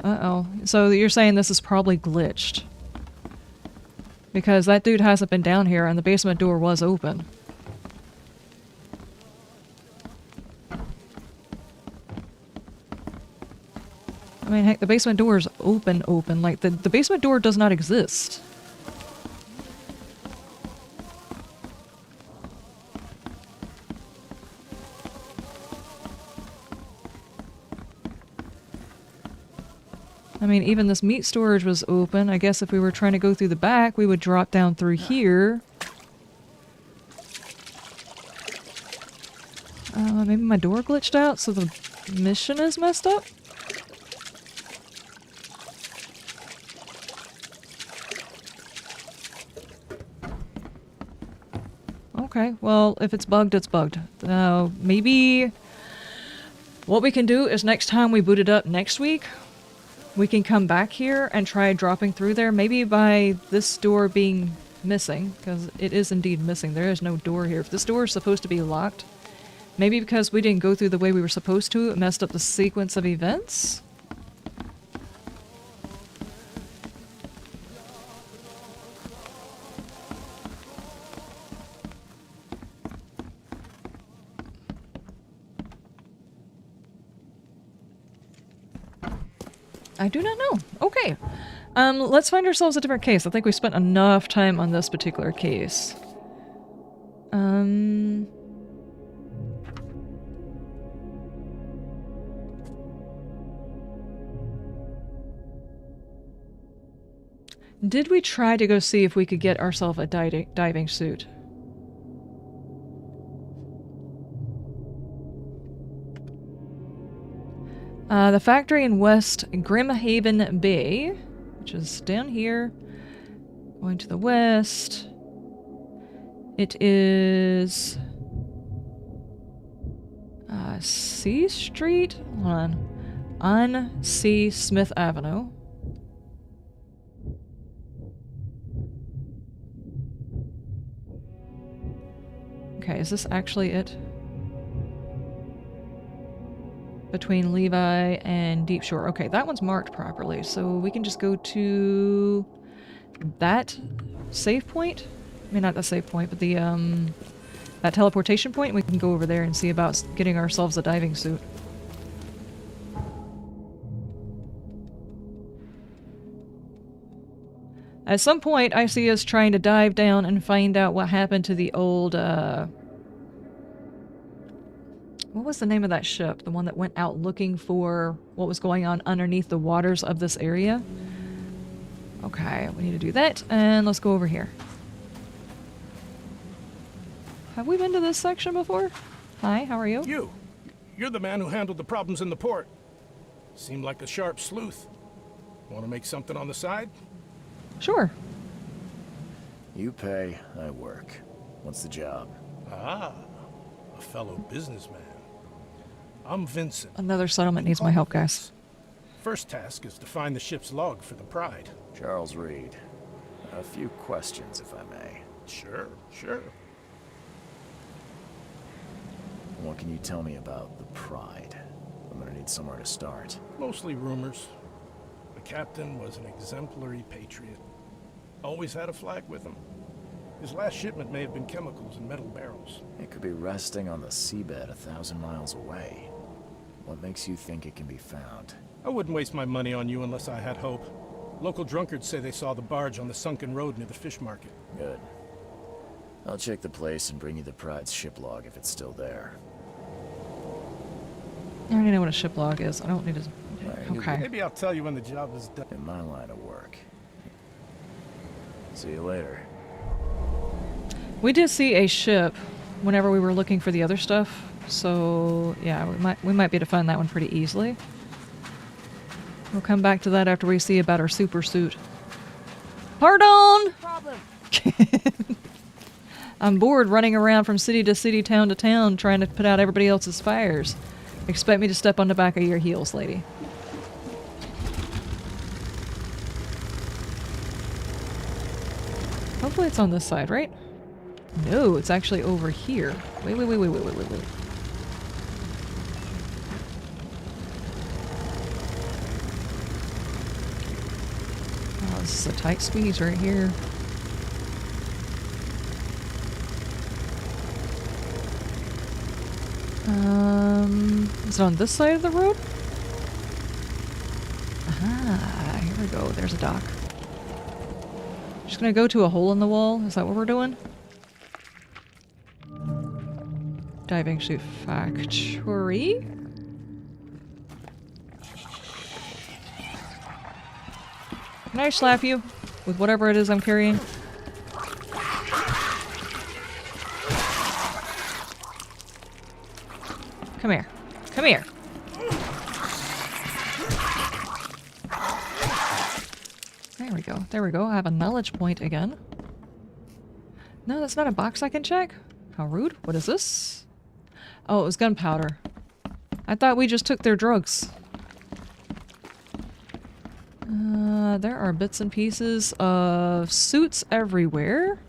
Uh-oh. So you're saying this is probably glitched. Because that dude hasn't been down here and the basement door was open. I mean, heck, the basement door is open. Like, the basement door does not exist. I mean, even this meat storage was open. I guess if we were trying to go through the back, we would drop down through here. Maybe my door glitched out, so the mission is messed up? Okay, well, if it's bugged, it's bugged. Maybe what we can do is next time we boot it up next week, we can come back here and try dropping through there. Maybe by this door being missing, because it is indeed missing. There is no door here. If this door is supposed to be locked, maybe because we didn't go through the way we were supposed to, it messed up the sequence of events? I do not know. Okay. Let's find ourselves a different case. I think we spent enough time on this particular case. Did we try to go see if we could get ourselves a diving suit? The factory in West Grimhaven Bay, which is down here, going to the west. It is C Street? Hold on C. Smith Avenue. Okay, is this actually it? Between Levi and Deep Shore. Okay, that one's marked properly, so we can just go to that save point. I mean, not the save point, but the that teleportation point. We can go over there and see about getting ourselves a diving suit. At some point, I see us trying to dive down and find out what happened to the old, what was the name of that ship? The one that went out looking for what was going on underneath the waters of this area? Okay, we need to do that, and let's go over here. Have we been to this section before? Hi, how are you? You're the man who handled the problems in the port. Seemed like a sharp sleuth. Want to make something on the side? Sure. You pay, I work. What's the job? Ah, a fellow businessman. I'm Vincent. Another settlement needs my help, guys. First task is to find the ship's log for the Pride. Charles Reed. A few questions, if I may. Sure, sure. What can you tell me about the Pride? I'm gonna need somewhere to start. Mostly rumors. The captain was an exemplary patriot. Always had a flag with him. His last shipment may have been chemicals in metal barrels. It could be resting on the seabed 1,000 miles away. What makes you think it can be found? I wouldn't waste my money on you unless I had hope. Local drunkards say they saw the barge on the sunken road near the fish market. Good. I'll check the place and bring you the Pride's ship log if it's still there. I already know what a ship log is. I don't need to... Okay. Maybe I'll tell you when the job is done. In my line of work. See you later. We did see a ship whenever we were looking for the other stuff, so yeah, we might be able to find that one pretty easily. We'll come back to that after we see about our super suit. Pardon! Problem. I'm bored running around from city to city, town to town, trying to put out everybody else's fires. Expect me to step on the back of your heels, lady. Hopefully it's on this side, right? No, it's actually over here. Wait. Oh, this is a tight squeeze right here. Is it on this side of the road? Ah, here we go. There's a dock. Just gonna go to a hole in the wall. Is that what we're doing? Diving suit factory? Can I slap you with whatever it is I'm carrying? Come here. Come here. There we go. There we go. I have a knowledge point again. No, that's not a box I can check. How rude. What is this? Oh, it was gunpowder. I thought we just took their drugs. There are bits and pieces of suits everywhere.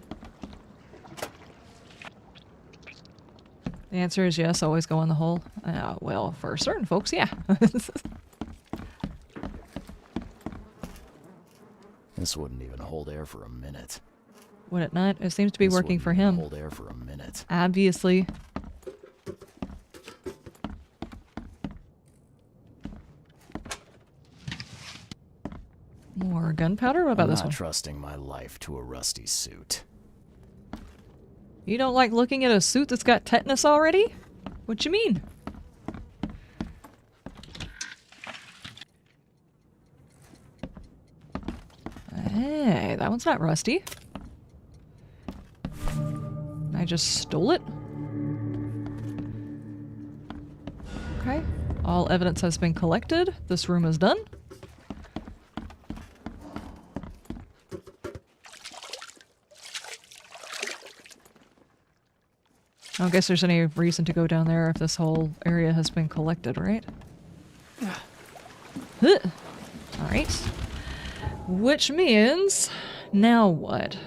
The answer is yes, always go in the hole. Well, for certain folks, yeah. This wouldn't even hold air for a minute. Would it not? It seems to be working for him. Hold air for a minute. Obviously. More gunpowder? What about this one? I'm not trusting my life to a rusty suit. You don't like looking at a suit that's got tetanus already? What you mean? Hey, that one's not rusty. I just stole it. Okay. All evidence has been collected. This room is done. I don't guess there's any reason to go down there if this whole area has been collected, right? Alright. Which means... now what?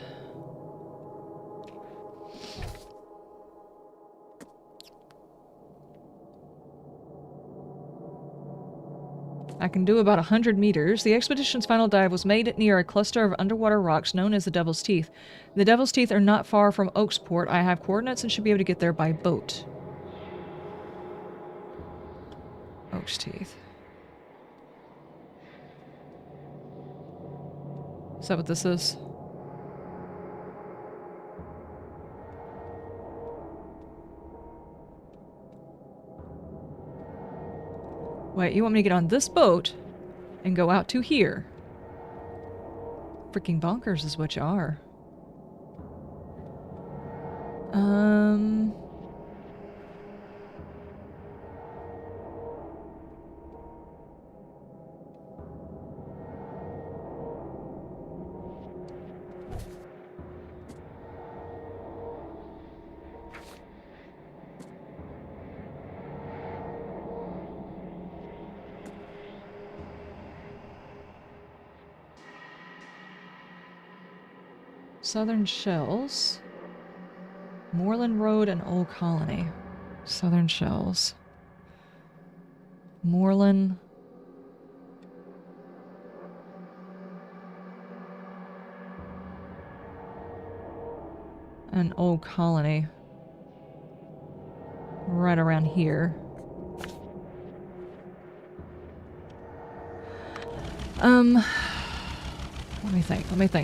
I can do about 100 meters. The expedition's final dive was made near a cluster of underwater rocks known as the Devil's Teeth. The Devil's Teeth are not far from Oakport. I have coordinates and should be able to get there by boat. Oak's Teeth. Is that what this is? Wait, you want me to get on this boat and go out to here? Freaking bonkers is what you are. Southern Shells. Moreland Road and Old Colony. Southern Shells. Moreland. And Old Colony. Right around here.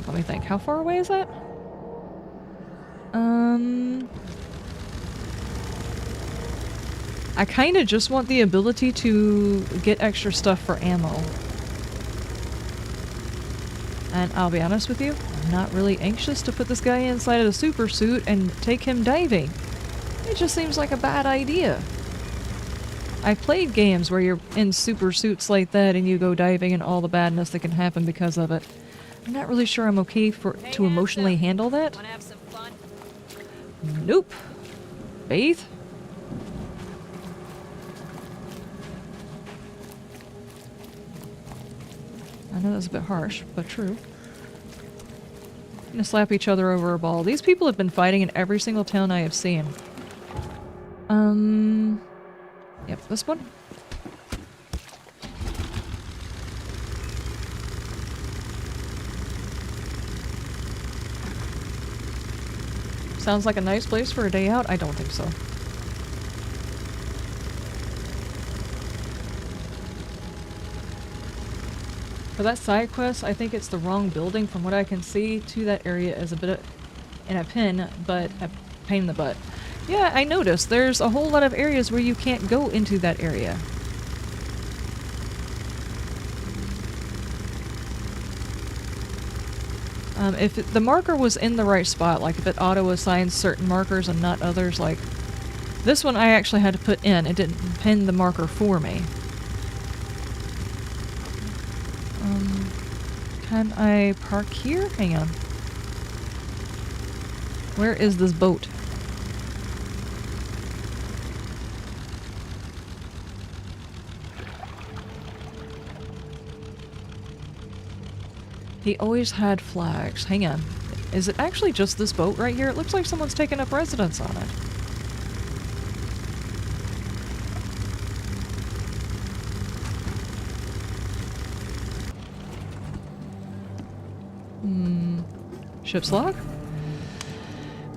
Let me think. How far away is that? I kind of just want the ability to get extra stuff for ammo. And I'll be honest with you, I'm not really anxious to put this guy inside of the super suit and take him diving. It just seems like a bad idea. I've played games where you're in super suits like that and you go diving and all the badness that can happen because of it. I'm not really sure I'm okay to emotionally handle that. Wanna have some fun? Nope. Bathe? I know that's a bit harsh, but true. Gonna slap each other over a ball. These people have been fighting in every single town I have seen. Yep, this one. Sounds like a nice place for a day out? I don't think so. For that side quest, I think it's the wrong building from what I can see to that area is a bit of a pain in the butt. Yeah, I noticed there's a whole lot of areas where you can't go into that area. If the marker was in the right spot, like if it auto-assigns certain markers and not others, like this one I actually had to put in. It didn't pin the marker for me. Can I park here? Hang on. Where is this boat? He always had flags. Hang on. Is it actually just this boat right here? It looks like someone's taken up residence on it. Ship's log?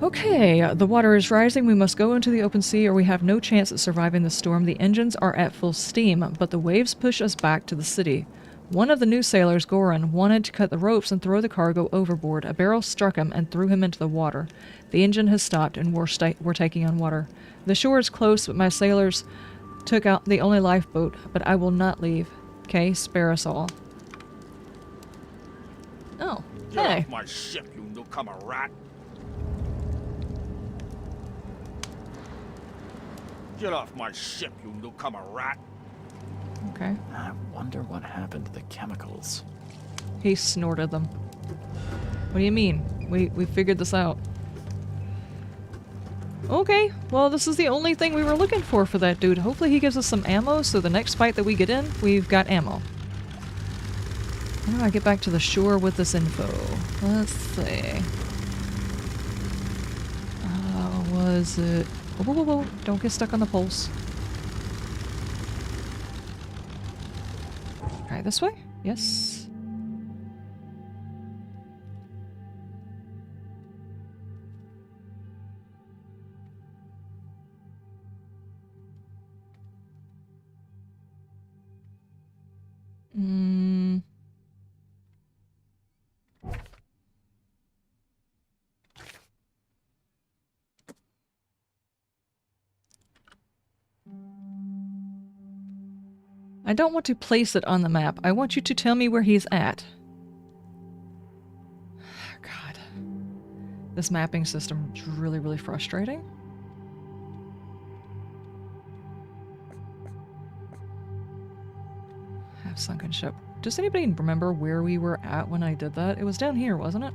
Okay, the water is rising. We must go into the open sea or we have no chance at surviving the storm. The engines are at full steam, but the waves push us back to the city. One of the new sailors, Goran, wanted to cut the ropes and throw the cargo overboard. A barrel struck him and threw him into the water. The engine has stopped and we're taking on water. The shore is close, but my sailors took out the only lifeboat, but I will not leave. Okay, spare us all. Oh, Get hey. off my ship, you newcomer rat! Get off my ship, you newcomer rat! Okay. I wonder what happened to the chemicals. He snorted them. What do you mean? We figured this out. Okay, well this is the only thing we were looking for that dude. Hopefully he gives us some ammo so the next fight that we get in, we've got ammo. How do I get back to the shore with this info? Let's see. Was it... Whoa, whoa, whoa, don't get stuck on the pulse. Alright, this way? Yes. I don't want to place it on the map. I want you to tell me where he's at. God. This mapping system is really, really frustrating. Half-sunken ship. Does anybody remember where we were at when I did that? It was down here, wasn't it?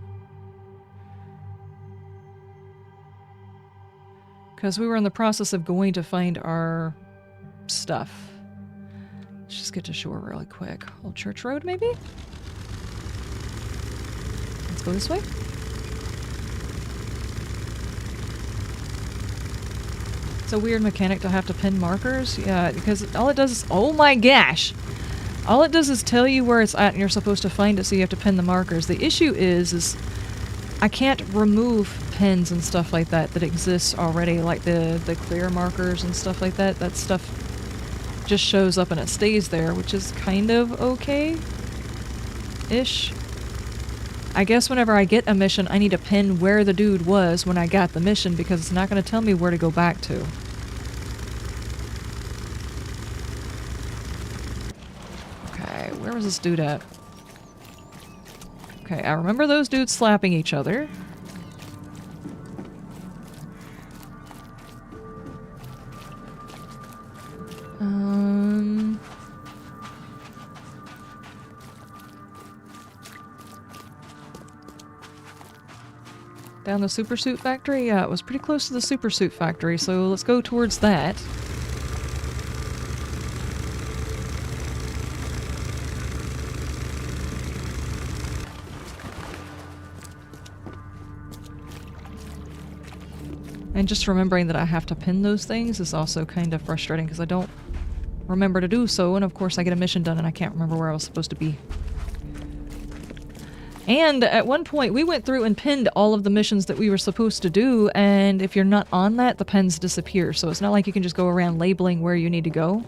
Because we were in the process of going to find our stuff. Let's just get to shore really quick. Old Church Road, maybe? Let's go this way. It's a weird mechanic to have to pin markers. Yeah, because all it does is... Oh my gosh! All it does is tell you where it's at and you're supposed to find it, so you have to pin the markers. The issue is I can't remove pins and stuff like that exists already, like the clear markers and stuff like that. That stuff just shows up and it stays there, which is kind of okay-ish. I guess whenever I get a mission, I need to pin where the dude was when I got the mission, because it's not going to tell me where to go back to. Okay, where was this dude at? Okay, I remember those dudes slapping each other. Down the super suit factory? Yeah, it was pretty close to the super suit factory, so let's go towards that. And just remembering that I have to pin those things is also kind of frustrating because I don't remember to do so, and of course I get a mission done and I can't remember where I was supposed to be. And at one point we went through and pinned all of the missions that we were supposed to do, and if you're not on that, the pins disappear, so it's not like you can just go around labeling where you need to go.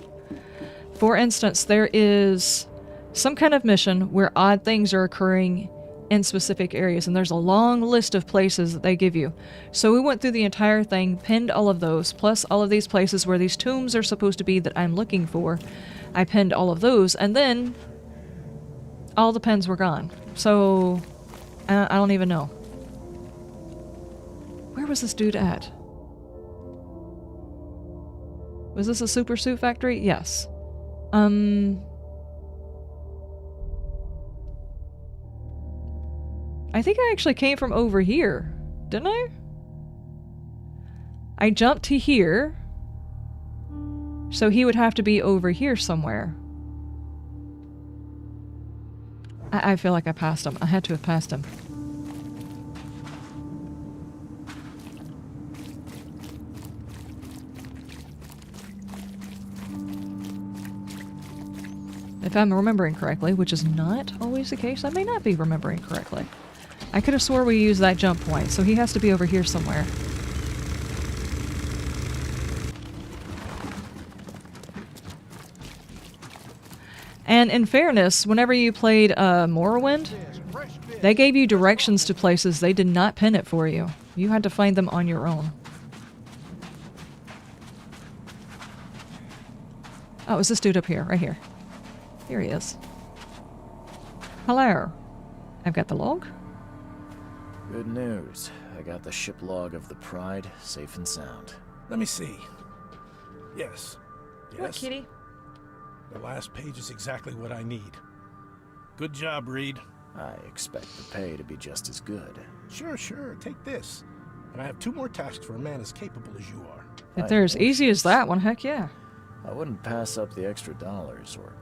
For instance, there is some kind of mission where odd things are occurring in specific areas, and there's a long list of places that they give you. So we went through the entire thing, pinned all of those, plus all of these places where these tombs are supposed to be that I'm looking for. I pinned all of those, and then all the pins were gone. So I don't even know. Where was this dude at? Was this a super suit factory? Yes. I think I actually came from over here, didn't I? I jumped to here, so he would have to be over here somewhere. I feel like I passed him. I had to have passed him. If I'm remembering correctly, which is not always the case, I may not be remembering correctly. I could have swore we used that jump point, so he has to be over here somewhere. And in fairness, whenever you played Morrowind, they gave you directions to places. They did not pin it for you. You had to find them on your own. Oh, is this dude up here? Right here. Here he is. Hello. I've got the log. Good news. I got the ship log of the Pride, safe and sound. Let me see. Yes. What, kitty? The last page is exactly what I need. Good job, Reed. I expect the pay to be just as good. Sure. Take this. And I have 2 more tasks for a man as capable as you are. If they're as easy as that one, heck yeah. I wouldn't pass up the extra dollars or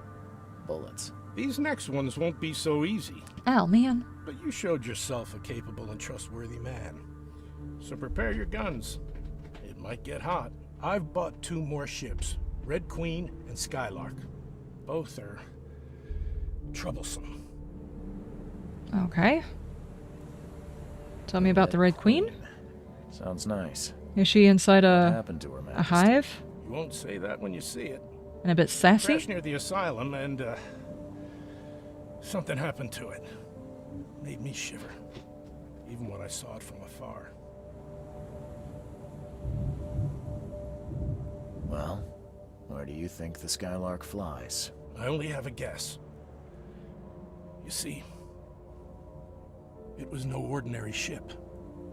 bullets. These next ones won't be so easy. Oh, man. But you showed yourself a capable and trustworthy man. So prepare your guns. It might get hot. I've bought 2 more ships, Red Queen and Skylark. Both are troublesome. Okay. Tell me about the Red Queen. Sounds nice. Is she inside What happened to her, a Majesty? hive? You won't say that when you see it. And a bit sassy? Crashed near the asylum and, something happened to it. Made me shiver. Even when I saw it from afar. Well, where do you think the Skylark flies? I only have a guess. You see, it was no ordinary ship.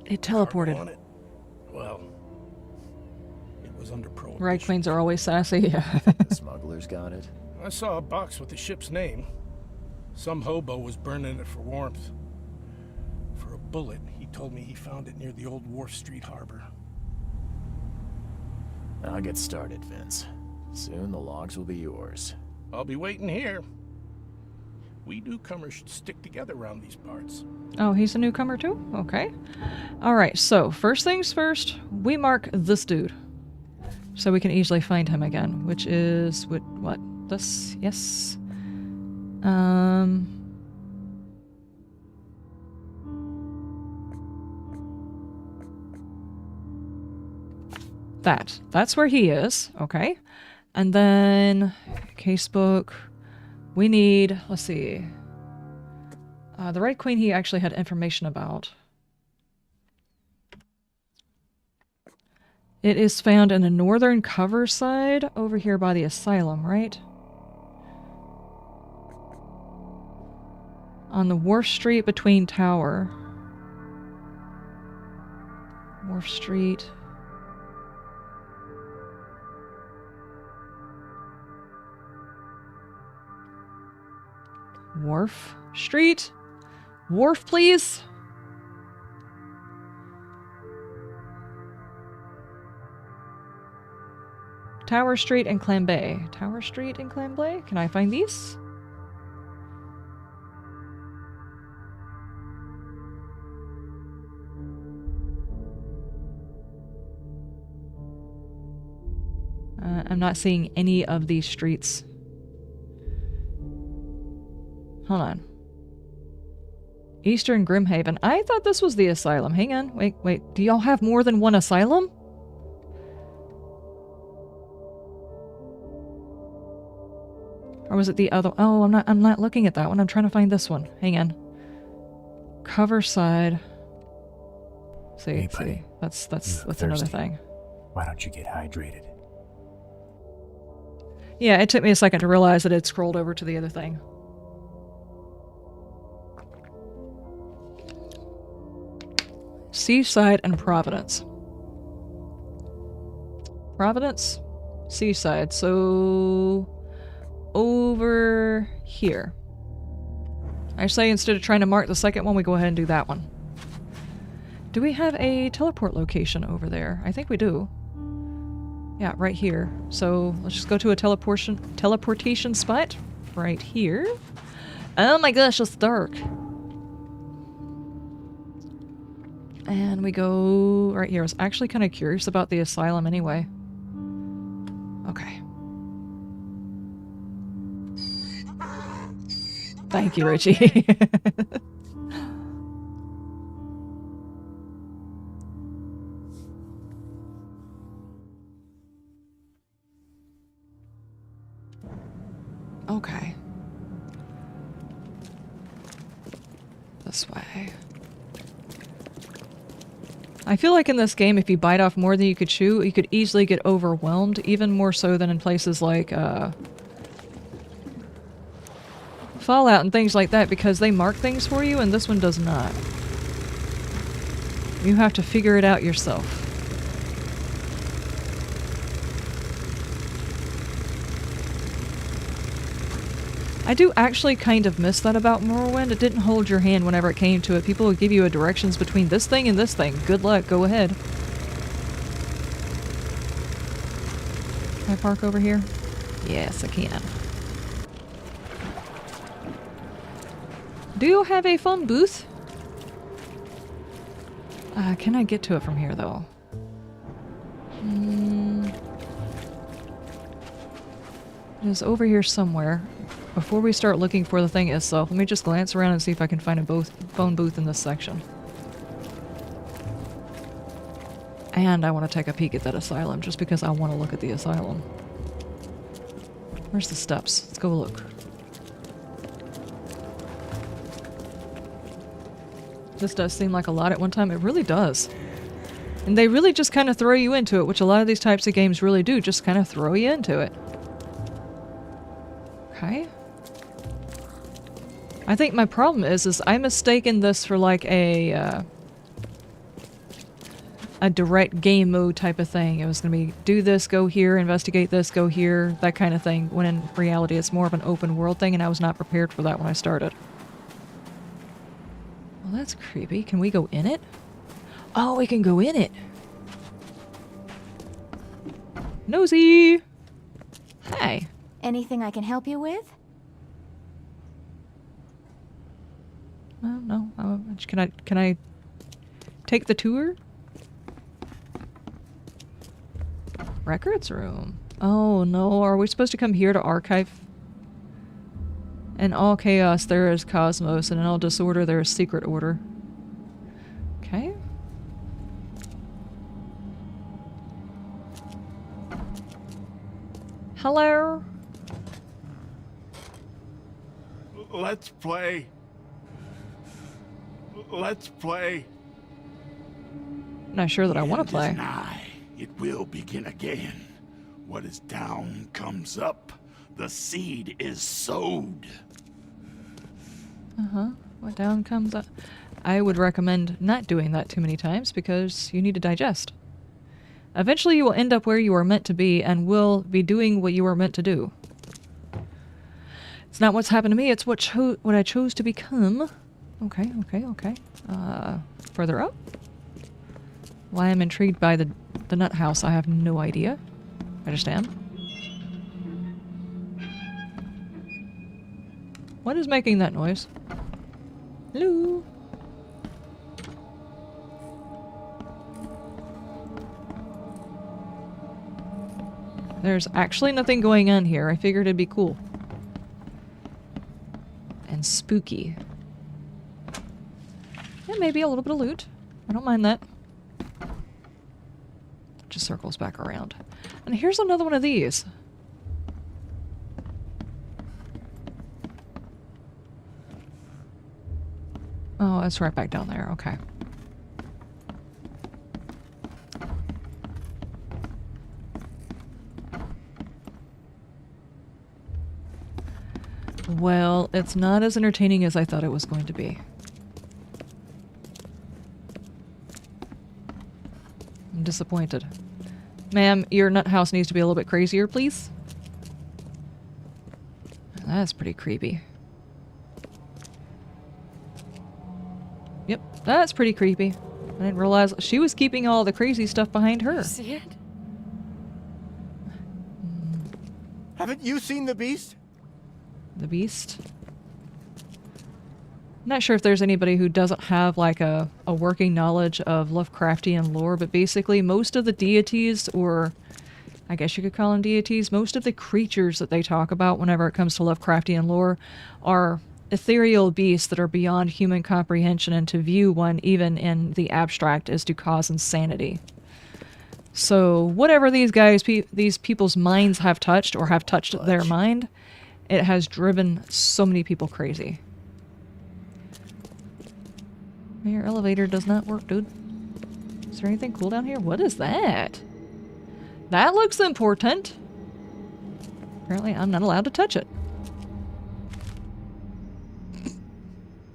It Cargo teleported. on it, well, it was under prohibition. Red Queens are always sassy. The smugglers got it? I saw a box with the ship's name. Some hobo was burning it for warmth. For a bullet, he told me he found it near the old Wharf Street harbor. I'll get started, Vince. Soon the logs will be yours. I'll be waiting here. We newcomers should stick together around these parts. Oh, he's a newcomer too? Okay. Alright, so first things first, we mark this dude. So we can easily find him again, which is what? This? Yes. That's where he is. Okay. And then casebook. We need, let's see. The Red Queen he actually had information about. It is found in the northern cover side over here by the asylum, right? On the Wharf Street between Tower. Wharf Street. Wharf Street? Wharf, please? Tower Street and Clambay. Tower Street and Clambay? Can I find these? I'm not seeing any of these streets. Hold on. Eastern Grimhaven. I thought this was the asylum. Hang on. Wait. Do y'all have more than one asylum? Or was it the other? Oh, I'm not looking at that one. I'm trying to find this one. Hang on. Cover side. See, hey, buddy. see. That's thirsty? another thing. Why don't you get hydrated? Yeah, it took me a second to realize that it scrolled over to the other thing. Seaside and Providence. Providence? Seaside. So... over here. I say instead of trying to mark the second one, we go ahead and do that one. Do we have a teleport location over there? I think we do. Yeah, right here. So let's just go to a teleportation spot right here. Oh my gosh, it's dark. And we go right here. I was actually kind of curious about the asylum anyway. Okay. Thank you, Richie. Okay. This way. I feel like in this game, if you bite off more than you could chew, you could easily get overwhelmed, even more so than in places like, Fallout and things like that, because they mark things for you, and this one does not. You have to figure it out yourself. I do actually kind of miss that about Morrowind. It didn't hold your hand whenever it came to it. People would give you a directions between this thing and this thing. Good luck, go ahead. Can I park over here? Yes, I can. Do you have a phone booth? Can I get to it from here, though? It is over here somewhere. Before we start looking for the thing itself, let me just glance around and see if I can find a phone booth in this section. And I want to take a peek at that asylum, just because I want to look at the asylum. Where's the steps? Let's go look. This does seem like a lot at one time. It really does. And they really just kind of throw you into it, which a lot of these types of games really do, just kind of throw you into it. Okay. I think my problem is I'm mistaken this for like a direct game mode type of thing. It was going to be do this, go here, investigate this, go here, that kind of thing, when in reality it's more of an open world thing, and I was not prepared for that when I started. Well, that's creepy. Can we go in it? Oh, we can go in it! Nosy! Hi. Anything I can help you with? No. Can I take the tour? Records room. Oh no, are we supposed to come here to archive? In all chaos there is cosmos, and in all disorder there is secret order. Okay. Hello? Let's play. Let's play. Not sure that I want to End play. is nigh. It will begin again. What is down comes up. The seed is sowed. Uh-huh. What down comes up. I would recommend not doing that too many times because you need to digest. Eventually you will end up where you are meant to be and will be doing what you are meant to do. It's not what's happened to me, it's what I chose to become. Okay, okay, okay. Further up? Why I'm intrigued by the nut house, I have no idea. I just am. What is making that noise? Hello? There's actually nothing going on here. I figured it'd be cool. And spooky. Yeah, maybe a little bit of loot. I don't mind that. Just circles back around. And here's another one of these. Oh, it's right back down there. Okay. Well, it's not as entertaining as I thought it was going to be. I'm disappointed. Ma'am, your nut house needs to be a little bit crazier, please. That's pretty creepy. Yep, that's pretty creepy. I didn't realize she was keeping all the crazy stuff behind her. See it? Haven't you seen the beast? The beast? Not sure if there's anybody who doesn't have like a working knowledge of Lovecraftian lore, but basically most of the deities, or I guess you could call them deities, most of the creatures that they talk about whenever it comes to Lovecraftian lore are ethereal beasts that are beyond human comprehension, and to view one even in the abstract is to cause insanity. So whatever these guys, these people's minds have touched, or have touched their mind, it has driven so many people crazy. Your elevator does not work, dude. Is there anything cool down here? What is that? That looks important. Apparently I'm not allowed to touch it.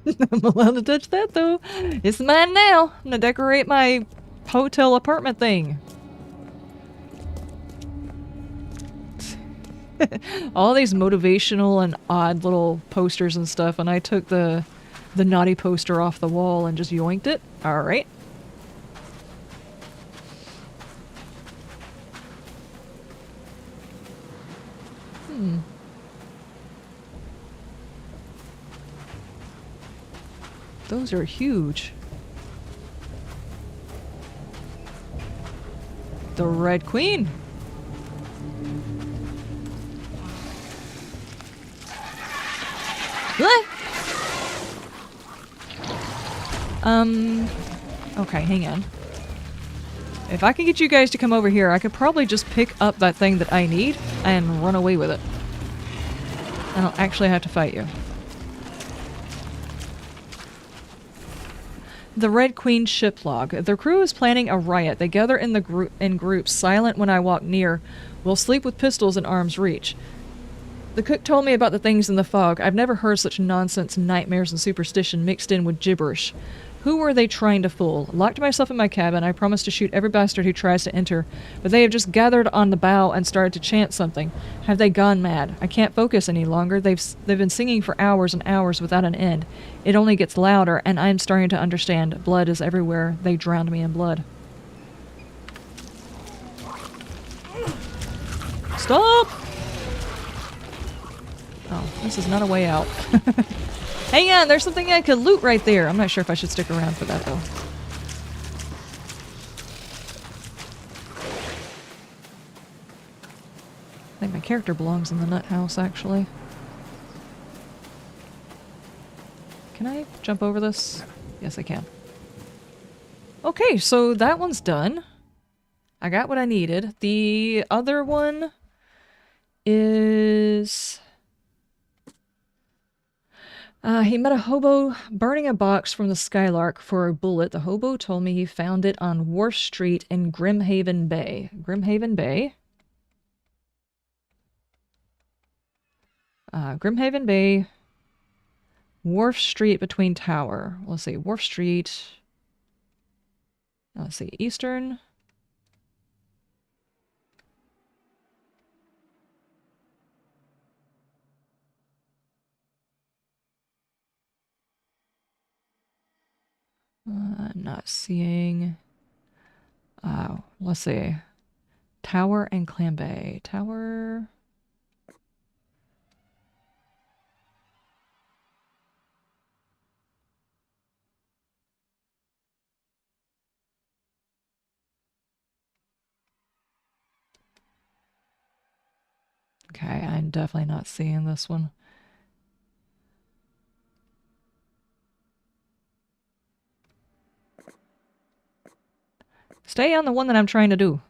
I'm allowed to touch that though. It's mine now. I'm gonna decorate my hotel apartment thing. All these motivational and odd little posters and stuff, and I took the naughty poster off the wall and just yoinked it. Alright. Those are huge. The Red Queen. Okay, hang on. If I can get you guys to come over here, I could probably just pick up that thing that I need and run away with it. I don't actually have to fight you. The Red Queen ship log. The crew is planning a riot. They gather in groups, silent when I walk near. Will sleep with pistols in arm's reach. The cook told me about the things in the fog. I've never heard such nonsense, nightmares, and superstition mixed in with gibberish. Who were they trying to fool? Locked myself in my cabin. I promised to shoot every bastard who tries to enter, but they have just gathered on the bow and started to chant something. Have they gone mad? I can't focus any longer. They've been singing for hours and hours without an end. It only gets louder, and I'm starting to understand. Blood is everywhere. They drowned me in blood. Stop! Oh, this is not a way out. Hang on, there's something I could loot right there. I'm not sure if I should stick around for that, though. think my character belongs in the nut house, actually. Can I jump over this? Yes, I can. Okay, so that one's done. I got what I needed. The other one is... he met a hobo burning a box from the Skylark for a bullet. The hobo told me he found it on Wharf Street in Grimhaven Bay. Grimhaven Bay. Grimhaven Bay. Wharf Street between Tower. Let's see. Wharf Street. Let's see. Eastern. I'm not seeing... let's see. Tower and Clam Bay. Tower... Okay, I'm definitely not seeing this one. Stay on the one that I'm trying to do.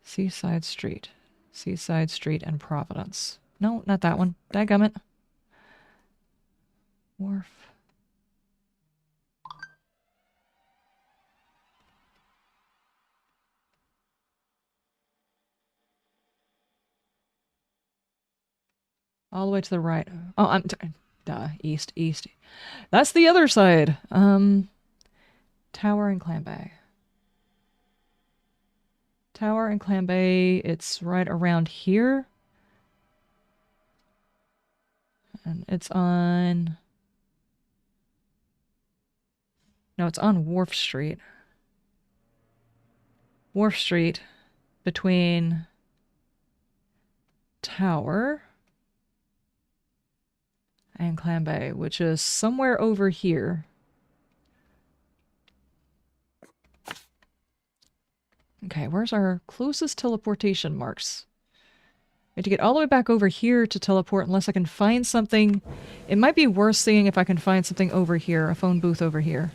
Seaside Street. Seaside Street and Providence. No, not that one. Dadgummit. Wharf. All the way to the right. Oh, I'm... east. That's the other side. Tower and Clam Bay. Tower and Clam Bay, it's right around here. And it's on... No, it's on Wharf Street. Wharf Street between Tower and Clam Bay, which is somewhere over here. Okay, where's our closest teleportation marks? I have to get all the way back over here to teleport unless I can find something. It might be worth seeing if I can find something over here, a phone booth over here.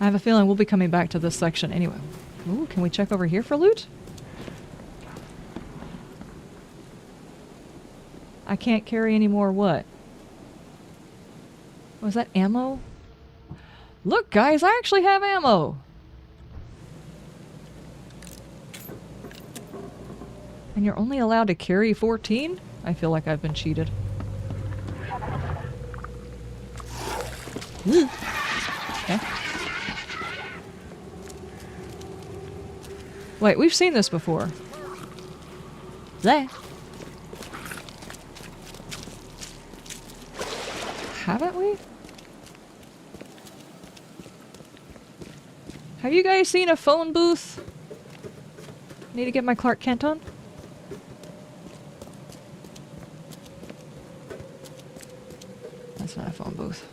I have a feeling we'll be coming back to this section anyway. Ooh, can we check over here for loot? I can't carry any more what? Was that ammo? Look, guys, I actually have ammo! And you're only allowed to carry 14? I feel like I've been cheated. Okay. Wait, we've seen this before. There. Haven't we? Have you guys seen a phone booth? Need to get my Clark Kent on? That's not a phone booth.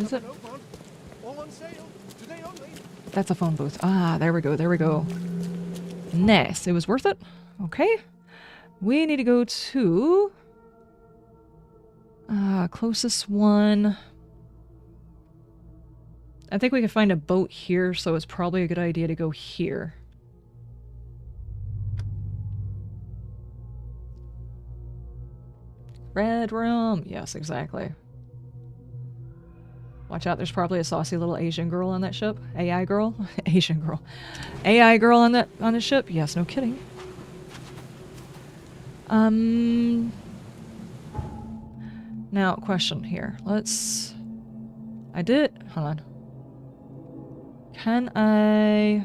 Is it? That's a phone booth. Ah, there we go, there we go. Nice. It was worth it? Okay. We need to go to... closest one. I think we can find a boat here, so it's probably a good idea to go here. Red room. Yes, exactly. Watch out, there's probably a saucy little Asian girl on that ship. AI girl? Asian girl. AI girl on the ship? Yes, no kidding. Now, question here. Let's... hold on. Can I...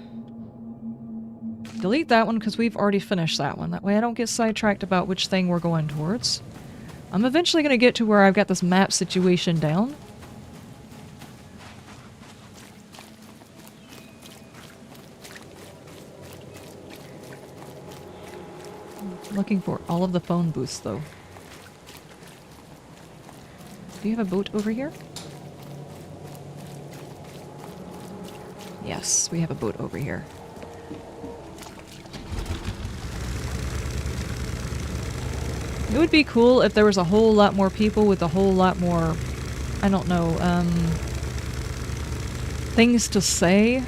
delete that one because we've already finished that one. That way I don't get sidetracked about which thing we're going towards. I'm eventually going to get to where I've got this map situation down. I'm looking for all of the phone booths, though. Do you have a boat over here? Yes, we have a boat over here. It would be cool if there was a whole lot more people with a whole lot more, I don't know, things to say.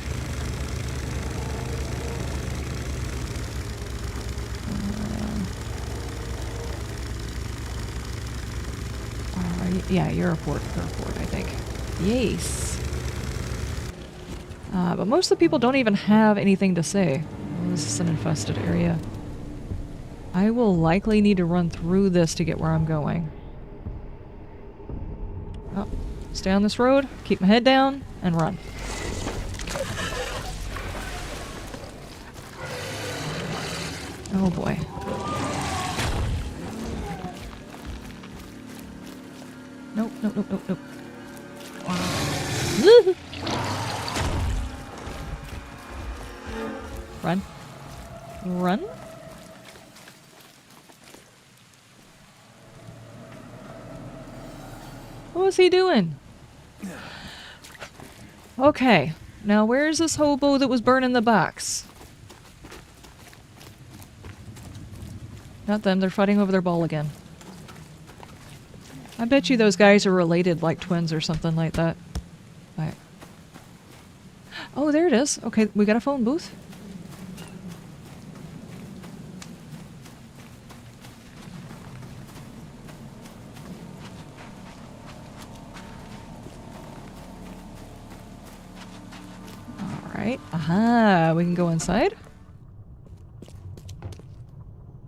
Yeah, you're a port, I think. Yes. But most of the people don't even have anything to say. Oh, this is an infested area. I will likely need to run through this to get where I'm going. Oh, stay on this road, keep my head down, and run. Oh boy. Nope, nope, nope, nope, nope. Run. Run? What was he doing? Okay, now where's this hobo that was burning the box? Not them, they're fighting over their ball again. I bet you those guys are related, like twins or something like that. Right. Oh, there it is. Okay, we got a phone booth. Alright. Aha, we can go inside.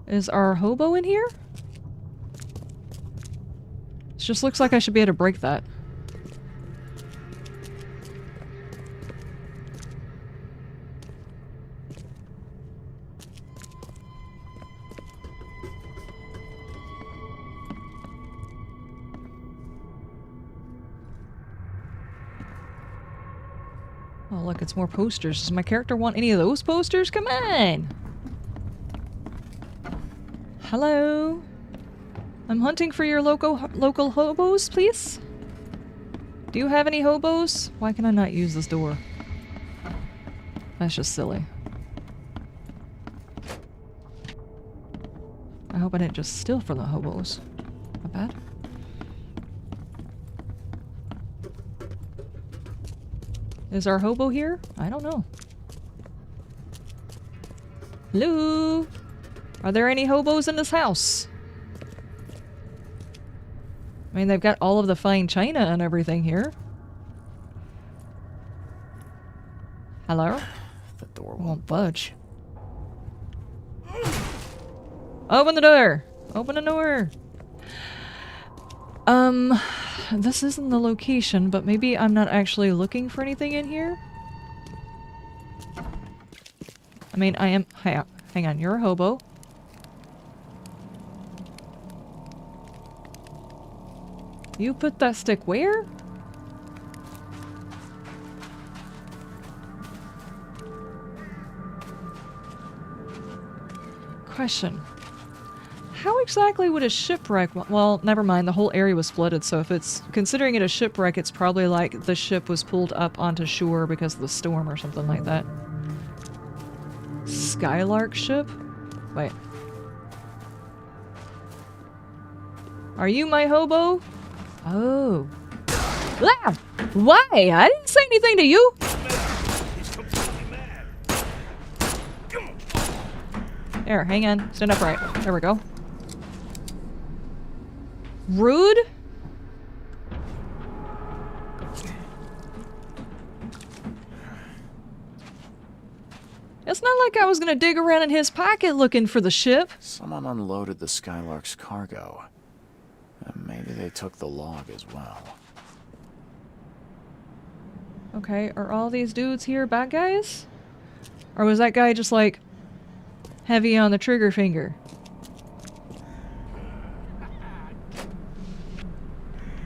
Is our hobo in here? Just looks like I should be able to break that. Oh look, it's more posters. Does my character want any of those posters? Come on! Hello? I'm hunting for your local hobos, please? Do you have any hobos? Why can I not use this door? That's just silly. I hope I didn't just steal from the hobos. Not bad. Is our hobo here? I don't know. Hello? Are there any hobos in this house? I mean, they've got all of the fine china and everything here. Hello? The door won't budge. Open the door! Open the door! This isn't the location, but maybe I'm not actually looking for anything in here? I mean, I am... Hang on, you're a hobo. You put that stick where? Question. How exactly would a shipwreck... Well, never mind, the whole area was flooded, so if it's... Considering it a shipwreck, it's probably like the ship was pulled up onto shore because of the storm or something like that. Skylark ship? Wait. Are you my hobo? Oh. Ah! Why? I didn't say anything to you! There, hang on. Stand upright. There we go. Rude? It's not like I was gonna dig around in his pocket looking for the ship. Someone unloaded the Skylark's cargo. And maybe they took the log as well. Okay, are all these dudes here bad guys? Or was that guy just like heavy on the trigger finger?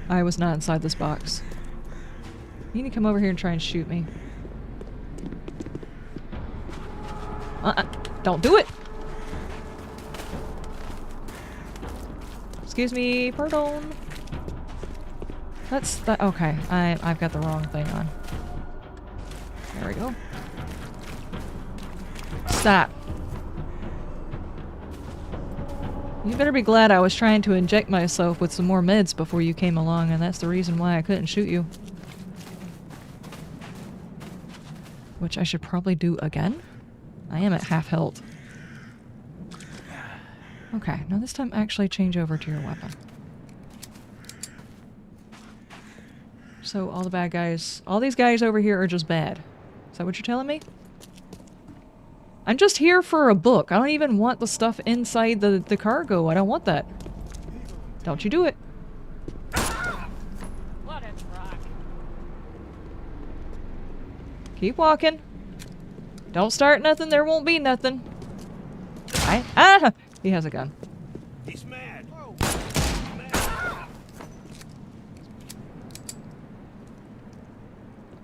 I was not inside this box. You need to come over here and try and shoot me. Don't do it! Excuse me, pardon. That's that. Okay, I've got the wrong thing on. There we go. Stop. You better be glad I was trying to inject myself with some more meds before you came along, and that's the reason why I couldn't shoot you. Which I should probably do again? I am at half health. Okay, now this time actually change over to your weapon. So all the bad guys, all these guys over here are just bad. Is that what you're telling me? I'm just here for a book. I don't even want the stuff inside the cargo. I don't want that. Don't you do it. What a truck. Keep walking. Don't start nothing, there won't be nothing. Ah! He has a gun. He's mad.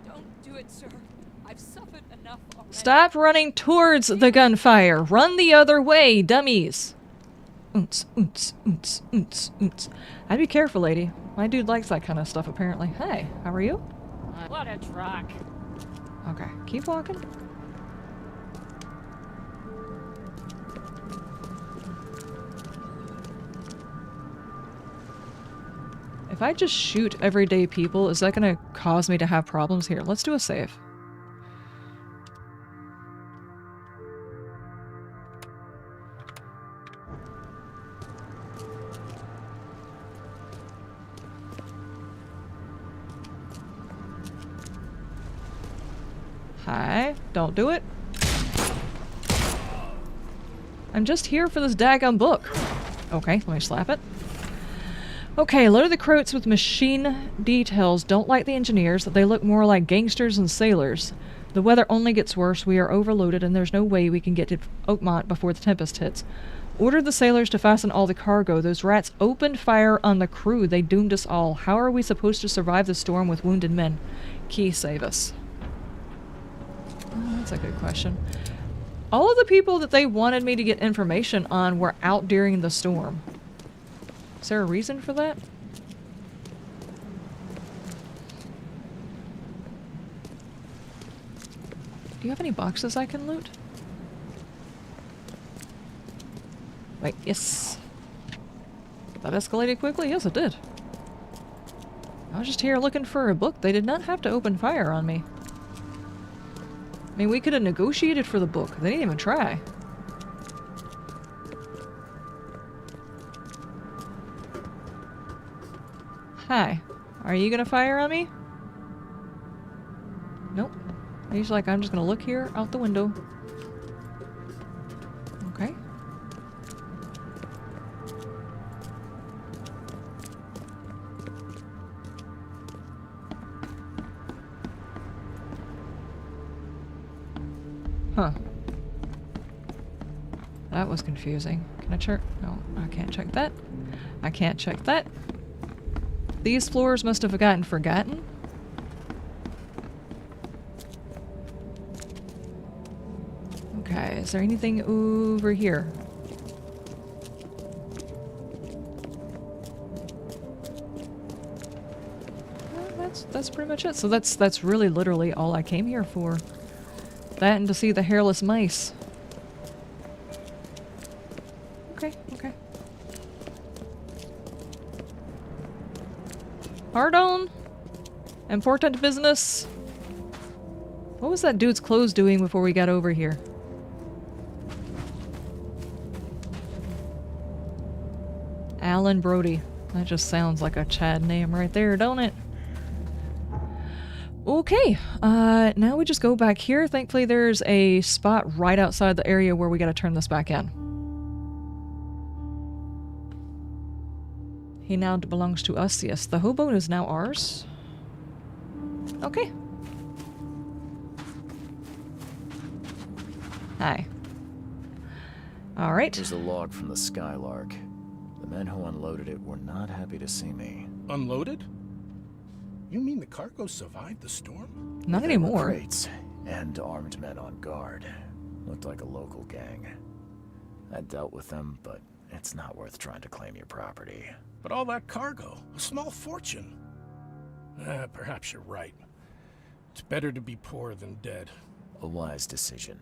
Don't do it, sir. I've suffered enough already. Stop running towards the gunfire. Run the other way, dummies. Oonts, oonts, oonts, oonts, oonts. I'd be careful, lady. My dude likes that kind of stuff, apparently. Hey, how are you? What a truck. Okay, keep walking. If I just shoot everyday people, is that gonna cause me to have problems? Here, let's do a save. Hi, don't do it. I'm just here for this daggum book. Okay, let me slap it. Okay, load of the Croats with machine details don't like the engineers. They look more like gangsters and sailors. The weather only gets worse. We are overloaded and there's no way we can get to Oakmont before the tempest hits. Order the sailors to fasten all the cargo. Those rats opened fire on the crew. They doomed us all. How are we supposed to survive the storm with wounded men? Key, save us. Oh, that's a good question. All of the people that they wanted me to get information on were out during the storm. Is there a reason for that? Do you have any boxes I can loot? Wait, yes. That escalated quickly? Yes, it did. I was just here looking for a book. They did not have to open fire on me. I mean, we could have negotiated for the book. They didn't even try. Hi. Are you gonna fire on me? Nope. He's like, I'm just gonna look here out the window. Okay. Huh. That was confusing. Can I check? No, I can't check that. I can't check that. These floors must have gotten forgotten. Okay, is there anything over here? Well, that's pretty much it. So that's really literally all I came here for. That and to see the hairless mice. Okay, okay. Pardon? Important business? What was that dude's clothes doing before we got over here? Alan Brody. That just sounds like a Chad name right there, don't it? Okay, now we just go back here. Thankfully there's a spot right outside the area where we gotta turn this back in. He now belongs to us. Yes, the hobo is now ours. Okay. Hi. Alright. There's a log from the Skylark. The men who unloaded it were not happy to see me. Unloaded? You mean the cargo survived the storm? Not There anymore. were crates and armed men on guard. Looked like a local gang. I dealt with them, but it's not worth trying to claim your property. But all that cargo, a small fortune. Perhaps you're right. It's better to be poor than dead. A wise decision.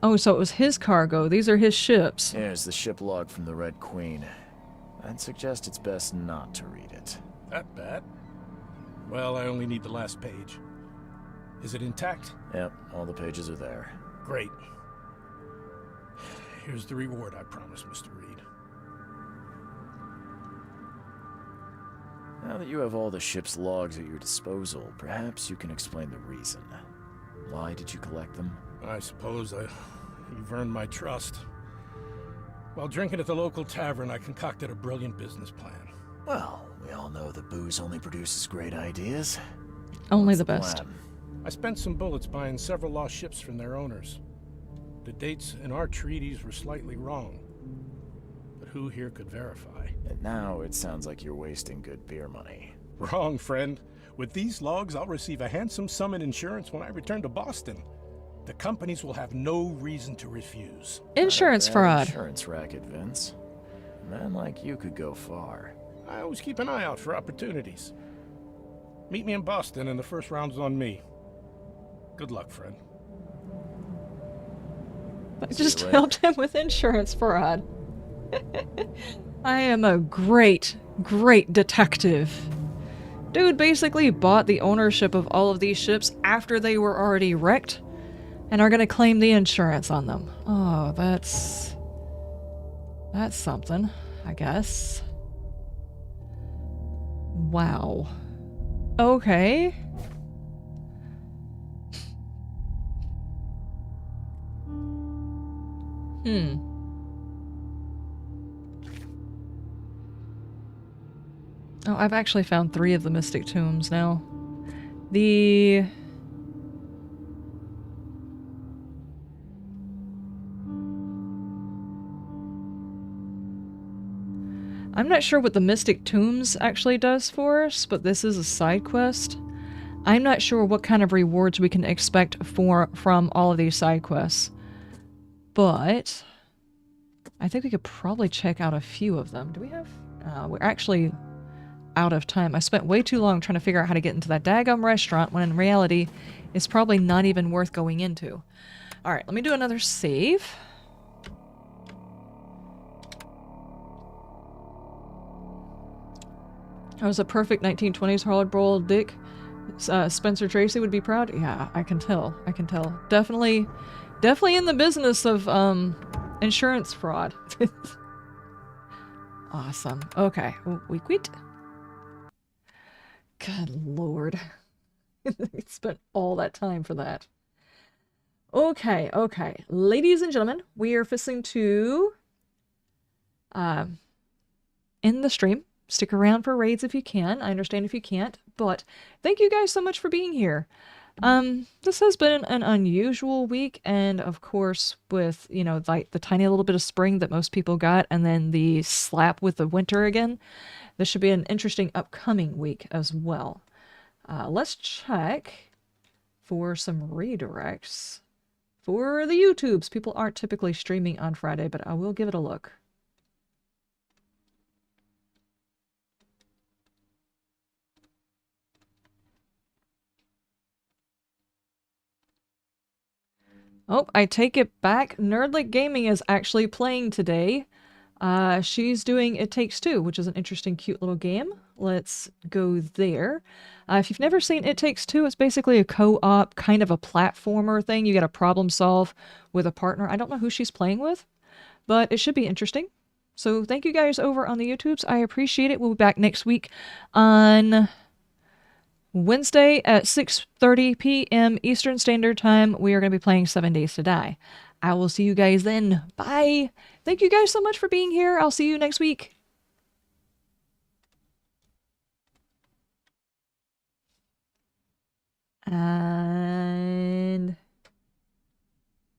Oh, so it was his cargo. These are his ships. Here's the ship log from the Red Queen. I'd suggest it's best not to read it. That bad? Well, I only need the last page. Is it intact? Yep, all the pages are there. Great. Here's the reward I promised, Mr. Reed. Now that you have all the ship's logs at your disposal, perhaps you can explain the reason. Why did you collect them? I suppose you've earned my trust. While drinking at the local tavern, I concocted a brilliant business plan. Well, we all know that booze only produces great ideas. Only What's the best. plan? I spent some bullets buying several lost ships from their owners. The dates in our treaties were slightly wrong, but who here could verify? And now it sounds like you're wasting good beer money. Wrong, friend. With these logs, I'll receive a handsome sum in insurance when I return to Boston. The companies will have no reason to refuse. Insurance fraud. Insurance racket, Vince. A man like you could go far. I always keep an eye out for opportunities. Meet me in Boston and the first round's on me. Good luck, friend. I just helped him with insurance fraud. I am a great, great detective. Dude basically bought the ownership of all of these ships after they were already wrecked and are going to claim the insurance on them. Oh, that's something, I guess. Wow. Okay. Oh, I've actually found 3 of the Mystic Tombs now. I'm not sure what the Mystic Tombs actually does for us, but this is a side quest. I'm not sure what kind of rewards we can expect from all of these side quests. But I think we could probably check out a few of them. Do we have... we're actually out of time. I spent way too long trying to figure out how to get into that daggum restaurant when in reality it's probably not even worth going into. Alright, let me do another save. That was a perfect 1920s hard-boiled dick. Spencer Tracy would be proud. Yeah, I can tell. I can tell. Definitely in the business of insurance fraud. Awesome. Okay, we quit. Good lord. I spent all that time for that. Okay. Ladies and gentlemen, we are fisting to end the stream. Stick around for raids if you can. I understand if you can't, but thank you guys so much for being here. This has been an unusual week, and of course with, you know, like the tiny little bit of spring that most people got, and then the slap with the winter again, this should be an interesting upcoming week as well. Let's check for some redirects for the YouTubes. People aren't typically streaming on Friday, but I will give it a look. Oh, I take it back. Nerdlick Gaming is actually playing today. She's doing It Takes Two, which is an interesting, cute little game. Let's go there. If you've never seen It Takes Two, it's basically a co-op, kind of a platformer thing. You got to problem solve with a partner. I don't know who she's playing with, but it should be interesting. So thank you guys over on the YouTubes. I appreciate it. We'll be back next week on Wednesday at 6:30 p.m. Eastern Standard Time. We are going to be playing 7 Days to Die. I will see you guys then. Bye. Thank you guys so much for being here. I'll see you next week.